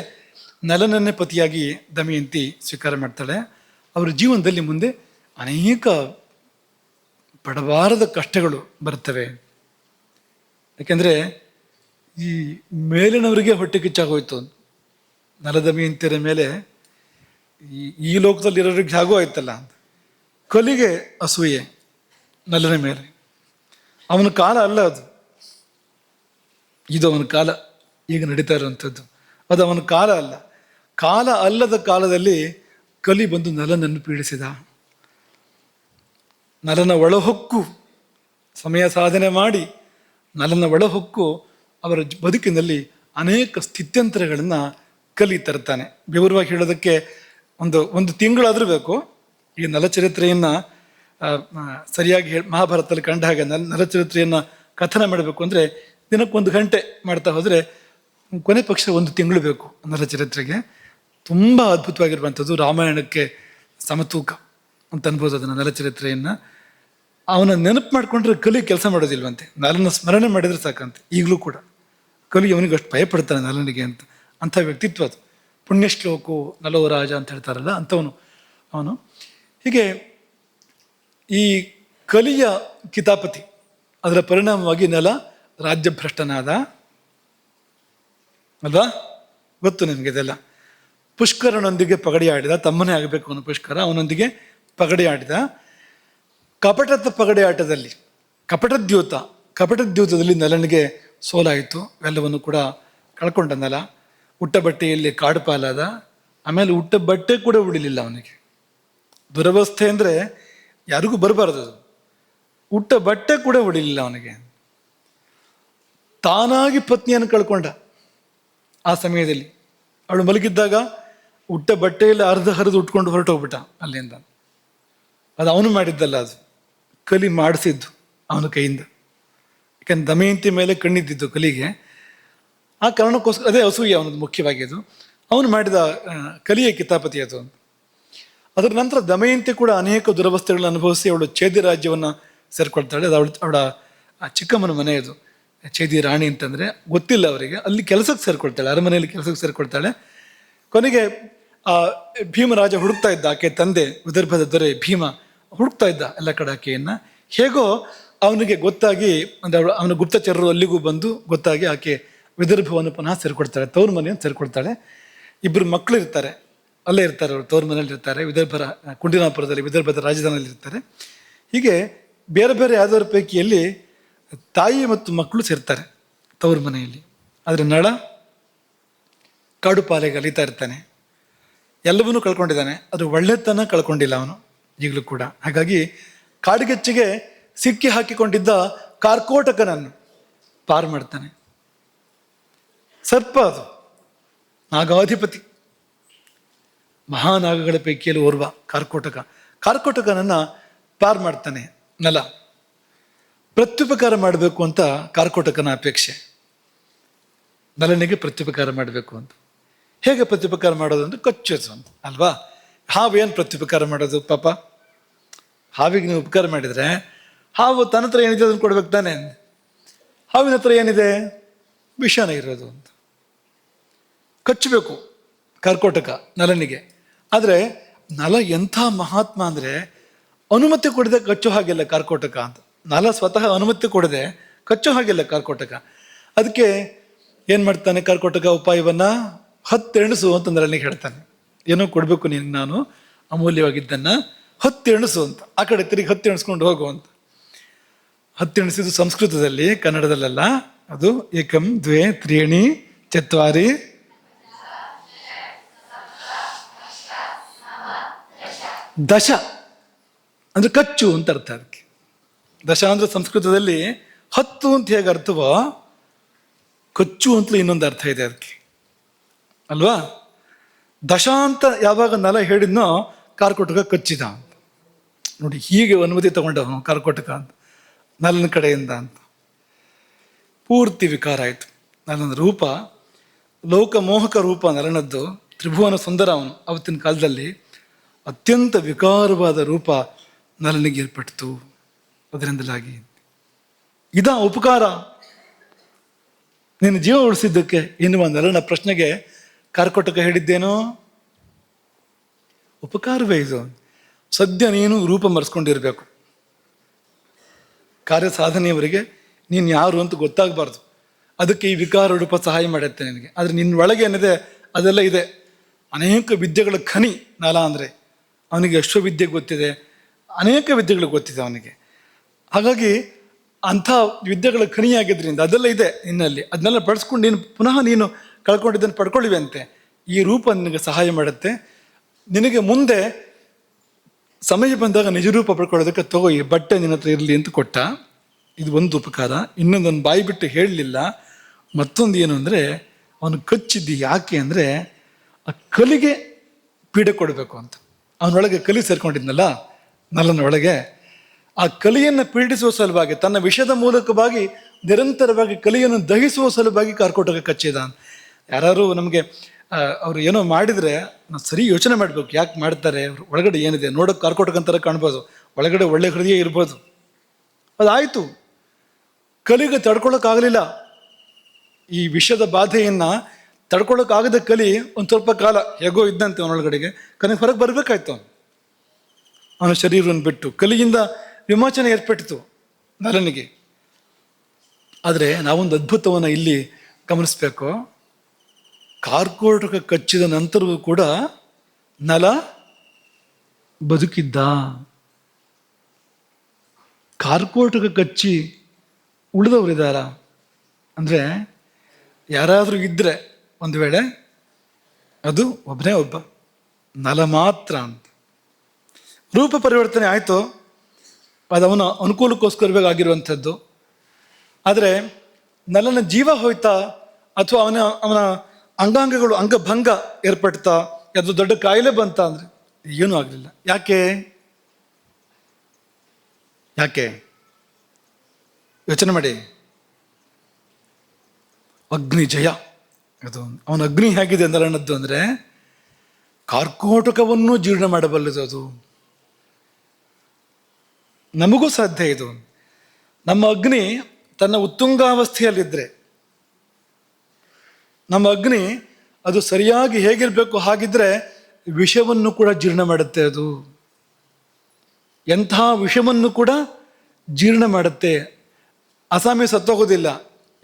S1: ನಲನನ್ನೇ ಪತಿಯಾಗಿ ದಮಯಂತಿ ಸ್ವೀಕಾರ ಮಾಡ್ತಾಳೆ. ಅವರ ಜೀವನದಲ್ಲಿ ಮುಂದೆ ಅನೇಕ ಪಡಬಾರದ ಕಷ್ಟಗಳು ಬರ್ತವೆ. ಯಾಕೆಂದರೆ ಈ ಮೇಲಿನವರಿಗೆ ಹೊಟ್ಟೆ ಕಿಚ್ಚಾಗೋಯ್ತು. ನಲದಮಯಂತಿಯರ ಮೇಲೆ ಈ ಲೋಕದಲ್ಲಿ ಇರೋರಿಗೆ ಹೇಗೋ ಆಯ್ತಲ್ಲ, ಕಲಿಗೆ ಅಸೂಯೆ ನಲನ ಮೇಲೆ. ಅವನ ಕಾಲ ಅಲ್ಲ ಅದು, ಇದು ಅವನ ಕಾಲ ಈಗ ನಡೀತಾ ಇರುವಂಥದ್ದು. ಅದು ಅವನ ಕಾಲ ಅಲ್ಲ. ಕಾಲ ಅಲ್ಲದ ಕಾಲದಲ್ಲಿ ಕಲಿ ಬಂದು ನಲನನ್ನು ಪೀಡಿಸಿದ. ನಲನ ಒಳಹೊಕ್ಕು ಸಮಯ ಸಾಧನೆ ಮಾಡಿ ನಲನ ಒಳಹೊಕ್ಕು ಅವರ ಬದುಕಿನಲ್ಲಿ ಅನೇಕ ಸ್ಥಿತ್ಯಂತರಗಳನ್ನು ಕಲಿ ತರ್ತಾನೆ. ವಿವರವಾಗಿ ಹೇಳೋದಕ್ಕೆ ಒಂದು ತಿಂಗಳಾದರೂ ಬೇಕು. ಈ ನಲಚರಿತ್ರೆಯನ್ನು ಸರಿಯಾಗಿ ಮಹಾಭಾರತದಲ್ಲಿ ಕಂಡ ಹಾಗೆ ನಲಚರಿತ್ರೆಯನ್ನು ಕಥನ ಮಾಡಬೇಕು ಅಂದರೆ ದಿನಕ್ಕೊಂದು ಗಂಟೆ ಮಾಡ್ತಾ ಹೋದರೆ ಕೊನೆ ಪಕ್ಷ 1 ತಿಂಗಳು ಬೇಕು ನಲಚರಿತ್ರೆಗೆ. ತುಂಬ ಅದ್ಭುತವಾಗಿರುವಂಥದ್ದು, ರಾಮಾಯಣಕ್ಕೆ ಸಮತೂಕ ಅಂತ ಅನ್ಬೋದು ಅದನ್ನು, ನಲಚರಿತ್ರೆಯನ್ನು. ಅವನ ನೆನಪು ಮಾಡಿಕೊಂಡ್ರೆ ಕಲಿ ಕೆಲಸ ಮಾಡೋದಿಲ್ವಂತೆ, ನಲನ ಸ್ಮರಣೆ ಮಾಡಿದರೆ ಸಾಕಂತೆ. ಈಗಲೂ ಕೂಡ ಕಲಿ ಅವನಿಗೆ ಅಷ್ಟು ಭಯಪಡ್ತಾನೆ ನಲನಿಗೆ ಅಂತ. ಅಂಥ ವ್ಯಕ್ತಿತ್ವ ಅದು. ಪುಣ್ಯಶ್ಲೋಕು ನಲೋ ರಾಜ ಅಂತ ಹೇಳ್ತಾರಲ್ಲ ಅಂಥವನು ಅವನು. ಹೀಗೆ ಈ ಕಲಿಯ ಕಿತಾಪತಿ, ಅದರ ಪರಿಣಾಮವಾಗಿ ನಲ ರಾಜ್ಯಭ್ರಷ್ಟನಾದ ಅಲ್ವಾ, ಗೊತ್ತು ನಿಮಗೆ ಇದೆಲ್ಲ. ಪುಷ್ಕರನೊಂದಿಗೆ ಪಗಡಿ ಆಡಿದ, ತಮ್ಮನೇ ಆಗಬೇಕು ಅವನು ಪುಷ್ಕರ, ಅವನೊಂದಿಗೆ ಪಗಡಿ ಆಡಿದ. ಕಪಟದ ಪಗಡಿ ಆಟದಲ್ಲಿ ಕಪಟದ್ಯೂತದಲ್ಲಿ ನಲನಿಗೆ ಸೋಲಾಯಿತು. ಎಲ್ಲವನ್ನು ಕೂಡ ಕಳ್ಕೊಂಡ ನಲ. ಉಟ್ಟ ಬಟ್ಟೆಯಲ್ಲಿ ಕಾಡು ಪಾಲಾದ. ಆಮೇಲೆ ಉಟ್ಟ ಬಟ್ಟೆ ಕೂಡ ಉಳಿಲಿಲ್ಲ ಅವನಿಗೆ. ದುರವಸ್ಥೆ ಅಂದರೆ ಯಾರಿಗೂ ಬರಬಾರ್ದು ಅದು. ಉಟ್ಟ ಬಟ್ಟೆ ಕೂಡ ಉಳಿಲಿಲ್ಲ ಅವನಿಗೆ. ತಾನಾಗಿ ಪತ್ನಿಯನ್ನು ಕಳ್ಕೊಂಡ. ಆ ಸಮಯದಲ್ಲಿ ಅವಳು ಮಲಗಿದ್ದಾಗ ಉಟ್ಟ ಬಟ್ಟೆಯಲ್ಲಿ ಹರಿದು ಉಟ್ಕೊಂಡು ಹೊರಟೋಗ್ಬಿಟ್ಟ ಅಲ್ಲಿಂದ. ಅದು ಅವನು ಮಾಡಿದ್ದಲ್ಲ, ಅದು ಕಲಿ ಮಾಡಿಸಿದ್ದು ಅವನ ಕೈಯಿಂದ. ಯಾಕಂದ್ರೆ ದಮಯಂತಿ ಮೇಲೆ ಕಣ್ಣಿದ್ದಿದ್ದು ಕಲಿಗೆ. ಆ ಕಾರಣಕ್ಕೋಸ್ಕರ ಅದೇ ಅಸೂಯೆ ಅವನದು ಮುಖ್ಯವಾಗಿ. ಅದು ಅವನು ಮಾಡಿದ ಕಲಿಯ ಕಿತಾಪತಿ ಅದು. ಅದರ ನಂತರ ದಮಯಂತಿ ಕೂಡ ಅನೇಕ ದುರವಸ್ಥೆಗಳನ್ನು ಅನುಭವಿಸಿ ಅವಳು ಚೇದಿ ರಾಜ್ಯವನ್ನು ಸೇರ್ಕೊಳ್ತಾಳೆ. ಅದು ಅವಳ ಚಿಕ್ಕಮ್ಮನ ಮನೆ ಅದು. ಚೇದಿ ರಾಣಿ ಅಂತಂದರೆ ಗೊತ್ತಿಲ್ಲ ಅವರಿಗೆ. ಅಲ್ಲಿ ಕೆಲಸಕ್ಕೆ ಸೇರ್ಕೊಳ್ತಾಳೆ, ಅರಮನೆಯಲ್ಲಿ ಕೆಲಸಕ್ಕೆ ಸೇರ್ಕೊಳ್ತಾಳೆ. ಕೊನೆಗೆ ಆ ಭೀಮರಾಜ ಹುಡುಕ್ತಾ ಇದ್ದ, ಆಕೆ ತಂದೆ ವಿದರ್ಭದ ದೊರೆ ಭೀಮ ಹುಡುಕ್ತಾ ಇದ್ದ ಎಲ್ಲ ಕಡೆ ಆಕೆಯನ್ನು. ಹೇಗೋ ಅವನಿಗೆ ಗೊತ್ತಾಗಿ, ಅಂದರೆ ಅವನ ಗುಪ್ತಚರರು ಅಲ್ಲಿಗೂ ಬಂದು ಗೊತ್ತಾಗಿ ಆಕೆ ವಿದರ್ಭವನ್ನು ಪುನಃ ಸೇರಿಕೊಡ್ತಾಳೆ, ತವ್ರ ಮನೆಯನ್ನು ಸೇರಿಕೊಡ್ತಾಳೆ. ಇಬ್ಬರು ಮಕ್ಕಳು ಇರ್ತಾರೆ, ಅಲ್ಲೇ ಇರ್ತಾರೆ, ಅವರು ತವ್ರ ಮನೇಲಿ ಇರ್ತಾರೆ, ಕುಂಡಿನಾಪುರದಲ್ಲಿ ವಿದರ್ಭದ ರಾಜಧಾನಿಯಲ್ಲಿ ಇರ್ತಾರೆ. ಹೀಗೆ ಬೇರೆ ಬೇರೆ ಯಾವ್ದಾರ ಪೈಕಿಯಲ್ಲಿ ತಾಯಿ ಮತ್ತು ಮಕ್ಕಳು ಸೇರ್ತಾರೆ ತವ್ರ ಮನೆಯಲ್ಲಿ. ಆದರೆ ನಳ ಕಾಡು ಪಾಲೆಗೆ ಅಲಿತಾ ಇರ್ತಾನೆ, ಎಲ್ಲವನ್ನೂ ಕಳ್ಕೊಂಡಿದ್ದಾನೆ, ಅದು ಒಳ್ಳೆತನ ಕಳ್ಕೊಂಡಿಲ್ಲ ಅವನು ಈಗಲೂ ಕೂಡ. ಹಾಗಾಗಿ ಕಾಡ್ಗೆಚ್ಚಿಗೆ ಸಿಕ್ಕಿ ಹಾಕಿಕೊಂಡಿದ್ದ ಕಾರ್ಕೋಟಕನನ್ನು ಪಾರು ಮಾಡ್ತಾನೆ. ಸರ್ಪ ಅದು, ನಾಗಾಧಿಪತಿ, ಮಹಾನಾಗಗಳ ಪೈಕಿಯಲ್ಲಿ ಓರ್ವ ಕಾರ್ಕೋಟಕನನ್ನು ಪಾರು ಮಾಡ್ತಾನೆ ನಲ. ಪ್ರತ್ಯುಪಕಾರ ಮಾಡಬೇಕು ಅಂತ ಕಾರ್ಕೋಟಕನ ಅಪೇಕ್ಷೆ, ನಲನಿಗೆ ಪ್ರತ್ಯುಪಕಾರ ಮಾಡಬೇಕು ಅಂತ. ಹೇಗೆ ಪ್ರತ್ಯುಪಕಾರ ಮಾಡೋದು ಅಂದರೆ ಕಚ್ಚೋದು ಅಂತ ಅಲ್ವಾ. ಹಾವು ಏನು ಪ್ರತ್ಯುಪಕಾರ ಮಾಡೋದು ಪಾಪ? ಹಾವಿಗೆ ನೀವು ಉಪಕಾರ ಮಾಡಿದರೆ ಹಾವು ತನ್ನ ಹತ್ರ ಏನಿದೆ ಅದನ್ನು ಕೊಡ್ಬೇಕು ತಾನೆ. ಹಾವಿನ ಹತ್ರ ಏನಿದೆ? ವಿಷಾನ ಇರೋದು ಅಂತ. ಕಚ್ಚಬೇಕು ಕಾರ್ಕೋಟಕ ನಲನಿಗೆ. ಆದರೆ ನಲ ಎಂಥ ಮಹಾತ್ಮ ಅಂದರೆ ಅನುಮತಿ ಕೊಡದೆ ಕಚ್ಚೋ ಹಾಗಿಲ್ಲ ಕಾರ್ಕೋಟಕ ಅಂತ. ನಲ ಸ್ವತಃ ಅನುಮತಿ ಕೊಡದೆ ಕಚ್ಚೋ ಹಾಗಿಲ್ಲ ಕಾರ್ಕೋಟಕ. ಅದಕ್ಕೆ ಏನು ಮಾಡ್ತಾನೆ ಕಾರ್ಕೋಟಕ? ಉಪಾಯವನ್ನು 10 ಎಣಸು ಅಂತ ನಲನಿಗೆ ಹೇಳ್ತಾನೆ. ಏನೋ ಕೊಡಬೇಕು ನೀನು, ನಾನು ಅಮೂಲ್ಯವಾಗಿದ್ದನ್ನು 10 ಎಣಸು ಅಂತ. ಆ ಕಡೆ ತಿರುಗಿ 10 ಎಣಿಸ್ಕೊಂಡು ಹೋಗು ಅಂತ. 10 ಎಣಿಸಿದ್ದು ಸಂಸ್ಕೃತದಲ್ಲಿ, ಕನ್ನಡದಲ್ಲೆಲ್ಲ. ಅದು ಏಕಂ ದ್ವೇ ತ್ರೀಣಿ ಚತ್ವಾರಿ ದಶ ಅಂದ್ರೆ ಕಚ್ಚು ಅಂತ ಅರ್ಥ. ಅದಕ್ಕೆ ದಶ ಅಂದ್ರೆ ಸಂಸ್ಕೃತದಲ್ಲಿ 10 ಅಂತ ಹೇಗೆ ಅರ್ಥವೋ, ಕಚ್ಚು ಅಂತಲೂ ಇನ್ನೊಂದು ಅರ್ಥ ಇದೆ ಅದಕ್ಕೆ ಅಲ್ವಾ. ದಶ ಅಂತ ಯಾವಾಗ ನಲ ಹೇಳಿದ್ನೋ ಕಾರ್ಕೋಟಕ ಕಚ್ಚಿದ ಅಂತ. ನೋಡಿ, ಹೀಗೆ ಅನುಮತಿ ತಗೊಂಡವನು ಕಾರ್ಕೋಟಕ ಅಂತ ನಲನ ಕಡೆಯಿಂದ ಅಂತ. ಪೂರ್ತಿ ವಿಕಾರ ಆಯಿತು. ನಲನ ರೂಪ ಲೋಕಮೋಹಕ ರೂಪ ನಲನದ್ದು. ತ್ರಿಭುವನ ಸುಂದರ ಅವನು. ಅವತ್ತಿನ ಕಾಲದಲ್ಲಿ ಅತ್ಯಂತ ವಿಕಾರವಾದ ರೂಪ ನಲನಿಗೆ ಏರ್ಪಟ್ಟಿತು. ಅದರಿಂದಲಾಗಿ ಇದ ಉಪಕಾರ, ನೀನು ಜೀವ ಉಳಿಸಿದ್ದಕ್ಕೆ ಎನ್ನುವ ನಲನ ಪ್ರಶ್ನೆಗೆ ಕಾರ್ಕೋಟಕ ಹೇಳಿದ್ದೇನೋ ಉಪಕಾರವೇ ಇದು. ಸದ್ಯ ನೀನು ರೂಪ ಮರೆಸ್ಕೊಂಡಿರ್ಬೇಕು. ಕಾರ್ಯ ಸಾಧನೆಯವರಿಗೆ ನೀನು ಯಾರು ಅಂತ ಗೊತ್ತಾಗಬಾರ್ದು. ಅದಕ್ಕೆ ಈ ವಿಕಾರ ರೂಪ ಸಹಾಯ ಮಾಡುತ್ತೆ ನಿನಗೆ. ಆದರೆ ನಿನ್ನ ಒಳಗೆ ಏನಿದೆ ಅದೆಲ್ಲ ಇದೆ. ಅನೇಕ ವಿದ್ಯೆಗಳ ಖನಿ ನಲ ಅಂದರೆ. ಅವನಿಗೆ ಅಶ್ವವಿದ್ಯೆ ಗೊತ್ತಿದೆ, ಅನೇಕ ವಿದ್ಯೆಗಳು ಗೊತ್ತಿದೆ ಅವನಿಗೆ. ಹಾಗಾಗಿ ಅಂಥ ವಿದ್ಯೆಗಳ ಖನಿಯಾಗಿದ್ದರಿಂದ ಅದೆಲ್ಲ ಇದೆ ನಿನ್ನಲ್ಲಿ. ಅದನ್ನೆಲ್ಲ ಬಳಸ್ಕೊಂಡು ನೀನು ಪುನಃ ನೀನು ಕಳ್ಕೊಂಡಿದ್ದನ್ನು ಪಡ್ಕೊಳ್ಳಿವಂತೆ. ಈ ರೂಪ ನಿನಗೆ ಸಹಾಯ ಮಾಡುತ್ತೆ. ನಿನಗೆ ಮುಂದೆ ಸಮಯ ಬಂದಾಗ ನಿಜ ರೂಪ ಪಡ್ಕೊಳ್ಳೋದಕ್ಕೆ ತಗೋ, ಈ ಬಟ್ಟೆ ನಿನ್ನ ಹತ್ರ ಇರಲಿ ಅಂತ ಕೊಟ್ಟ. ಇದು ಒಂದು ಉಪಕಾರ. ಇನ್ನೊಂದನ್ನು ಬಾಯಿ ಬಿಟ್ಟು ಹೇಳಲಿಲ್ಲ. ಮತ್ತೊಂದು ಏನು ಅಂದರೆ, ಅವನು ಕಚ್ಚಿದ್ದು ಯಾಕೆ ಅಂದರೆ ಆ ಕಲಿಗೆ ಪೀಡೆ ಕೊಡಬೇಕು ಅಂತ. ಅವನೊಳಗೆ ಕಲಿ ಸೇರ್ಕೊಂಡಿದ್ನಲ್ಲ ನಲನ ಒಳಗೆ, ಆ ಕಲಿಯನ್ನು ಪೀಡಿಸುವ ಸಲುವಾಗಿ, ತನ್ನ ವಿಷದ ಮೂಲಕವಾಗಿ ನಿರಂತರವಾಗಿ ಕಲಿಯನ್ನು ದಹಿಸುವ ಸಲುವಾಗಿ ಕಾರ್ಕೋಟಕ ಕಚ್ಚಿದ. ಯಾರು ನಮಗೆ ಅವರು ಏನೋ ಮಾಡಿದರೆ ನಾವು ಸರಿ ಯೋಚನೆ ಮಾಡಬೇಕು, ಯಾಕೆ ಮಾಡ್ತಾರೆ, ಅವ್ರು ಒಳಗಡೆ ಏನಿದೆ ನೋಡೋಕೆ ಕಾರ್ಕೋಟಕ ಅಂತಾರೆ ಕಾಣ್ಬೋದು, ಒಳಗಡೆ ಒಳ್ಳೆ ಹೃದಯ ಇರ್ಬೋದು. ಅದಾಯಿತು, ಕಲಿಗೆ ತಡ್ಕೊಳ್ಳೋಕ್ಕಾಗಲಿಲ್ಲ. ಈ ವಿಷದ ಬಾಧೆಯನ್ನು ತಡ್ಕೊಳ್ಳೋಕ್ಕಾಗದ ಕಲಿ ಒಂದು ಸ್ವಲ್ಪ ಕಾಲ ಹೇಗೋ ಇದ್ದಂತೆ ಅವನೊಳಗಡೆಗೆ. ಕನೆಗೆ ಹೊರಗೆ ಬರಬೇಕಾಯ್ತು ಅವನ ಶರೀರವನ್ನು ಬಿಟ್ಟು. ಕಲಿಯಿಂದ ವಿಮೋಚನೆ ಏರ್ಪಟ್ಟಿತು ನಲನಿಗೆ. ಆದರೆ ನಾವೊಂದು ಅದ್ಭುತವನ್ನು ಇಲ್ಲಿ ಗಮನಿಸ್ಬೇಕು. ಕಾರ್ಕೋಟಕ ಕಚ್ಚಿದ ನಂತರವೂ ಕೂಡ ನಲ ಬದುಕಿದ್ದ. ಕಾರ್ಕೋಟಕ ಕಚ್ಚಿ ಉಳಿದವರಿದ್ದಾರ ಅಂದರೆ ಯಾರಾದರೂ ಇದ್ದರೆ ಒಂದು ವೇಳೆ ಅದು ಒಬ್ಬನೇ ಒಬ್ಬ ನಲ ಮಾತ್ರ ಅಂತ. ರೂಪ ಪರಿವರ್ತನೆ ಆಯಿತು, ಅದು ಅವನ ಅನುಕೂಲಕ್ಕೋಸ್ಕರವೇ ಆಗಿರುವಂಥದ್ದು. ಆದರೆ ನಲನ ಜೀವ ಹೋಯ್ತಾ ಅಥವಾ ಅವನ ಅಂಗಾಂಗಗಳು ಅಂಗಭಂಗ ಏರ್ಪಡ್ತಾ, ಅದು ದೊಡ್ಡ ಕಾಯಿಲೆ ಬಂತ ಅಂದರೆ ಏನೂ ಆಗಲಿಲ್ಲ. ಯಾಕೆ ಯೋಚನೆ ಮಾಡಿ. ಅಗ್ನಿ ಜಯ. ಅದು ಅವನ ಅಗ್ನಿ ಹೇಗಿದೆ ನಲನದ್ದು ಅಂದರೆ ಕಾರ್ಕೋಟಕವನ್ನು ಜೀರ್ಣ ಮಾಡಬಲ್ಲದು. ಅದು ನಮಗೂ ಸಾಧ್ಯ. ಇದು ನಮ್ಮ ಅಗ್ನಿ ತನ್ನ ಉತ್ತುಂಗಾವಸ್ಥೆಯಲ್ಲಿದ್ದರೆ, ನಮ್ಮ ಅಗ್ನಿ ಅದು ಸರಿಯಾಗಿ ಹೇಗಿರಬೇಕು ಹಾಗಿದ್ರೆ ವಿಷವನ್ನು ಕೂಡ ಜೀರ್ಣ ಮಾಡುತ್ತೆ. ಅದು ಎಂಥ ವಿಷವನ್ನು ಕೂಡ ಜೀರ್ಣ ಮಾಡುತ್ತೆ. ಅಸಾಮಿ ಸತ್ತೋಗೋದಿಲ್ಲ,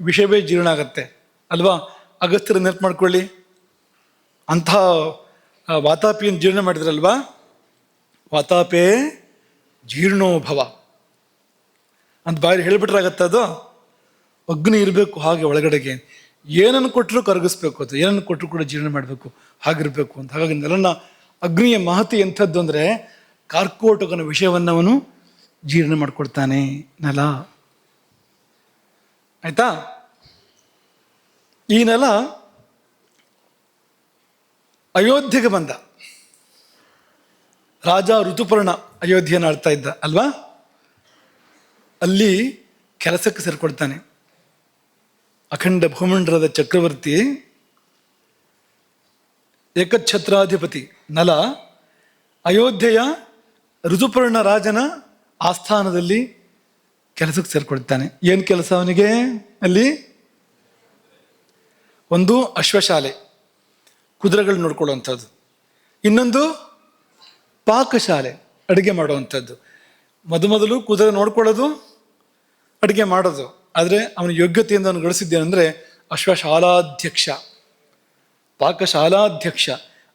S1: ವಿಷಯವೇ ಜೀರ್ಣ ಆಗತ್ತೆ ಅಲ್ವಾ? ಅಗಸ್ತ್ಯರ ನೆನಪು ಮಾಡ್ಕೊಳ್ಳಿ, ಅಂಥ ವಾತಾಪಿಯನ್ನು ಜೀರ್ಣ ಮಾಡಿದ್ರಲ್ವಾ? ವಾತಾಪೇ ಜೀರ್ಣೋಭವ ಅಂತ ಬಾಯಿ ಹೇಳಿಬಿಟ್ರಾಗತ್ತೆ. ಅದು ಅಗ್ನಿ ಇರಬೇಕು ಹಾಗೆ ಒಳಗಡೆಗೆ, ಏನನ್ನು ಕೊಟ್ಟರು ಕರಗಿಸ್ಬೇಕು, ಅದು ಏನನ್ನು ಕೊಟ್ಟರು ಕೂಡ ಜೀರ್ಣ ಮಾಡಬೇಕು, ಹಾಗಿರ್ಬೇಕು ಅಂತ. ಹಾಗಾಗಿ ನೆಲನ ಅಗ್ನಿಯ ಮಹತಿ ಎಂಥದ್ದು ಅಂದರೆ ಕಾರ್ಕೋಟಕನ ವಿಷಯವನ್ನು ಅವನು ಜೀರ್ಣ ಮಾಡಿಕೊಡ್ತಾನೆ ನೆಲ. ಆಯ್ತಾ? ಈ ನೆಲ ಅಯೋಧ್ಯೆಗೆ ಬಂದ. ರಾಜ ಋತುಪರ್ಣ ಅಯೋಧ್ಯೆಯನ್ನು ಆಳ್ತಾ ಇದ್ದ ಅಲ್ವಾ? ಅಲ್ಲಿ ಕೆಲಸಕ್ಕೆ ಸೇರ್ಕೊಳ್ತಾನೆ. ಅಖಂಡ ಭೂಮಂಡಲದ ಚಕ್ರವರ್ತಿ, ಏಕಛತ್ರಾಧಿಪತಿ ನಲ ಅಯೋಧ್ಯೆಯ ಋತುಪರ್ಣ ರಾಜನ ಆಸ್ಥಾನದಲ್ಲಿ ಕೆಲಸಕ್ಕೆ ಸೇರ್ಕೊಳ್ತಾನೆ. ಏನು ಕೆಲಸ ಅವನಿಗೆ ಅಲ್ಲಿ? ಒಂದು ಅಶ್ವಶಾಲೆ, ಕುದುರೆಗಳು ನೋಡ್ಕೊಳ್ಳುವಂಥದ್ದು. ಇನ್ನೊಂದು ಪಾಕಶಾಲೆ, ಅಡುಗೆ ಮಾಡುವಂಥದ್ದು. ಮೊದಲು ಕುದುರೆ ನೋಡ್ಕೊಳ್ಳೋದು, ಅಡುಗೆ ಮಾಡೋದು. ಆದರೆ ಅವನ ಯೋಗ್ಯತೆಯಿಂದ ಅವನು ಗಳಿಸಿದ್ದೇನೆಂದರೆ ಅಶ್ವಶಾಲಾಧ್ಯಕ್ಷ, ಪಾಕಶಾಲಾಧ್ಯಕ್ಷ,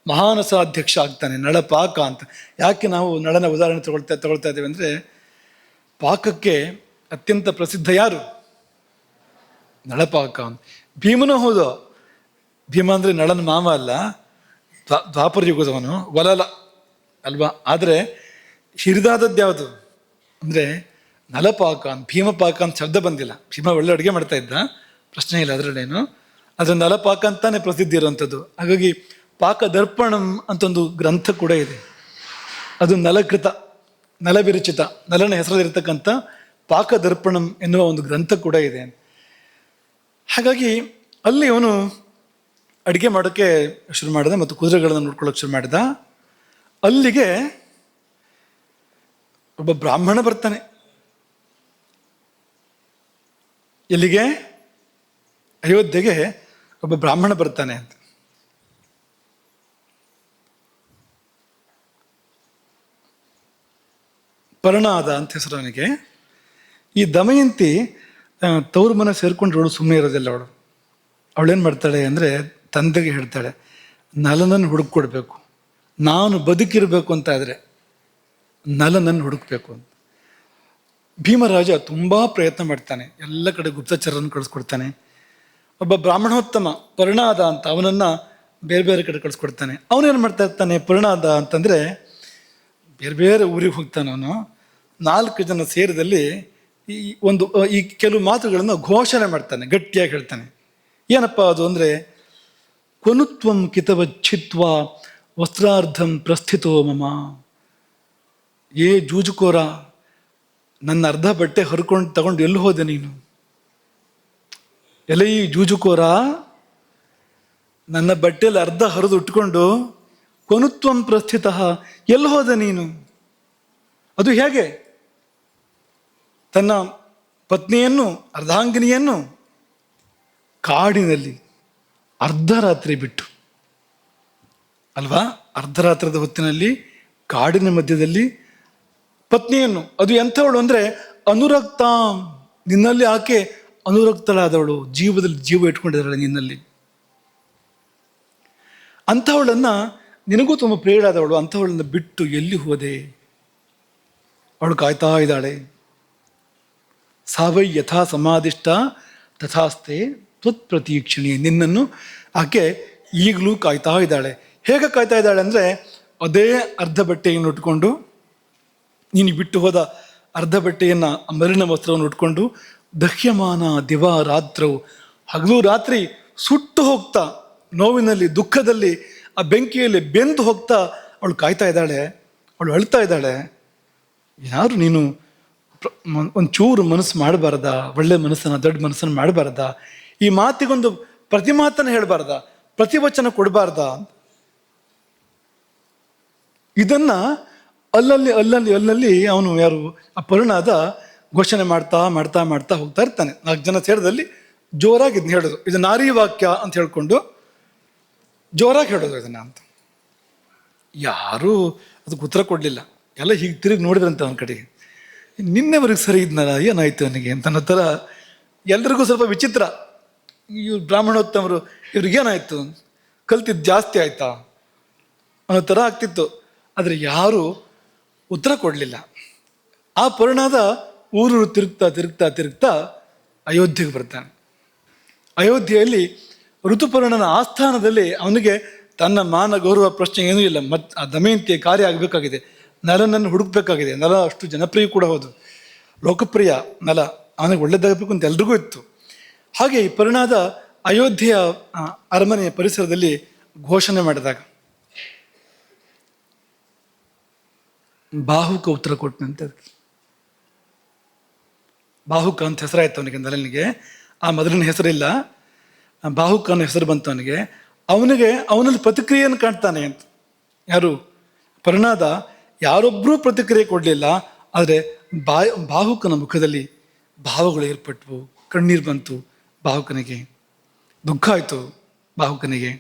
S1: ಮಹಾನಸಾಧ್ಯಕ್ಷ ಆಗ್ತಾನೆ. ನಳಪಾಕ ಅಂತ. ಯಾಕೆ ನಾವು ನಳನ ಉದಾಹರಣೆ ತಗೊಳ್ತಾ ಇದ್ದೇವೆ ಅಂದರೆ, ಪಾಕಕ್ಕೆ ಅತ್ಯಂತ ಪ್ರಸಿದ್ಧ ಯಾರು? ನಳಪಾಕ. ಭೀಮನೂ ಹೌದು. ಭೀಮ ಅಂದರೆ ನಳನ ಮಾವ ಅಲ್ಲ, ದ್ವಾಪರ ಯುಗದವನು, ವಲಲ ಅಲ್ವಾ? ಆದರೆ ಹಿರಿದಾದದ್ದು ಯಾವುದು ಅಂದರೆ ನಲಪಾಕ ಅಂತ. ಭೀಮಪಾಕ ಅಂತ ಶಬ್ದ ಬಂದಿಲ್ಲ. ಭೀಮ ಒಳ್ಳೆ ಅಡುಗೆ ಮಾಡ್ತಾ ಇದ್ದ, ಪ್ರಶ್ನೆ ಇಲ್ಲ ಅದರಲ್ಲೇನು. ಆದರೆ ನಲಪಾಕ ಅಂತಾನೆ ಪ್ರಸಿದ್ಧಿ ಇರುವಂಥದ್ದು. ಹಾಗಾಗಿ ಪಾಕ ದರ್ಪಣಂ ಅಂತ ಒಂದು ಗ್ರಂಥ ಕೂಡ ಇದೆ. ಅದು ನಲಕೃತ, ನಲವಿರಚಿತ, ನಲನ ಹೆಸರಲ್ಲಿರ್ತಕ್ಕಂಥ ಪಾಕ ದರ್ಪಣಂ ಎನ್ನುವ ಒಂದು ಗ್ರಂಥ ಕೂಡ ಇದೆ. ಹಾಗಾಗಿ ಅಲ್ಲಿ ಅವನು ಅಡುಗೆ ಮಾಡೋಕ್ಕೆ ಶುರು ಮಾಡಿದ ಮತ್ತು ಕುದುರೆಗಳನ್ನು ನೋಡ್ಕೊಳ್ಳೋಕೆ ಶುರು ಮಾಡಿದ. ಅಲ್ಲಿಗೆ ಒಬ್ಬ ಬ್ರಾಹ್ಮಣ ಬರ್ತಾನೆ. ಎಲ್ಲಿಗೆ? ಅಯೋಧ್ಯೆಗೆ ಒಬ್ಬ ಬ್ರಾಹ್ಮಣ ಬರ್ತಾನೆ ಅಂತ. ಪರ್ಣಾದ ಅಂತ ಹೆಸರು ಅವನಿಗೆ. ಈ ದಮಯಂತಿ ತವ್ರ ಮನೆ ಸೇರ್ಕೊಂಡ್ರವಳು ಸುಮ್ಮನೆ ಇರೋದಿಲ್ಲ. ಅವಳೇನು ಮಾಡ್ತಾಳೆ ಅಂದರೆ ತಂದೆಗೆ ಹೇಳ್ತಾಳೆ, ನಲನನ್ನು ಹುಡುಕೊಡ್ಬೇಕು, ನಾನು ಬದುಕಿರಬೇಕು ಅಂತ ಆದರೆ ನಲನನ್ನು ಹುಡುಕ್ಬೇಕು ಅಂತ. ಭೀಮರಾಜ ತುಂಬ ಪ್ರಯತ್ನ ಮಾಡ್ತಾನೆ, ಎಲ್ಲ ಕಡೆ ಗುಪ್ತಚರನ್ನು ಕಳಿಸ್ಕೊಡ್ತಾನೆ. ಒಬ್ಬ ಬ್ರಾಹ್ಮಣೋತ್ತಮ ಪರ್ಣಾದ ಅಂತ ಅವನನ್ನು ಬೇರೆ ಬೇರೆ ಕಡೆ ಕಳಿಸ್ಕೊಡ್ತಾನೆ. ಅವನೇನು ಮಾಡ್ತಾ ಇರ್ತಾನೆ ಪರ್ಣಾದ ಅಂತಂದರೆ, ಬೇರೆ ಬೇರೆ ಊರಿಗೆ ಹೋಗ್ತಾನೆ ಅವನು. 4 ಜನ ಸೇರಿದಲ್ಲಿ ಈ ಕೆಲವು ಮಾತುಗಳನ್ನು ಘೋಷಣೆ ಮಾಡ್ತಾನೆ, ಗಟ್ಟಿಯಾಗಿ ಹೇಳ್ತಾನೆ. ಏನಪ್ಪ ಅದು ಅಂದರೆ, ಕೊನುತ್ವಂ ಕಿತವಚ್ಛಿತ್ವ ವಸ್ತ್ರಾರ್ಧಂ ಪ್ರಸ್ಥಿತೋ ಮಮ. ಏ ಜೂಜುಕೋರ, ನನ್ನ ಅರ್ಧ ಬಟ್ಟೆ ಹರ್ಕೊಂಡು ತಗೊಂಡು ಎಲ್ಲಿ ಹೋದೆ ನೀನು? ಎಲೆ ಈ ಜೂಜುಕೋರ, ನನ್ನ ಬಟ್ಟೆಯಲ್ಲಿ ಅರ್ಧ ಹರಿದು ಉಟ್ಕೊಂಡು ಕೊನುತ್ವಂ ಪ್ರಸ್ಥಿತ, ಎಲ್ಲಿ ಹೋದೆ ನೀನು? ಅದು ಹೇಗೆ? ತನ್ನ ಪತ್ನಿಯನ್ನು, ಅರ್ಧಾಂಗಿನಿಯನ್ನು ಕಾಡಿನಲ್ಲಿ ಅರ್ಧರಾತ್ರಿ ಬಿಟ್ಟು ಅಲ್ವಾ? ಅರ್ಧರಾತ್ರದ ಹೊತ್ತಿನಲ್ಲಿ ಕಾಡಿನ ಮಧ್ಯದಲ್ಲಿ ಪತ್ನಿಯನ್ನು, ಅದು ಎಂಥವಳು ಅಂದರೆ ಅನುರಕ್ತ, ನಿನ್ನಲ್ಲಿ ಆಕೆ ಅನುರಕ್ತಳಾದವಳು, ಜೀವದಲ್ಲಿ ಜೀವ ಇಟ್ಕೊಂಡಿದ್ದಾಳೆ ನಿನ್ನಲ್ಲಿ. ಅಂಥವಳನ್ನು, ನಿನಗೂ ತುಂಬ ಪ್ರಿಯಳಾದವಳು, ಅಂಥವಳನ್ನು ಬಿಟ್ಟು ಎಲ್ಲಿ ಹೋದೆ? ಅವಳು ಕಾಯ್ತಾ ಇದ್ದಾಳೆ. ಸಾವೈ ಯಥಾ ಸಮಾಧಿಷ್ಟ ತಥಾಸ್ತೆ ತ್ವತ್ ಪ್ರತೀಕ್ಷಣಿ. ನಿನ್ನನ್ನು ಆಕೆ ಈಗಲೂ ಕಾಯ್ತಾ ಇದ್ದಾಳೆ. ಹೇಗೆ ಕಾಯ್ತಾ ಇದ್ದಾಳೆ ಅಂದರೆ, ಅದೇ ಅರ್ಧ ಬಟ್ಟೆಯನ್ನು ಉಟ್ಕೊಂಡು, ನೀನು ಬಿಟ್ಟು ಹೋದ ಅರ್ಧ ಬಟ್ಟೆಯನ್ನು, ಮರಿನ ವಸ್ತ್ರವನ್ನು ಉಟ್ಕೊಂಡು, ದಹ್ಯಮಾನ ದಿವಾ ರಾತ್ರವು, ಹಗಲು ರಾತ್ರಿ ಸುಟ್ಟು ಹೋಗ್ತಾ, ನೋವಿನಲ್ಲಿ ದುಃಖದಲ್ಲಿ ಆ ಬೆಂಕಿಯಲ್ಲಿ ಬೆಂದು ಹೋಗ್ತಾ ಅವಳು ಕಾಯ್ತಾ ಇದ್ದಾಳೆ. ಅವಳು ಅಳ್ತಾ ಇದ್ದಾಳೆ. ಯಾರು ನೀನು ಒಂಚೂರು ಮನಸ್ಸು ಮಾಡಬಾರ್ದ? ಒಳ್ಳೆ ಮನಸ್ಸನ್ನು, ದೊಡ್ಡ ಮನಸ್ಸನ್ನು ಮಾಡಬಾರ್ದ? ಈ ಮಾತಿಗೊಂದು ಪ್ರತಿ ಮಾತನ್ನು ಹೇಳಬಾರ್ದ? ಪ್ರತಿವಚನ ಕೊಡಬಾರ್ದ? ಇದನ್ನ ಅಲ್ಲಲ್ಲಿ ಅವನು ಯಾರು ಆ ಪರ್ಣಾದ ಘೋಷಣೆ ಮಾಡ್ತಾ ಮಾಡ್ತಾ ಮಾಡ್ತಾ ಹೋಗ್ತಾ ಇರ್ತಾನೆ. 4 ಜನ ಸೇರಿದಲ್ಲಿ ಜೋರಾಗಿ ಇದನ್ನ ಹೇಳೋದು. ಇದು ನಾರಿ ವಾಕ್ಯ ಅಂತ ಹೇಳ್ಕೊಂಡು ಜೋರಾಗಿ ಹೇಳೋದು ಇದನ್ನು ಅಂತ. ಯಾರೂ ಅದಕ್ಕೆ ಉತ್ತರ ಕೊಡಲಿಲ್ಲ. ಎಲ್ಲ ಹೀಗೆ ತಿರುಗಿ ನೋಡಿದ್ರಂತೆ ಅವನ ಕಡೆಗೆ. ನಿನ್ನೆವರೆಗೆ ಸರಿ ಇದ್ನಲ್ಲ, ಏನಾಯ್ತು ಅವನಿಗೆ ಅಂತ ಅನ್ನೋ ಥರ ಎಲ್ರಿಗೂ ಸ್ವಲ್ಪ ವಿಚಿತ್ರ. ಇವ್ರು ಬ್ರಾಹ್ಮಣೋತ್ತಮರು, ಇವ್ರಿಗೇನಾಯ್ತು, ಕಲ್ತಿದ್ದು ಜಾಸ್ತಿ ಆಯ್ತಾ ಅನ್ನೋ ಥರ ಆಗ್ತಿತ್ತು. ಆದರೆ ಯಾರೂ ಉತ್ತರ ಕೊಡಲಿಲ್ಲ. ಆ ಪರಿಣಾದ ಊರು ತಿರುಗ್ತಾ ತಿರುಗ್ತಾ ತಿರುಗ್ತಾ ಅಯೋಧ್ಯೆಗೆ ಬರ್ತಾನೆ. ಅಯೋಧ್ಯೆಯಲ್ಲಿ ಋತುಪರ್ಣನ ಆಸ್ಥಾನದಲ್ಲಿ ಅವನಿಗೆ ತನ್ನ ಮಾನ ಗೌರವ ಪ್ರಶ್ನೆ ಏನೂ ಇಲ್ಲ. ಆ ದಮಯಂತಿಯ ಕಾರ್ಯ ಆಗಬೇಕಾಗಿದೆ, ನಲನನ್ನು ಹುಡುಕಬೇಕಾಗಿದೆ. ನಲ ಅಷ್ಟು ಜನಪ್ರಿಯ ಕೂಡ ಹೌದು, ಲೋಕಪ್ರಿಯ ನಲ, ಅವನಿಗೆ ಒಳ್ಳೇದಾಗಬೇಕು ಅಂತ ಎಲ್ರಿಗೂ ಇತ್ತು. ಹಾಗೆ ಈ ಪರಿಣಾದ ಅಯೋಧ್ಯೆಯ ಅರಮನೆಯ ಪರಿಸರದಲ್ಲಿ ಘೋಷಣೆ ಮಾಡಿದಾಗ ಬಾಹುಕ ಉತ್ತರ ಕೊಟ್ಟನಂತೆ. ಅದಕ್ಕೆ ಬಾಹುಕ ಅಂತ ಹೆಸರಾಯ್ತು ಅವನಿಗೆ, ನಲನಿಗೆ. ಆ ಮೊದಲಿನ ಹೆಸರಿಲ್ಲ, ಬಾಹುಕ ಅನ್ನೋ ಹೆಸರು ಬಂತು ಅವನಿಗೆ. ಅವನಲ್ಲಿ ಪ್ರತಿಕ್ರಿಯೆಯನ್ನು ಕಾಣ್ತಾನೆ ಅಂತ. ಯಾರು? ಪರಿಣಾದ. ಯಾರೊಬ್ಬರೂ ಪ್ರತಿಕ್ರಿಯೆ ಕೊಡಲಿಲ್ಲ. ಆದರೆ ಬಾಹುಕನ ಮುಖದಲ್ಲಿ ಭಾವಗಳು ಏರ್ಪಟ್ಟವು, ಕಣ್ಣೀರು ಬಂತು ಬಾಹುಕನಿಗೆ, ದುಃಖ ಆಯಿತು ಬಾಹುಕನಿಗೆ.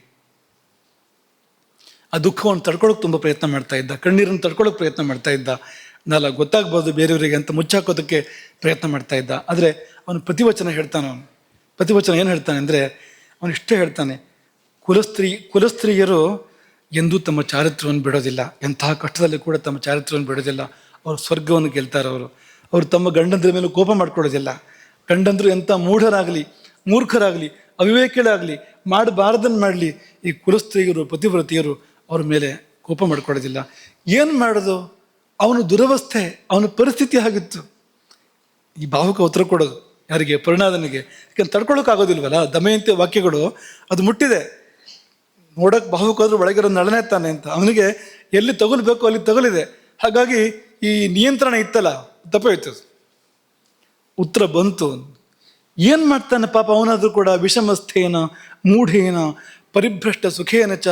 S1: ಆ ದುಃಖವನ್ನು ತಡ್ಕೊಳ್ಳೋಕೆ ತುಂಬ ಪ್ರಯತ್ನ ಮಾಡ್ತಾ ಇದ್ದ, ಕಣ್ಣೀರನ್ನು ತಡ್ಕೊಳ್ಳೋಕೆ ಪ್ರಯತ್ನ ಮಾಡ್ತಾ ಇದ್ದ. ನಲ ಗೊತ್ತಾಗ್ಬೋದು ಬೇರೆಯವರಿಗೆ ಅಂತ ಮುಚ್ಚಾಕೋದಕ್ಕೆ ಪ್ರಯತ್ನ ಮಾಡ್ತಾ ಇದ್ದ. ಆದರೆ ಅವನು ಪ್ರತಿವಚನ ಹೇಳ್ತಾನೆ. ಅವನು ಪ್ರತಿವಚನ ಏನು ಹೇಳ್ತಾನೆ ಅಂದರೆ, ಅವನು ಇಷ್ಟೇ ಹೇಳ್ತಾನೆ, ಕುಲಸ್ತ್ರೀಯರು ಎಂದೂ ತಮ್ಮ ಚಾರಿತ್ರ್ಯವನ್ನು ಬಿಡೋದಿಲ್ಲ. ಎಂತಹ ಕಷ್ಟದಲ್ಲಿ ಕೂಡ ತಮ್ಮ ಚಾರಿತ್ರ್ಯವನ್ನು ಬಿಡೋದಿಲ್ಲ. ಅವರು ಸ್ವರ್ಗವನ್ನು ಗೆಲ್ತಾರೆ. ಅವರು ತಮ್ಮ ಗಂಡಂದ್ರ ಮೇಲೆ ಕೋಪ ಮಾಡ್ಕೊಳ್ಳೋದಿಲ್ಲ. ಗಂಡಂದ್ರು ಎಂಥ ಮೂರ್ಖರಾಗಲಿ ಅವಿವೇಕಿಗಳಾಗಲಿ ಮಾಡಬಾರ್ದನ್ನು ಮಾಡಲಿ, ಈ ಕುಲಸ್ತ್ರೀಯರು ಪತಿವ್ರತಿಯರು ಅವ್ರ ಮೇಲೆ ಕೋಪ ಮಾಡ್ಕೊಳ್ಳೋದಿಲ್ಲ. ಏನು ಮಾಡೋದು? ಅವನು ದುರವಸ್ಥೆ, ಅವನ ಪರಿಸ್ಥಿತಿ ಆಗಿತ್ತು. ಈ ಬಾಹುಕ ಉತ್ತರ ಕೊಡೋದು ಯಾರಿಗೆ? ಪರಿಣಾದನಿಗೆ. ಯಾಕಂದ್ರೆ ತಡ್ಕೊಳ್ಳೋಕ್ಕಾಗೋದಿಲ್ವಲ್ಲ, ದಮಯಂತಿ ವಾಕ್ಯಗಳು ಅದು ಮುಟ್ಟಿದೆ. ನೋಡೋಕೆ ಬಾಹುಕ ಆದ್ರೂ ಒಳಗಿರೋ ನಳನೆ ತಾನೆ ಅಂತ ಅವನಿಗೆ ಎಲ್ಲಿ ತಗೊಳ್ಬೇಕು ಅಲ್ಲಿ ತಗೊಳಿದೆ. ಹಾಗಾಗಿ ಈ ನಿಯಂತ್ರಣ ಇತ್ತಲ್ಲ, ತಪ್ಪೋಯ್ತು. ಉತ್ತರ ಬಂತು. ಏನು ಮಾಡ್ತಾನೆ ಪಾಪ ಅವನಾದ್ರೂ ಕೂಡ? ವಿಷಮಸ್ಥೇನ ಮೂಢೇನ ಪರಿಭ್ರಷ್ಟ ಸುಖೇನ ಚ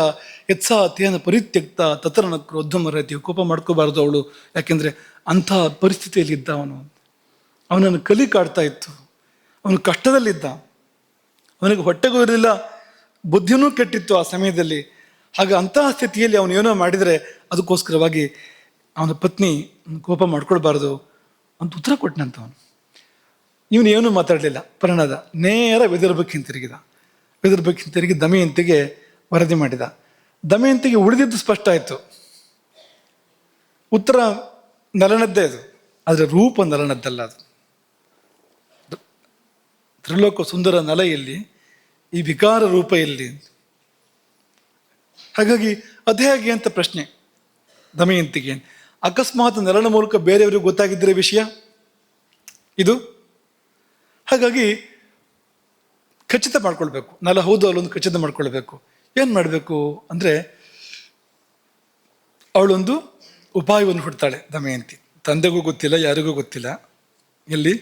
S1: ಯತ್ಸಾತೇನ ಪರಿತ್ಯಕ್ತ ತತ್ರನ ಕ್ರೋಧಮರತಿ. ಕೋಪ ಮಾಡ್ಕೋಬಾರ್ದು ಅವಳು, ಯಾಕೆಂದರೆ ಅಂಥ ಪರಿಸ್ಥಿತಿಯಲ್ಲಿದ್ದ ಅವನು. ಅವನನ್ನು ಕಲಿ ಕಾಡ್ತಾ ಇತ್ತು, ಅವನು ಕಷ್ಟದಲ್ಲಿದ್ದ, ಅವನಿಗೆ ಹೊಟ್ಟೆಗೂ ಇರಲಿಲ್ಲ, ಬುದ್ಧಿನೂ ಕೆಟ್ಟಿತ್ತು ಆ ಸಮಯದಲ್ಲಿ. ಹಾಗೆ ಅಂತಹ ಸ್ಥಿತಿಯಲ್ಲಿ ಅವನು ಏನೋ ಮಾಡಿದರೆ ಅದಕ್ಕೋಸ್ಕರವಾಗಿ ಅವನ ಪತ್ನಿ ಕೋಪ ಮಾಡ್ಕೊಳ್ಬಾರ್ದು ಅಂತ ಉತ್ತರ ಕೊಟ್ಟನಂತವನು. ಇವನು ಏನೂ ಮಾತಾಡಲಿಲ್ಲ. ಪರಿಣಾದ ನೇರ ವಿದರ್ಭಕ್ಕೆ ಹಿಂತಿರುಗಿ ದಮಯಂತಿಗೆ ವರದಿ ಮಾಡಿದ. ದಮಯಂತಿಗೆ ಉಳಿದಿದ್ದು ಸ್ಪಷ್ಟ ಆಯಿತು. ಉತ್ತರ ನಲನದ್ದೇ ಅದು, ಆದರೆ ರೂಪ ನಲನದ್ದಲ್ಲ. ಅದು ತ್ರಿಲೋಕ ಸುಂದರ ನಲ ಎಲ್ಲಿ, ಈ ವಿಕಾರ ರೂಪ ಎಲ್ಲಿ? ಹಾಗಾಗಿ ಅದೇ ಹಾಗೆ ಅಂತ ಪ್ರಶ್ನೆ ದಮಯಂತಿಗೆ. ಅಕಸ್ಮಾತ್ ನಲನ ಮೂಲಕ ಬೇರೆಯವರಿಗೆ ಗೊತ್ತಾಗಿದ್ದರೆ ವಿಷಯ ಇದು. ಹಾಗಾಗಿ ಖಚಿತ ಮಾಡ್ಕೊಳ್ಬೇಕು, ನಲ ಹೌದು ಅಲ್ಲೊಂದು ಖಚಿತ ಮಾಡ್ಕೊಳ್ಬೇಕು. ಏನು ಮಾಡಬೇಕು ಅಂದರೆ, ಅವಳೊಂದು ಉಪಾಯವನ್ನು ಹುಡ್ತಾಳೆ ದಮಯಂತಿ. ತಂದೆಗೂ ಗೊತ್ತಿಲ್ಲ, ಯಾರಿಗೂ ಗೊತ್ತಿಲ್ಲ. ಎಲ್ಲಿ?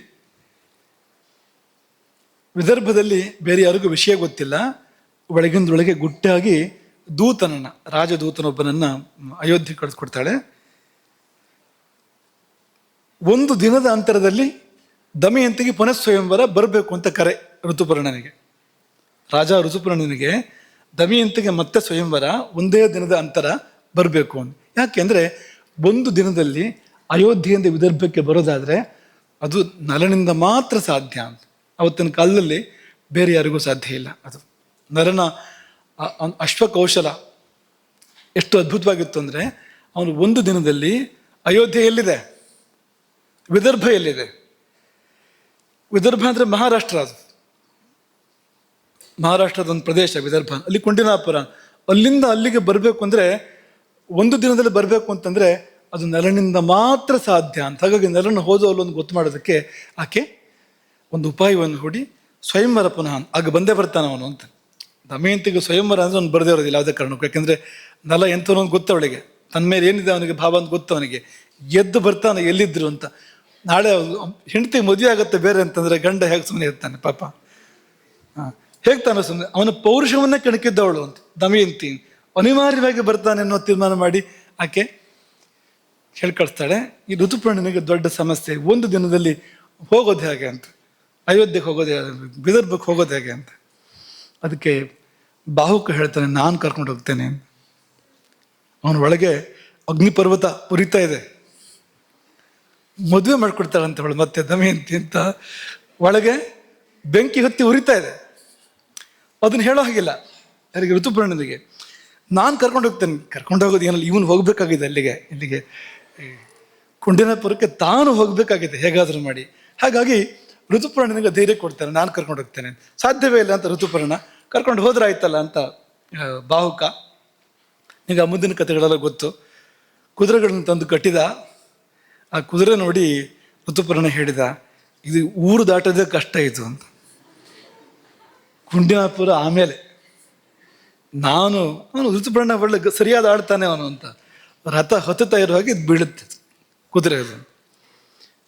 S1: ವಿದರ್ಭದಲ್ಲಿ ಬೇರೆ ಯಾರಿಗೂ ವಿಷಯ ಗೊತ್ತಿಲ್ಲ. ಒಳಗಿಂದೊಳಗೆ ಗುಟ್ಟಾಗಿ ರಾಜದೂತನೊಬ್ಬನನ್ನ ಅಯೋಧ್ಯೆ ಕಳಿಸ್ಕೊಡ್ತಾಳೆ. ಒಂದು ದಿನದ ಅಂತರದಲ್ಲಿ ದಮಯಂತಿಗೆ ಪುನಃ ಸ್ವಯಂವರ ಬರಬೇಕು ಅಂತ ಕರೆ ಋತುಪರ್ಣನಿಗೆ. ರಾಜ ಋತುಪರ್ಣನಿಗೆ ದಮಯಂತಿಗೆ ಮತ್ತೆ ಸ್ವಯಂವರ ಒಂದೇ ದಿನದ ಅಂತರ ಬರಬೇಕು ಅಂತ. ಯಾಕೆಂದರೆ ಒಂದು ದಿನದಲ್ಲಿ ಅಯೋಧ್ಯೆಯಿಂದ ವಿದರ್ಭಕ್ಕೆ ಬರೋದಾದರೆ ಅದು ನಲನಿಂದ ಮಾತ್ರ ಸಾಧ್ಯ ಅಂತ. ಅವತ್ತಿನ ಕಾಲದಲ್ಲಿ ಬೇರೆ ಯಾರಿಗೂ ಸಾಧ್ಯ ಇಲ್ಲ. ಅದು ನಲನ ಅಶ್ವಕೌಶಲ ಎಷ್ಟು ಅದ್ಭುತವಾಗಿತ್ತು ಅಂದರೆ, ಅವನು ಒಂದು ದಿನದಲ್ಲಿ ಅಯೋಧ್ಯೆ ಎಲ್ಲಿದೆ, ವಿದರ್ಭ ಎಲ್ಲಿದೆ? ವಿದರ್ಭ ಅಂದರೆ ಮಹಾರಾಷ್ಟ್ರ. ಅದು ಮಹಾರಾಷ್ಟ್ರದ ಒಂದು ಪ್ರದೇಶ ವಿದರ್ಭ. ಅಲ್ಲಿ ಕುಂಡಿನಾಪುರ, ಅಲ್ಲಿಂದ ಅಲ್ಲಿಗೆ ಬರಬೇಕು ಅಂದರೆ ಒಂದು ದಿನದಲ್ಲಿ ಬರಬೇಕು ಅಂತಂದರೆ ಅದು ನಲನಿಂದ ಮಾತ್ರ ಸಾಧ್ಯ ಅಂತ. ಹಾಗಾಗಿ ನಲನ ಹೋದವಲ್ಲೊಂದು ಗೊತ್ತು ಮಾಡೋದಕ್ಕೆ ಆಕೆ ಒಂದು ಉಪಾಯವನ್ನು ಹೂಡಿ ಸ್ವಯಂವರ ಪುನಃ ಆಗ ಬಂದೇ ಬರ್ತಾನೆ ಅವನು ಅಂತ. ದಮಯಂತಿಗೆ ಸ್ವಯಂವರ ಅಂದರೆ ಅವ್ನು ಬರದೇ ಇರೋದಿಲ್ಲ ಯಾವುದೇ ಕಾರಣಕ್ಕೂ. ಯಾಕೆಂದರೆ ನಲ ಎಂಥವನು ಅಂತ ಗೊತ್ತು ಅವಳಿಗೆ, ತನ್ನ ಮೇಲೆ ಏನಿದೆ ಅವನಿಗೆ ಭಾವ ಅಂತ ಗೊತ್ತು ಅವನಿಗೆ. ಎದ್ದು ಬರ್ತಾನೆ ಎಲ್ಲಿದ್ರು ಅಂತ. ನಾಳೆ ಹೆಂಡತಿ ಮದುವೆ ಆಗುತ್ತೆ ಬೇರೆ ಅಂತಂದರೆ ಗಂಡ ಹೇಗೆ ಸುಮ್ಮನೆ ಇರ್ತಾನೆ ಪಾಪ? ಹೇಗೆ ತಾನೆ ಸುಮ್ಮನೆ? ಅವನ ಪೌರುಷವನ್ನೇ ಕೆಣಕಿದ್ದವಳು ಅಂತ ದಮಯಂತಿ. ಅನಿವಾರ್ಯವಾಗಿ ಬರ್ತಾನೆ ಅನ್ನೋ ತೀರ್ಮಾನ ಮಾಡಿ ಆಕೆ ಹೇಳಿ ಕಳಿಸ್ತಾಳೆ. ಈ ಋತುಪರ್ಣನಿಗೆ ದೊಡ್ಡ ಸಮಸ್ಯೆ, ಒಂದು ದಿನದಲ್ಲಿ ಹೋಗೋದು ಹೇಗೆ ಅಂತ, ಅಯೋಧ್ಯೆಗೆ ಹೋಗೋದು, ವಿದರ್ಭಕ್ಕೆ ಹೋಗೋದು ಹೇಗೆ ಅಂತ. ಅದಕ್ಕೆ ಬಾಹುಕ ಹೇಳ್ತಾನೆ ನಾನು ಕರ್ಕೊಂಡು ಹೋಗ್ತೇನೆ. ಅವನ ಒಳಗೆ ಅಗ್ನಿಪರ್ವತ ಉರಿತಾ ಇದೆ. ಮದುವೆ ಮಾಡ್ಕೊಡ್ತಾಳಂತ ಅವಳು ಮತ್ತೆ ದಮಯಂತಿ ಅಂತ. ಒಳಗೆ ಬೆಂಕಿ ಹೊತ್ತಿ ಉರಿತಾ ಇದೆ. ಅದನ್ನ ಹೇಳೋ ಹಾಗಿಲ್ಲ ಯಾರಿಗೆ, ಋತುಪರ್ಣನಿಗೆ. ನಾನು ಕರ್ಕೊಂಡು ಹೋಗ್ತೇನೆ. ಕರ್ಕೊಂಡು ಹೋಗೋದು ಏನಲ್ಲ, ಇವನು ಹೋಗ್ಬೇಕಾಗಿದೆ ಇಲ್ಲಿಗೆ ಕುಂಡಿನಪುರಕ್ಕೆ ತಾನು ಹೋಗ್ಬೇಕಾಗಿದೆ ಹೇಗಾದ್ರೂ ಮಾಡಿ. ಹಾಗಾಗಿ ಋತುಪರ್ಣನಿಗೆ ಧೈರ್ಯ ಕೊಡ್ತಾನೆ, ನಾನು ಕರ್ಕೊಂಡು ಹೋಗ್ತೇನೆ. ಸಾಧ್ಯವೇ ಇಲ್ಲ ಅಂತ ಋತುಪರ್ಣ ಕರ್ಕೊಂಡು ಹೋದ್ರೆ ಆಯ್ತಲ್ಲ ಅಂತ ಬಾಹುಕ. ಈಗ ಮುಂದಿನ ಕಥೆಗಳೆಲ್ಲ ಗೊತ್ತು. ಕುದುರೆಗಳನ್ನ ತಂದು ಕಟ್ಟಿದ. ಆ ಕುದುರೆ ನೋಡಿ ಋತುಪರ್ಣ ಹೇಳಿದ, ಇದು ಊರು ದಾಟೋದೇ ಕಷ್ಟ ಇದು ಅಂತ. ಕುಂಡಿನಾಪುರ ಆಮೇಲೆ ಅವನು ಋತುಪರ್ಣ ಒಳ್ಳೆ ಸರಿಯಾದ ಆಡ್ತಾನೆ ಅವನು ಅಂತ. ರಥ ಹೊತ್ತುತ್ತಾ ಇರೋ ಹಾಗೆ ಇದು ಬೀಳುತ್ತೆ ಕುದುರೆ. ಅದು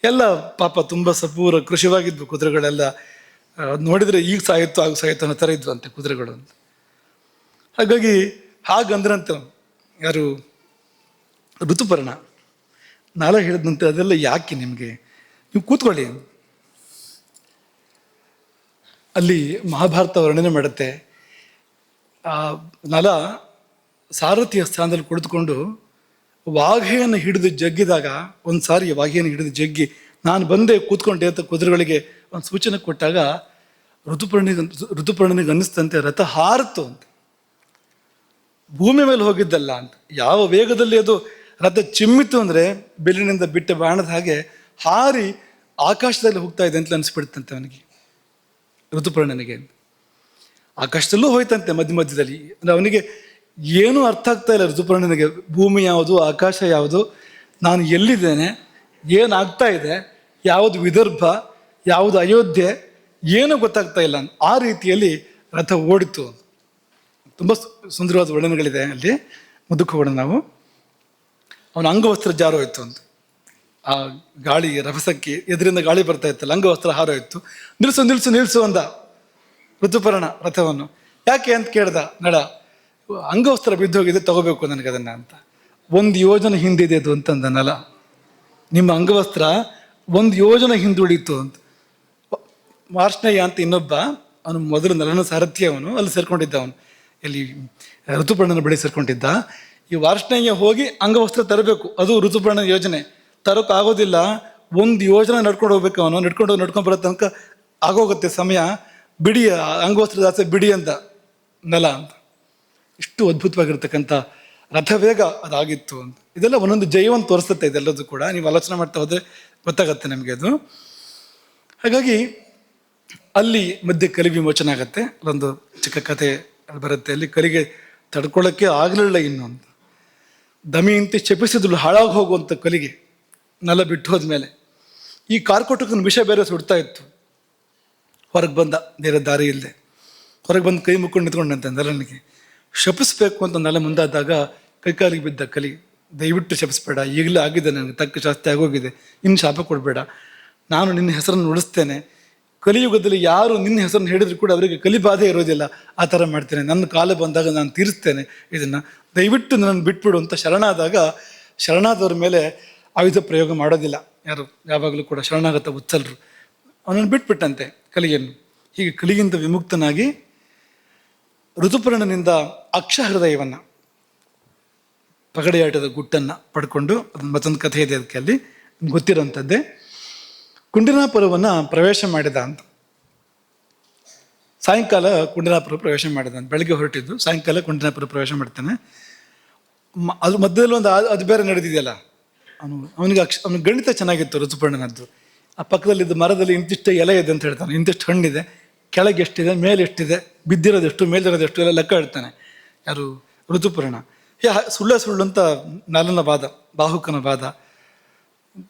S1: ಎಲ್ಲ ಪಾಪ ತುಂಬ ಸಪೂರ ಕೃಷಿವಾಗಿದ್ವು ಕುದುರೆಗಳೆಲ್ಲ. ನೋಡಿದರೆ ಈಗ ಸಾಯಿತ್ತು ಆಗ ಸಾಯಿತ್ತು ಅನ್ನೋ ಥರ ಇದ್ವು ಅಂತೆ ಕುದುರೆಗಳು ಅಂತ. ಹಾಗಾಗಿ ಹಾಗಂದ್ರಂತೆ ಯಾರು ಋತುಪರ್ಣ. ನಾಳೆ ಹೇಳಿದಂತೆ ಅದೆಲ್ಲ ಯಾಕೆ ನಿಮಗೆ, ನೀವು ಕೂತ್ಕೊಳ್ಳಿ. ಅಲ್ಲಿ ಮಹಾಭಾರತ ವರ್ಣನೆ ಮಾಡುತ್ತೆ. ಆ ನಲ ಸಾರಥಿಯ ಸ್ಥಾನದಲ್ಲಿ ಕುಳಿತುಕೊಂಡು ವಾಘೆಯನ್ನು ಹಿಡಿದು ಜಗ್ಗಿದಾಗ, ಒಂದು ಸಾರಿ ವಾಘೆಯನ್ನು ಹಿಡಿದು ಜಗ್ಗಿ ನಾನು ಬಂದೆ ಕೂತ್ಕೊಂಡೆ ಅಂತ ಕುದುರೆಗಳಿಗೆ ಒಂದು ಸೂಚನೆ ಕೊಟ್ಟಾಗ ಋತುಪರ್ಣನಿಗೆ ಅನ್ನಿಸ್ತಂತೆ ರಥ ಹಾರಿತು ಅಂತ. ಭೂಮಿ ಮೇಲೆ ಹೋಗಿದ್ದಲ್ಲ ಅಂತ. ಯಾವ ವೇಗದಲ್ಲಿ ಅದು ರಥ ಚಿಮ್ಮಿತು ಅಂದರೆ ಬೆಲ್ಲಿನಿಂದ ಬಿಟ್ಟ ಬಾಣದ ಹಾಗೆ ಹಾರಿ ಆಕಾಶದಲ್ಲಿ ಹೋಗ್ತಾ ಇದೆ ಅಂತ ಅನಿಸ್ಬಿಡ್ತಂತೆ ಅವನಿಗೆ, ಋತುಪರ್ಣನಿಗೆ. ಆಕಾಶದಲ್ಲೂ ಹೋಯ್ತಂತೆ ಮಧ್ಯ ಮಧ್ಯದಲ್ಲಿ. ಅಂದರೆ ಅವನಿಗೆ ಏನೂ ಅರ್ಥ ಆಗ್ತಾ ಇಲ್ಲ ಋತುಪರ್ಣನಿಗೆ. ಭೂಮಿ ಯಾವುದು, ಆಕಾಶ ಯಾವುದು, ನಾನು ಎಲ್ಲಿದ್ದೇನೆ, ಏನಾಗ್ತಾ ಇದೆ, ಯಾವುದು ವಿದರ್ಭ, ಯಾವುದು ಅಯೋಧ್ಯೆ, ಏನೂ ಗೊತ್ತಾಗ್ತಾ ಇಲ್ಲ. ಆ ರೀತಿಯಲ್ಲಿ ರಥ ಓಡಿತು. ತುಂಬ ಸುಂದರವಾದ ವರ್ಣನೆಗಳಿದೆ ಅಲ್ಲಿ, ಮುಂದಕ್ಕೆ ಹೋಗೋಣ ನಾವು. ಅವನ ಅಂಗವಸ್ತ್ರ ಜಾರೋಯ್ತು ಅಂತ. ಆ ಗಾಳಿ ರಭಸಕ್ಕೆ ಎದುರಿಂದ ಗಾಳಿ ಬರ್ತಾ ಇತ್ತಲ್ಲ, ಅಂಗವಸ್ತ್ರ ಹಾರೋಯ್ತು. ನಿಲ್ಸು ನಿಲ್ಸು ನಿಲ್ಸು ಅಂದ ಋತುಪರ್ಣ ರಥವನ್ನು. ಯಾಕೆ ಅಂತ ಕೇಳ್ದ ನಡ. ಅಂಗವಸ್ತ್ರ ಬಿದ್ದೋಗಿದೆ, ತಗೋಬೇಕು ನನಗೆ ಅದನ್ನ ಅಂತ. 1 ಯೋಜನೆ ಹಿಂದಿದೆ ಅದು ಅಂತಂದ ನಲ. ನಿಮ್ಮ ಅಂಗವಸ್ತ್ರ 1 ಯೋಜನೆ ಹಿಂದುಳಿತು ಅಂತ. ವಾರ್ಷ್ಣೇಯ ಅಂತ ಇನ್ನೊಬ್ಬ, ಅವನು ಮೊದಲು ನಲನ ಸಾರಥಿ, ಅವನು ಅಲ್ಲಿ ಸೇರ್ಕೊಂಡಿದ್ದ. ಅವನು ಎಲ್ಲಿ ಋತುಪರ್ಣನ ಬಳಿ ಸೇರ್ಕೊಂಡಿದ್ದ. ಈ ವಾರ್ಷ್ಣೇಯ ಹೋಗಿ ಅಂಗವಸ್ತ್ರ ತರಬೇಕು, ಅದು ಋತುಪರ್ಣನ ಯೋಜನೆ. ತರೋಕ್ಕಾಗೋದಿಲ್ಲ, 1 ಯೋಜನೆ ನಡ್ಕೊಂಡು ಹೋಗ್ಬೇಕು. ಅವನು ನಡ್ಕೊಂಡು ಬರೋ ತನಕ ಆಗೋಗುತ್ತೆ ಸಮಯ. ಬಿಡಿ ಅಂಗವಸ್ತ್ರದ ಆಸೆ ಬಿಡಿ ಅಂತ ನಲ ಅಂತ. ಇಷ್ಟು ಅದ್ಭುತವಾಗಿರ್ತಕ್ಕಂಥ ರಥವೇಗ ಅದಾಗಿತ್ತು ಅಂತ. ಇದೆಲ್ಲ ಒಂದೊಂದು ಜಯವನ್ನು ತೋರಿಸುತ್ತೆ. ಇದೆಲ್ಲದೂ ಕೂಡ ನೀವು ಆಲೋಚನೆ ಮಾಡ್ತಾ ಹೋದರೆ ಗೊತ್ತಾಗತ್ತೆ ನಮಗೆ ಅದು. ಹಾಗಾಗಿ ಅಲ್ಲಿ ಮಧ್ಯೆ ಕಲಿ ವಿಮೋಚನೆ ಆಗತ್ತೆ. ಅಲ್ಲೊಂದು ಚಿಕ್ಕ ಕಥೆ ಬರುತ್ತೆ. ಅಲ್ಲಿ ಕಲಿಗೆ ತಡ್ಕೊಳ್ಳೋಕ್ಕೆ ಆಗಲಿಲ್ಲ ಇನ್ನು ಅಂತ. ದಮಯಂತಿ ಶಪಿಸಿದ್ಳು ಹಾಳಾಗಿ ಹೋಗುವಂಥ ಕಲಿಗೆ ನಲ ಬಿಟ್ಟು ಹೋದ್ಮೇಲೆ. ಈ ಕಾರ್ಕೋಟಕನ ವಿಷ ಬೇರೆ ಸುಡ್ತಾ ಇತ್ತು. ಹೊರಗೆ ಬಂದ, ಬೇರೆ ದಾರಿ ಇಲ್ಲದೆ ಹೊರಗೆ ಬಂದು ಕೈ ಮುಕ್ಕೊಂಡು ನಿಂತ್ಕೊಂಡಂತೆ ನಲನಿಗೆ. ಶಪಿಸ್ಬೇಕು ಅಂತ ನಲ ಮುಂದಾದಾಗ ಕೈಕಾಲಿಗೆ ಬಿದ್ದ ಕಲಿ, ದಯವಿಟ್ಟು ಶಪಿಸ್ಬೇಡ, ಈಗಲೇ ಆಗಿದೆ, ನನಗೆ ತಕ್ಕ ಶಾಸ್ತಿ ಆಗೋಗಿದೆ, ಇನ್ನು ಶಾಪ ಕೊಡಬೇಡ, ನಾನು ನಿನ್ನ ಹೆಸರನ್ನು ಉಳಿಸ್ತೇನೆ. ಕಲಿಯುಗದಲ್ಲಿ ಯಾರು ನಿನ್ನ ಹೆಸರನ್ನು ಹೇಳಿದ್ರು ಕೂಡ ಅವರಿಗೆ ಕಲಿಬಾಧೆ ಇರೋದಿಲ್ಲ. ಆ ಥರ ಮಾಡ್ತೇನೆ, ನನ್ನ ಕಾಲ ಬಂದಾಗ ನಾನು ತೀರಿಸ್ತೇನೆ, ಇದನ್ನು ದಯವಿಟ್ಟು ನನ್ನ ಬಿಟ್ಬಿಡು ಅಂತ ಶರಣಾದಾಗ, ಶರಣಾದವ್ರ ಮೇಲೆ ಆಯುಧ ಪ್ರಯೋಗ ಮಾಡೋದಿಲ್ಲ ಯಾರು, ಯಾವಾಗಲೂ ಕೂಡ ಶರಣಾಗತ ಉತ್ಸಲರು. ಅವನನ್ನು ಬಿಟ್ಬಿಟ್ಟಂತೆ ಕಲಿಯನ್ನು. ಹೀಗೆ ಕಲಿಯಿಂದ ವಿಮುಕ್ತನಾಗಿ ಋತುಪರ್ಣನಿಂದ ಅಕ್ಷ ಹೃದಯವನ್ನು, ಪಗಡೆಯಾಟದ ಗುಟ್ಟನ್ನು ಪಡ್ಕೊಂಡು, ಅದನ್ನು ಮತ್ತೊಂದು ಕಥೆ ಇದೆ ಅದಕ್ಕೆ, ಅಲ್ಲಿ ಗೊತ್ತಿರೋಂಥದ್ದೇ. ಕುಂಡಿನಾಪುರವನ್ನು ಪ್ರವೇಶ ಮಾಡಿದ ಅಂತ. ಸಾಯಂಕಾಲ ಕುಂಡಿನಾಪುರ ಪ್ರವೇಶ ಮಾಡಿದ ಅಂತ. ಬೆಳಗ್ಗೆ ಹೊರಟಿದ್ದು, ಸಾಯಂಕಾಲ ಕುಂಡಿನಾಪುರ ಪ್ರವೇಶ ಮಾಡ್ತಾನೆ. ಅದ್ರ ಮಧ್ಯದಲ್ಲಿ ಒಂದು ಅದು ಬೇರೆ ನಡೆದಿದೆಯಲ್ಲ, ಅವನಿಗೆ ಅವನಿಗೆ ಗಣಿತ ಚೆನ್ನಾಗಿತ್ತು ಋತುಪರ್ಣನದ್ದು. ಆ ಪಕ್ಕದಲ್ಲಿದ್ದ ಮರದಲ್ಲಿ ಇಂತಿಷ್ಟು ಎಲೆ ಇದೆ ಅಂತ ಹೇಳ್ತಾನೆ, ಇಂತಿಷ್ಟು ಹಣ್ಣಿದೆ, ಕೆಳಗೆ ಎಷ್ಟಿದೆ, ಮೇಲೆ ಎಷ್ಟಿದೆ, ಬಿದ್ದಿರೋದೆಷ್ಟು, ಮೇಲಿರೋದೆಷ್ಟು ಎಲ್ಲ ಲೆಕ್ಕ ಹೇಳ್ತಾನೆ ಯಾರು, ಋತುಪರ್ಣ. ಸುಳ್ಳು ಅಂತ ನಲನ ವಾದ, ಬಾಹುಕನ ವಾದ.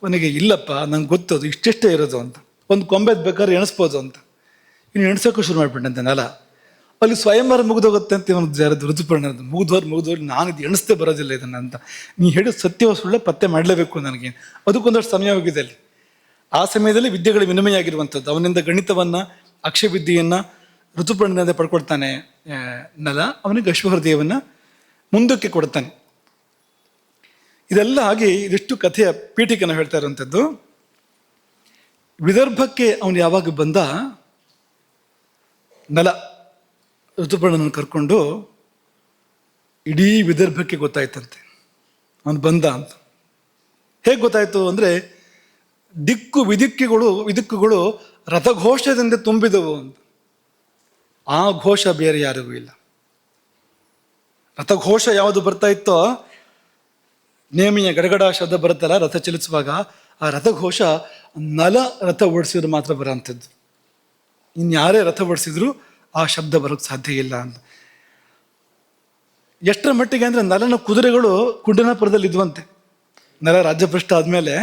S1: ಕೊನೆಗೆ ಇಲ್ಲಪ್ಪ, ನಂಗೆ ಗೊತ್ತದು ಇಷ್ಟೆಷ್ಟೇ ಇರೋದು ಅಂತ, ಒಂದು ಕೊಂಬೆದ್ ಬೇಕಾದ್ರೆ ಎಣಿಸ್ಬೋದು ಅಂತ. ಇನ್ನು ಎಣ್ಸೋಕ್ಕೂ ಶುರು ಮಾಡಿಬಿಟ್ಟಂತೆ ನಲ. ಅಲ್ಲಿ ಸ್ವಯಂವರ ಮುಗಿದೋಗುತ್ತೆ ಅಂತ ಒಂದು ಯಾರದು ಋತುಪರ್ಣದ್ದು. ಮುಗಿದವ್ರು ನಾನು ಇದು ಎಣಿಸ್ತೇ ಬರೋದಿಲ್ಲ ಇದನ್ನು ಅಂತ. ನೀ ಹೇಳಿದ ಸತ್ಯವ ಸುಳ್ಳೆ ಪತ್ತೆ ಮಾಡಲೇಬೇಕು ನನಗೆ. ಅದಕ್ಕೊಂದಷ್ಟು ಸಮಯ ಹೋಗಿದೆ ಅಲ್ಲಿ. ಆ ಸಮಯದಲ್ಲಿ ವಿದ್ಯೆಗಳ ವಿನಿಮಯ ಆಗಿರುವಂಥದ್ದು. ಅವನಿಂದ ಗಣಿತವನ್ನು, ಅಕ್ಷಯವಿದ್ಯೆಯನ್ನು ಋತುಪರ್ಣನಿಂದ ಪಡ್ಕೊಳ್ತಾನೆ ನಲ. ಅವನಿಗೆ ಅಶ್ವಹೃದಯವನ್ನು ಮುಂದಕ್ಕೆ ಕೊಡ್ತಾನೆ. ಇದೆಲ್ಲ ಆಗಿ ಇದಿಷ್ಟು ಕಥೆಯ ಪೀಠಿಕೆಯನ್ನು ಹೇಳ್ತಾ ಇರುವಂಥದ್ದು. ವಿದರ್ಭಕ್ಕೆ ಅವನು ಯಾವಾಗ ಬಂದ ನಲ, ಋತುಪರ್ಣನನ್ನು ಕರ್ಕೊಂಡು ಇಡೀ ವಿದರ್ಭಕ್ಕೆ ಗೊತ್ತಾಯ್ತಂತೆ ಅವನು ಬಂದ ಅಂತ. ಹೇಗೆ ಗೊತ್ತಾಯ್ತು ಅಂದರೆ ವಿದಿಕ್ಕುಗಳು ರಥಘೋಷದಿಂದ ತುಂಬಿದವು ಅಂತ. ಆ ಘೋಷ ಬೇರೆ ಯಾರಿಗೂ ಇಲ್ಲ. ರಥಘೋಷ ಯಾವುದು ಬರ್ತಾ ಇತ್ತೋ, ನೇಮಿಯ ಗಡಗಡ ಶಬ್ದ ಬರುತ್ತಲ್ಲ ರಥ ಚಲಿಸುವಾಗ, ಆ ರಥಘೋಷ ನಲ ರಥ ಓಡಿಸಿದ್ರು ಮಾತ್ರ ಬರೋಂಥದ್ದು. ಇನ್ಯಾರೇ ರಥ ಓಡಿಸಿದ್ರು ಆ ಶಬ್ದ ಬರೋಕ್ಕೆ ಸಾಧ್ಯ ಇಲ್ಲ ಅಂತ. ಎಷ್ಟರ ಮಟ್ಟಿಗೆ ಅಂದರೆ ನಲನ ಕುದುರೆಗಳು ಕುಂಡನಾಪುರದಲ್ಲಿ ಇದ್ವಂತೆ. ನಲ ರಾಜ್ಯಭ್ರಷ್ಟ ಆದಮೇಲೆ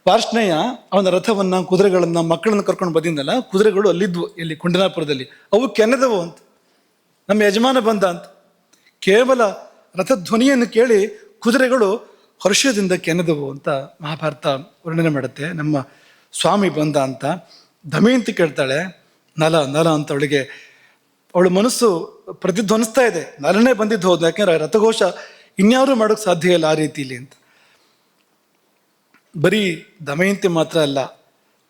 S1: ಪಾರ್ಶ್ನೇಯ ಅವನ ರಥವನ್ನು, ಕುದುರೆಗಳನ್ನು, ಮಕ್ಕಳನ್ನು ಕರ್ಕೊಂಡು ಬಂದಿದ್ದಲ್ಲ, ಕುದುರೆಗಳು ಅಲ್ಲಿದ್ವು, ಇಲ್ಲಿ ಕುಂಡನಾಪುರದಲ್ಲಿ. ಅವು ಕೆನೆದವು ಅಂತ. ನಮ್ಮ ಯಜಮಾನ ಬಂದ ಅಂತ. ಕೇವಲ ರಥಧ್ವನಿಯನ್ನು ಕೇಳಿ ಕುದುರೆಗಳು ಹರ್ಷದಿಂದ ಕೆನೆದವು ಅಂತ ಮಹಾಭಾರತ ವರ್ಣನೆ ಮಾಡುತ್ತೆ. ನಮ್ಮ ಸ್ವಾಮಿ ಬಂದ ಅಂತ ದಮಯಂತಿ ಕೇಳ್ತಾಳೆ, ನಲ ನಲ ಅಂತ. ಅವಳ ಮನಸ್ಸು ಪ್ರತಿಧ್ವನಿಸ್ತಾ ಇದೆ, ನಲನೇ ಬಂದಿದ್ದು ಹೌದು, ಯಾಕೆಂದ್ರೆ ರಥಘೋಷ ಇನ್ಯಾರೂ ಮಾಡೋಕ್ಕೆ ಸಾಧ್ಯ ಇಲ್ಲ ಆ ರೀತಿಯಲ್ಲಿ ಅಂತ. ಬರೀ ದಮಯಂತಿ ಮಾತ್ರ ಅಲ್ಲ,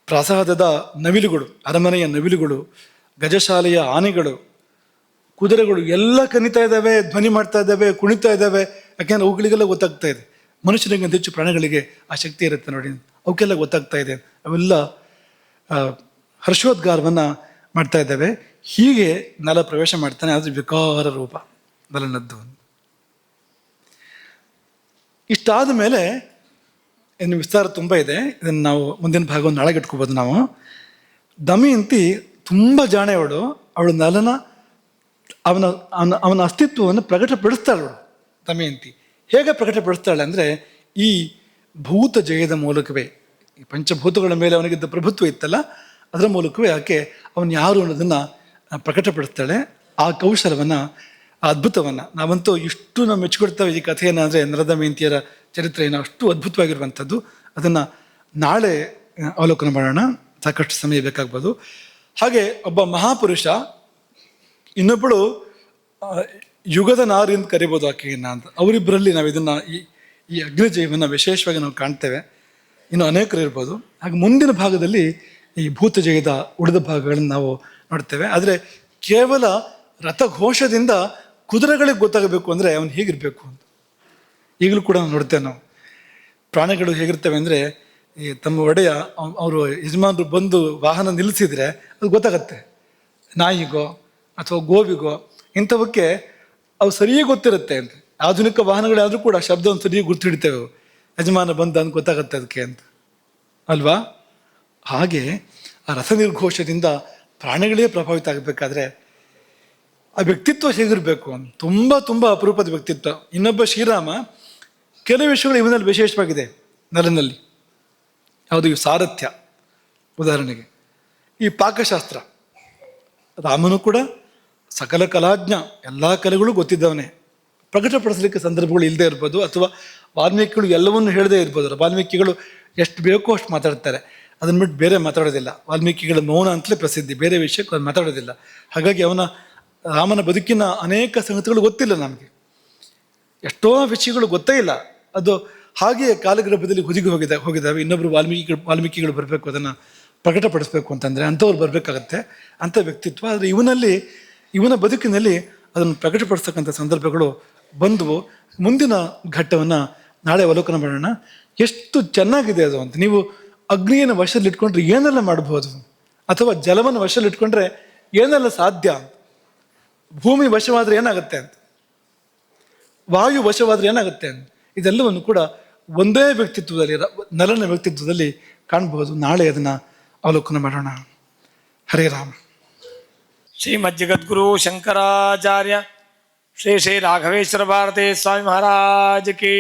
S1: ಪ್ರಾಸಾದದ ನವಿಲುಗಳು, ಅರಮನೆಯ ನವಿಲುಗಳು, ಗಜಶಾಲೆಯ ಆನೆಗಳು, ಕುದುರೆಗಳು ಎಲ್ಲ ಕನಿತಾ ಇದ್ದಾವೆ, ಧ್ವನಿ ಮಾಡ್ತಾ ಇದ್ದಾವೆ, ಕುಣಿತಾ ಇದ್ದಾವೆ. ಯಾಕೆಂದ್ರೆ ಅವುಗಳಿಗೆಲ್ಲ ಗೊತ್ತಾಗ್ತಾ ಇದೆ. ಮನುಷ್ಯನಿಗೆ ಹೆಚ್ಚು ಪ್ರಾಣಿಗಳಿಗೆ ಆ ಶಕ್ತಿ ಇರುತ್ತೆ ನೋಡಿ, ಅವಕ್ಕೆಲ್ಲ ಗೊತ್ತಾಗ್ತಾ ಇದೆ. ಅವೆಲ್ಲ ಹರ್ಷೋದ್ಗಾರವನ್ನು ಮಾಡ್ತಾ ಇದ್ದಾವೆ. ಹೀಗೆ ನಲ ಪ್ರವೇಶ ಮಾಡ್ತಾನೆ. ಅದು ವಿಕಾರ ರೂಪ ನಲನದ್ದು. ಇಷ್ಟಾದ ಮೇಲೆ ಇನ್ನು ವಿಸ್ತಾರ ತುಂಬ ಇದೆ. ಇದನ್ನು ನಾವು ಮುಂದಿನ ಭಾಗವನ್ನು ನಾಳೆಗೆ ಇಟ್ಕೋಬೋದು ನಾವು. ದಮಯಂತಿ ತುಂಬ ಜಾಣೆಯವಳು. ಅವಳು ನಲನ ಅವನ ಅಸ್ತಿತ್ವವನ್ನು ಪ್ರಕಟಪಡಿಸ್ತಾಳು ದಮಯಂತಿ. ಹೇಗೆ ಪ್ರಕಟಪಡಿಸ್ತಾಳೆ ಅಂದರೆ ಈ ಭೂತ ಜಯದ ಮೂಲಕವೇ. ಈ ಪಂಚಭೂತಗಳ ಮೇಲೆ ಅವನಿಗಿದ್ದ ಪ್ರಭುತ್ವ ಇತ್ತಲ್ಲ, ಅದರ ಮೂಲಕವೇ ಆಕೆ ಅವನು ಯಾರು ಅನ್ನೋದನ್ನು ಪ್ರಕಟಪಡಿಸ್ತಾಳೆ. ಆ ಕೌಶಲವನ್ನು, ಆ ಅದ್ಭುತವನ್ನು ನಾವಂತೂ ಇಷ್ಟು ನಾವು ಮೆಚ್ಚಿಕೊಡ್ತೇವೆ ಈ ಕಥೆಯನ್ನು. ಅಂದರೆ ನಲದಮಯಂತಿಯರ ಚರಿತ್ರೆಯನ್ನು ಅಷ್ಟು ಅದ್ಭುತವಾಗಿರುವಂಥದ್ದು. ಅದನ್ನು ನಾಳೆ ಅವಲೋಕನ ಮಾಡೋಣ, ಸಾಕಷ್ಟು ಸಮಯ ಬೇಕಾಗ್ಬೋದು. ಹಾಗೆ ಒಬ್ಬ ಮಹಾಪುರುಷ, ಇನ್ನೊಬ್ಬಳು ಯುಗದ ನಾರಿ ಅಂತ ಕರಿಬೋದು ಆಕೆಯನ್ನು ಅಂತ. ಅವರಿಬ್ಬರಲ್ಲಿ ನಾವು ಇದನ್ನು ಈ ಅಗ್ನಿಜಯವನ್ನು ವಿಶೇಷವಾಗಿ ನಾವು ಕಾಣ್ತೇವೆ. ಇನ್ನು ಅನೇಕರು ಇರ್ಬೋದು. ಹಾಗೆ ಮುಂದಿನ ಭಾಗದಲ್ಲಿ ಈ ಭೂತಜಯದ ಉಳಿದ ಭಾಗಗಳನ್ನು ನಾವು ನೋಡ್ತೇವೆ. ಆದರೆ ಕೇವಲ ರಥಘೋಷದಿಂದ ಕುದುರೆಗಳಿಗೆ ಗೊತ್ತಾಗಬೇಕು ಅಂದರೆ ಅವನು ಹೇಗಿರಬೇಕು ಅಂತ ಈಗಲೂ ಕೂಡ ನೋಡ್ತೇವೆ ನಾವು. ಪ್ರಾಣಿಗಳು ಹೇಗಿರ್ತವೆ ಅಂದರೆ, ಈ ತಮ್ಮ ಒಡೆಯ ಅವರು ಯಜಮಾನರು ಬಂದು ವಾಹನ ನಿಲ್ಲಿಸಿದರೆ ಅದು ಗೊತ್ತಾಗತ್ತೆ. ನಾಯಿಗೋ ಅಥವಾ ಗೋವಿಗೋ ಇಂಥವಕ್ಕೆ ಅವು ಸರಿಯೇ ಗೊತ್ತಿರುತ್ತೆ ಅಂತ. ಆಧುನಿಕ ವಾಹನಗಳಾದರೂ ಕೂಡ ಶಬ್ದವನ್ನು ಸರಿಯಾಗಿ ಗುರ್ತು ಹಿಡಿತೇವೆ. ಯಜಮಾನ ಬಂದ ಅಂತ ಗೊತ್ತಾಗತ್ತೆ ಅದಕ್ಕೆ ಅಂತ ಅಲ್ವಾ? ಹಾಗೆ ಆ ರಥ ನಿರ್ಘೋಷದಿಂದ ಪ್ರಾಣಿಗಳೇ ಪ್ರಭಾವಿತ ಆಗಬೇಕಾದ್ರೆ ಆ ವ್ಯಕ್ತಿತ್ವ ಹೇಗಿರಬೇಕು ಅಂತ. ತುಂಬ ತುಂಬ ಅಪರೂಪದ ವ್ಯಕ್ತಿತ್ವ. ಇನ್ನೊಬ್ಬ ಶ್ರೀರಾಮ, ಕೆಲವು ವಿಷಯಗಳು ಇವನಲ್ಲಿ ವಿಶೇಷವಾಗಿದೆ ನಲನಲ್ಲಿ. ಯಾವುದು? ಈ ಸಾರಥ್ಯ ಉದಾಹರಣೆಗೆ, ಈ ಪಾಕಶಾಸ್ತ್ರ. ರಾಮನು ಕೂಡ ಸಕಲ ಕಲಾಜ್ಞ, ಎಲ್ಲ ಕಲೆಗಳು ಗೊತ್ತಿದ್ದವನೇ. ಪ್ರಕಟಪಡಿಸಲಿಕ್ಕೆ ಸಂದರ್ಭಗಳು ಇಲ್ಲದೆ ಇರ್ಬೋದು, ಅಥವಾ ವಾಲ್ಮೀಕಿಗಳು ಎಲ್ಲವನ್ನೂ ಹೇಳದೇ ಇರ್ಬೋದು. ವಾಲ್ಮೀಕಿಗಳು ಎಷ್ಟು ಬೇಕೋ ಅಷ್ಟು ಮಾತಾಡ್ತಾರೆ, ಅದನ್ನು ಬಿಟ್ಟು ಬೇರೆ ಮಾತಾಡೋದಿಲ್ಲ. ವಾಲ್ಮೀಕಿಗಳ ಮೌನ ಅಂತಲೇ ಪ್ರಸಿದ್ಧಿ, ಬೇರೆ ವಿಷಯಕ್ಕೆ ಅವ್ರು ಮಾತಾಡೋದಿಲ್ಲ. ಹಾಗಾಗಿ ರಾಮನ ಬದುಕಿನ ಅನೇಕ ಸಂಗತಿಗಳು ಗೊತ್ತಿಲ್ಲ ನಮಗೆ, ಎಷ್ಟೋ ವಿಷಯಗಳು ಗೊತ್ತೇ ಇಲ್ಲ. ಅದು ಹಾಗೆಯೇ ಕಾಲಗರ್ಭದಲ್ಲಿ ಹೋಗಿದ್ದಾವೆ. ಇನ್ನೊಬ್ಬರು ವಾಲ್ಮೀಕಿಗಳು ಬರಬೇಕು, ಅದನ್ನು ಪ್ರಕಟಪಡಿಸ್ಬೇಕು ಅಂತಂದರೆ ಅಂಥವ್ರು ಬರಬೇಕಾಗತ್ತೆ, ಅಂಥ ವ್ಯಕ್ತಿತ್ವ. ಆದರೆ ಇವನ ಬದುಕಿನಲ್ಲಿ ಅದನ್ನು ಪ್ರಕಟಪಡಿಸ್ತಕ್ಕಂಥ ಸಂದರ್ಭಗಳು ಬಂದವು. ಮುಂದಿನ ಘಟ್ಟವನ್ನು ನಾಳೆ ಅವಲೋಕನ ಮಾಡೋಣ. ಎಷ್ಟು ಚೆನ್ನಾಗಿದೆ ಅದು ಅಂತ. ನೀವು ಅಗ್ನಿಯನ್ನು ವಶದಲ್ಲಿಟ್ಕೊಂಡ್ರೆ ಏನೆಲ್ಲ ಮಾಡ್ಬೋದು, ಅಥವಾ ಜಲವನ್ನು ವಶದಲ್ಲಿಟ್ಕೊಂಡ್ರೆ ಏನೆಲ್ಲ ಸಾಧ್ಯ ಅಂತ. ಭೂಮಿ ವಶವಾದರೆ ಏನಾಗುತ್ತೆ ಅಂತ, ವಾಯು ವಶವಾದರೆ ಏನಾಗುತ್ತೆ ಅಂತ, ಇದೆಲ್ಲವನ್ನು ಕೂಡ ಒಂದೇ ವ್ಯಕ್ತಿತ್ವದಲ್ಲಿ, ನಲನ ವ್ಯಕ್ತಿತ್ವದಲ್ಲಿ ಕಾಣಬಹುದು. ನಾಳೆ ಅದನ್ನು ಅವಲೋಕನ ಮಾಡೋಣ. ಹರೇ ರಾಮ.
S14: ಶ್ರೀಮಜ್ಜಗದ್ಗುರು ಶಂಕರಾಚಾರ್ಯ ಶ್ರೀ ಶ್ರೀ ರಾಘವೇಶ್ವರ ಭಾರತೀ ಸ್ವಾಮಿ ಮಹಾರಾಜ್ ಕಿ